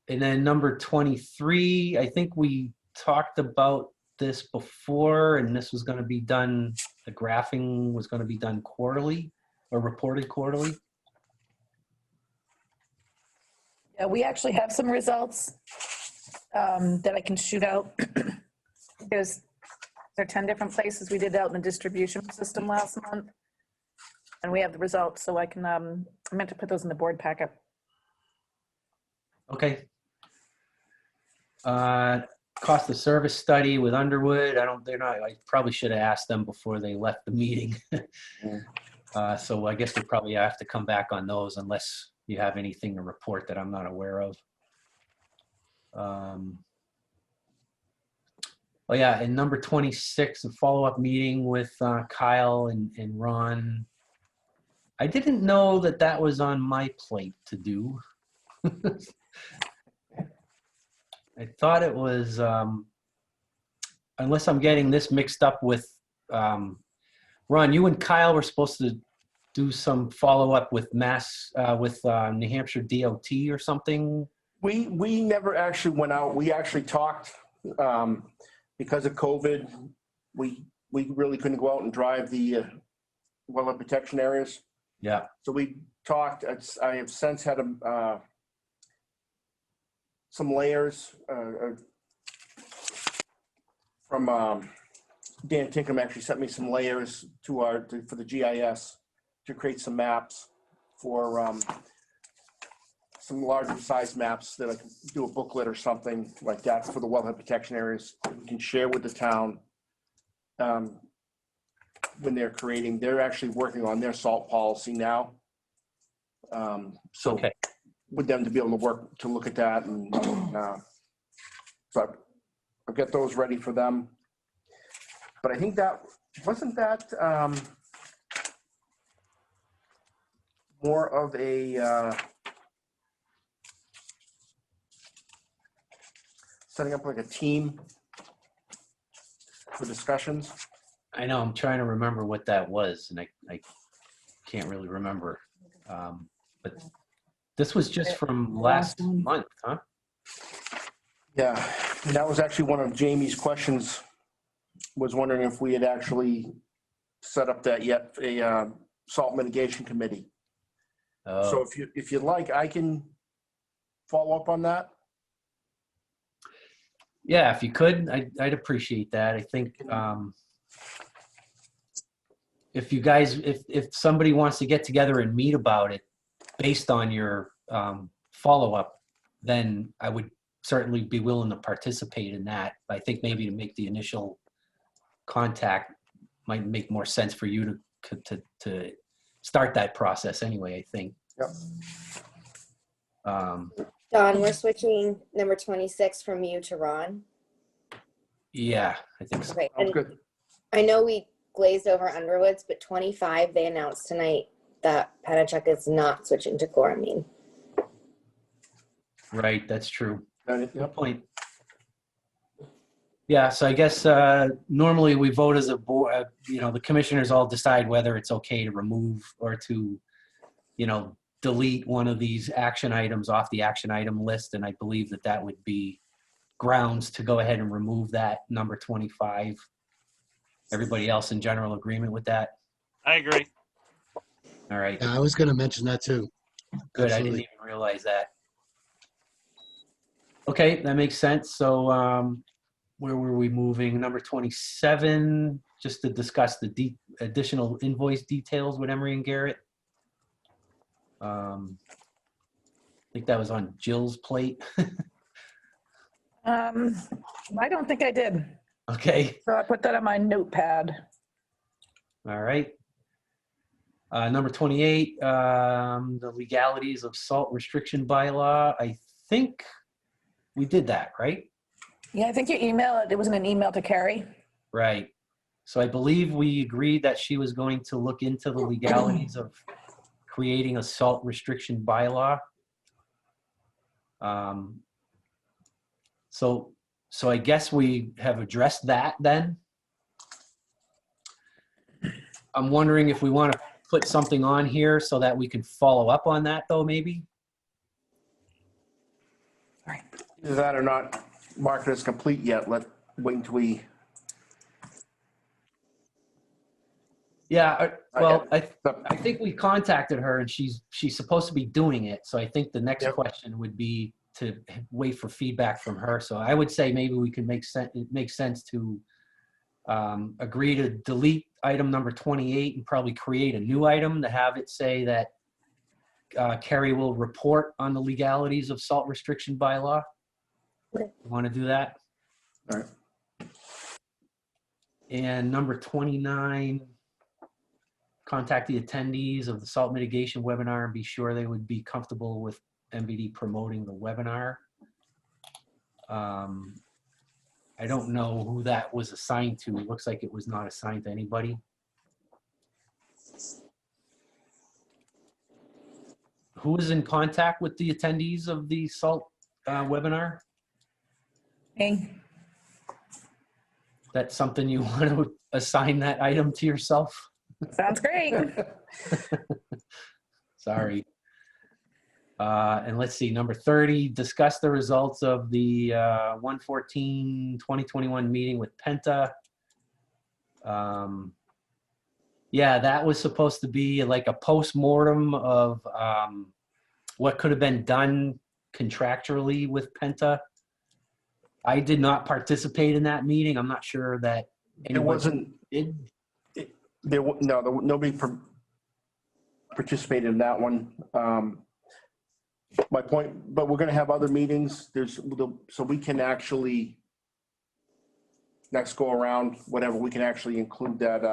And then number 23, I think we talked about this before, and this was going to be done, the graphing was going to be done quarterly or reported quarterly.
Yeah, we actually have some results that I can shoot out. There are 10 different places we did out in the distribution system last month. And we have the results, so I can, I meant to put those in the board packet.
Okay. Cost of service study with Underwood. I probably should have asked them before they left the meeting. So I guess we probably have to come back on those unless you have anything to report that I'm not aware of. Oh yeah, and number 26, a follow-up meeting with Kyle and Ron. I didn't know that was on my plate to do. I thought it was, unless I'm getting this mixed up with, Ron, you and Kyle were supposed to do some follow-up with New Hampshire DOT or something.
We never actually went out. We actually talked because of COVID. We really couldn't go out and drive the wetland protection areas.
Yeah.
So we talked. I have since had some layers from Dan Tinkham actually sent me some layers for the GIS to create some maps for some larger size maps that I can do a booklet or something like that for the wetland protection areas that we can share with the town when they're creating. They're actually working on their salt policy now. So
Okay.
with them to be able to look at that, and so I'll get those ready for them. But I think wasn't that more of a setting up like a team for discussions.
I know, I'm trying to remember what that was, and I can't really remember. But This was just from last month, huh?
Yeah, and that was actually one of Jamie's questions, was wondering if we had actually set up that yet, a salt mitigation committee. So
Oh,
if you'd like, I can follow up on that.
yeah, if you could, I'd appreciate that. I think if you guys, if somebody wants to get together and meet about it based on your follow-up, then I would certainly be willing to participate in that. I think maybe to make the initial contact might make more sense for you to start that process anyway, I think.
Yep.
Don, we're switching number 26 from you to Ron.
Yeah, I think so.
Okay,
Sounds
and
good.
I know we glazed over Underwoods, but 25, they announced tonight that Penachuk is not switching to chloramine.
Right, that's true.
Got it,
Good
yep.
point. Yeah, so I guess normally we vote as a board, the commissioners all decide whether it's okay to remove or to, delete one of these action items off the action item list. And I believe that would be grounds to go ahead and remove that number 25. Everybody else in general agreement with that?
I agree.
All right,
Yeah, I was going to mention that too.
good. I didn't
Absolutely.
even realize that. Okay, that makes sense. So where were we moving? Number 27, just to discuss the additional invoice details with Emery and Garrett. I think that was on Jill's plate.
I don't think I did.
Okay,
So I put that on my notepad.
all right. Number 28, the legalities of salt restriction bylaw. I think we did that, right?
Yeah, I think your email, it was in an email to Carrie.
Right. So I believe we agreed that she was going to look into the legalities of creating a salt restriction bylaw. So I guess we have addressed that then. I'm wondering if we want to put something on here so that we can follow up on that though, maybe?
Either that or not marked as complete yet. Wait until we.
Yeah, well, I think we contacted her and she's supposed to be doing it. So I think the next
Yep.
question would be to wait for feedback from her. So I would say maybe we can it makes sense to agree to delete item number 28 and probably create a new item to have it say that Carrie will report on the legalities of salt restriction bylaw.
Okay.
You want to do that?
All right.
And number 29, contact the attendees of the salt mitigation webinar and be sure they would be comfortable with MVD promoting the webinar. I don't know who that was assigned to. It looks like it was not assigned to anybody. Who is in contact with the attendees of the SALT webinar?
Hey,
That's something you want to assign that item to yourself?
sounds great.
Sorry. And let's see, number 30, discuss the results of the 1/14/2021 meeting with Penta. Yeah, that was supposed to be like a post-mortem of what could have been done contractually with Penta. I did not participate in that meeting. I'm not sure that
It
anybody
wasn't.
did.
Nobody participated in that one. My point, but we're going to have other meetings. So we can actually next go around, whatever, we can actually include that.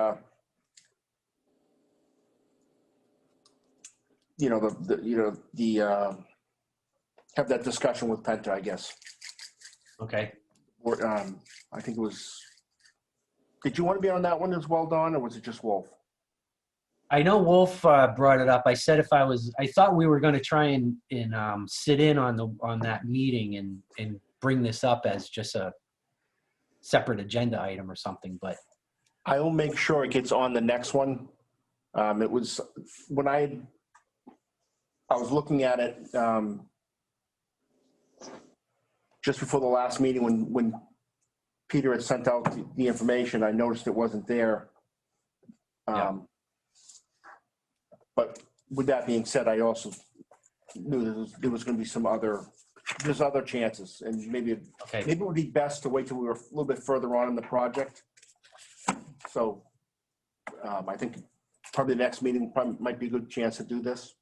Have that discussion with Penta, I guess.
Okay.
Or, I think it was. Did you want to be on that one as well, Don, or was it just Wolf?
I know Wolf brought it up. I said I thought we were going to try and sit in on that meeting and bring this up as just a separate agenda item or something. But
I will make sure it gets on the next one. It was when I I was looking at it just before the last meeting when Peter had sent out the information. I noticed it wasn't there.
Yeah.
But with that being said, I also knew that there was going to be there's other chances, and maybe
Okay.
it would be best to wait till we were a little bit further on in the project. So I think probably the next meeting might be a good chance to do this.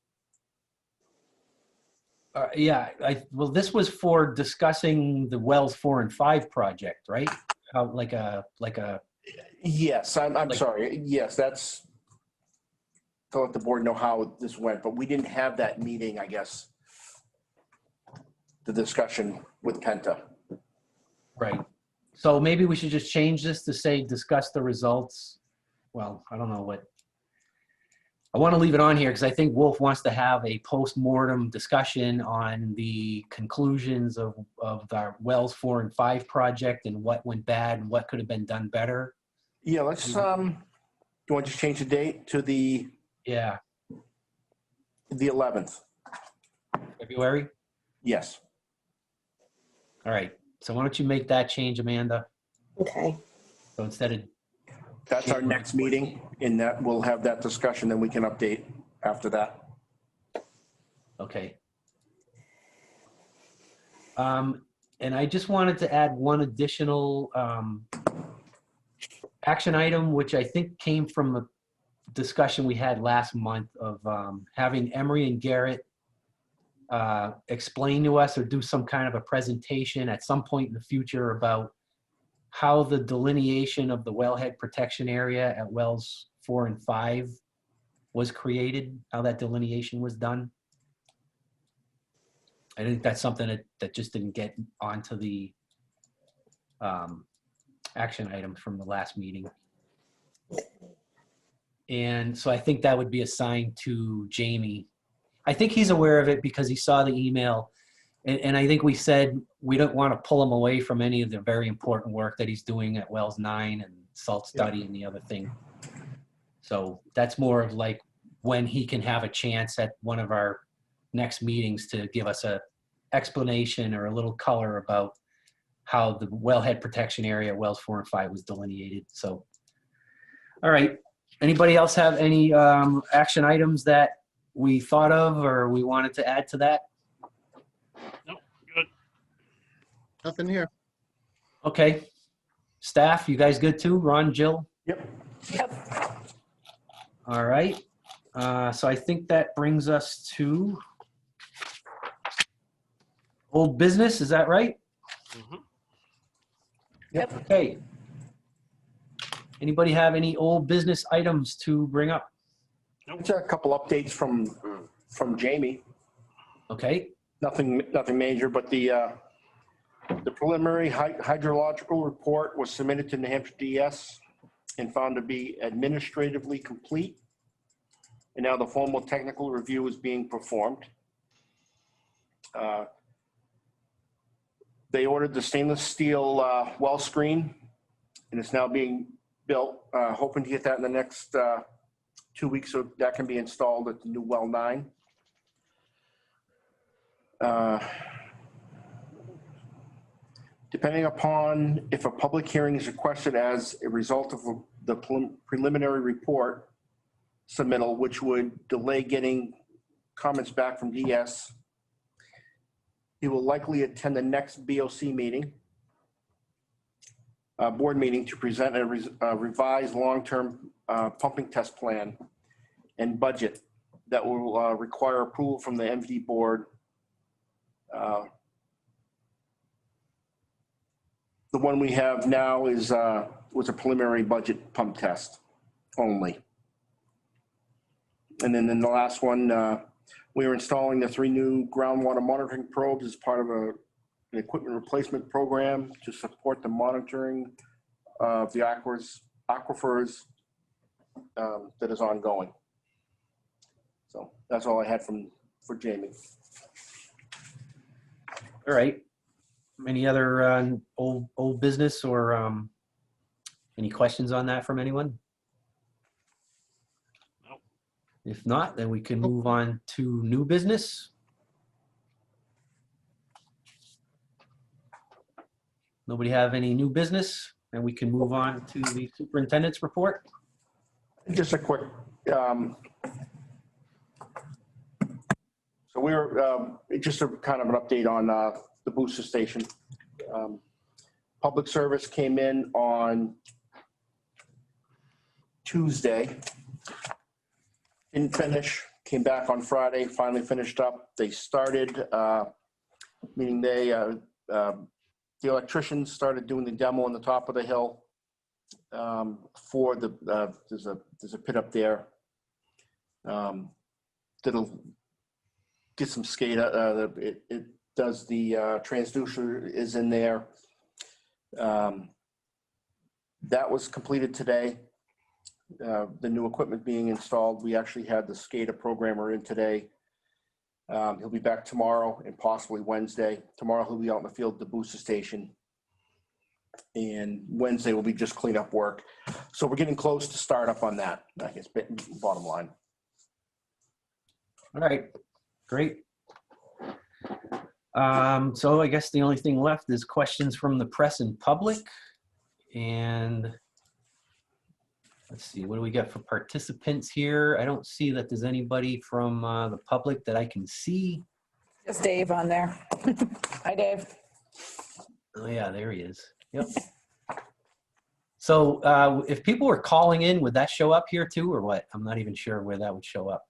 Yeah, well, this was for discussing the wells 4 and 5 project, right? Like a
Yes, I'm
Like-
sorry. Yes, that's to let the board know how this went, but we didn't have that meeting, I guess. The discussion with Penta.
right. So maybe we should just change this to say discuss the results. Well, I don't know what. I want to leave it on here because I think Wolf wants to have a post-mortem discussion on the conclusions of the wells 4 and 5 project and what went bad and what could have been done better.
Yeah, let's, do you want to just change the date to the
Yeah,
11th?
February.
Yes.
All right. So why don't you make that change, Amanda?
Okay.
So instead of,
That's our next meeting, and that we'll have that discussion, then we can update after that.
okay. And I just wanted to add one additional action item, which I think came from a discussion we had last month of having Emery and Garrett explain to us or do some kind of a presentation at some point in the future about how the delineation of the wellhead protection area at wells 4 and 5 was created, how that delineation was done. I think that's something that just didn't get onto the action items from the last meeting. And so I think that would be assigned to Jamie. I think he's aware of it because he saw the email. And I think we said we don't want to pull him away from any of the very important work that he's doing at Wells 9 and salt study and the other thing. So that's more of like when he can have a chance at one of our next meetings to give us a explanation or a little color about how the wellhead protection area, wells 4 and 5 was delineated. So, all right. Anybody else have any action items that we thought of or we wanted to add to that?
Nothing here.
Okay. Staff, you guys good too? Ron, Jill?
Yep.
Yep.
All right. So I think that brings us to old business. Is that right?
Mhm.
Yep.
Okay. Anybody have any old business items to bring up?
Just a couple updates from Jamie.
Okay.
Nothing major, but the preliminary hydrological report was submitted to New Hampshire DS and found to be administratively complete. And now the formal technical review is being performed. They ordered the stainless steel well screen, and it's now being built. Hoping to get that in the next 2 weeks, so that can be installed at the new well 9. Depending upon if a public hearing is requested as a result of the preliminary report submittal, which would delay getting comments back from DS, he will likely attend the next BOC meeting, board meeting, to present a revised long-term pumping test plan and budget that will require approval from the MVD board. The one we have now was a preliminary budget pump test only. And then in the last one, we are installing the 3 new groundwater monitoring probes as part of an equipment replacement program to support the monitoring of the aquifers that is ongoing. So that's all I had for Jamie.
All right. Any other old business or any questions on that from anyone?
Nope.
If not, then we can move on to new business. Nobody have any new business? And we can move on to the superintendent's report.
Just a quick, so we were, just a kind of an update on the booster station. Public service came in on Tuesday. Didn't finish, came back on Friday, finally finished up. They started, meaning they, the electricians started doing the demo on the top of the hill for the, there's a pit up there that'll get some SCADA. It does the transducer is in there. That was completed today. The new equipment being installed. We actually had the SCADA programmer in today. He'll be back tomorrow and possibly Wednesday. Tomorrow he'll be out in the field at the booster station. And Wednesday will be just cleanup work. So we're getting close to start up on that, I guess, bottom line.
All right, great. So I guess the only thing left is questions from the press and public. And let's see, what do we got for participants here? I don't see that there's anybody from the public that I can see.
Just Dave on there. Hi, Dave.
Oh yeah, there he is. Yep. So if people were calling in, would that show up here too or what? I'm not even sure where that would show up.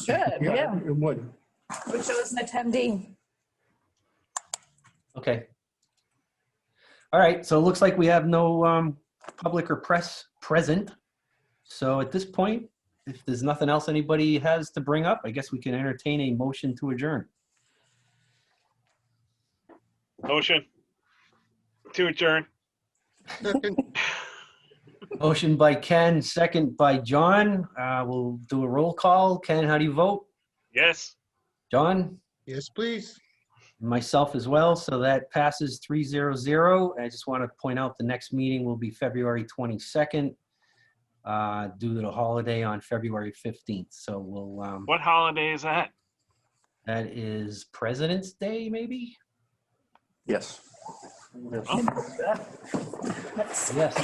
Good, yeah.
It would.
Which shows an attendee.
Okay. All right, so it looks like we have no public or press present. So at this point, if there's nothing else anybody has to bring up, I guess we can entertain a motion to adjourn.
Motion to adjourn.
Motion by Ken, second by John. We'll do a roll call. Ken, how do you vote?
Yes.
John?
Yes, please.
Myself as well, so that passes 3-0-0. I just want to point out the next meeting will be February 22nd due to the holiday on February 15th. So we'll,
What holiday is that?
that is President's Day, maybe?
Yes.
Yes.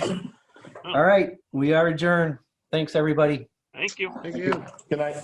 All right, we are adjourned. Thanks, everybody.
Thank you.
Thank you.
Good night.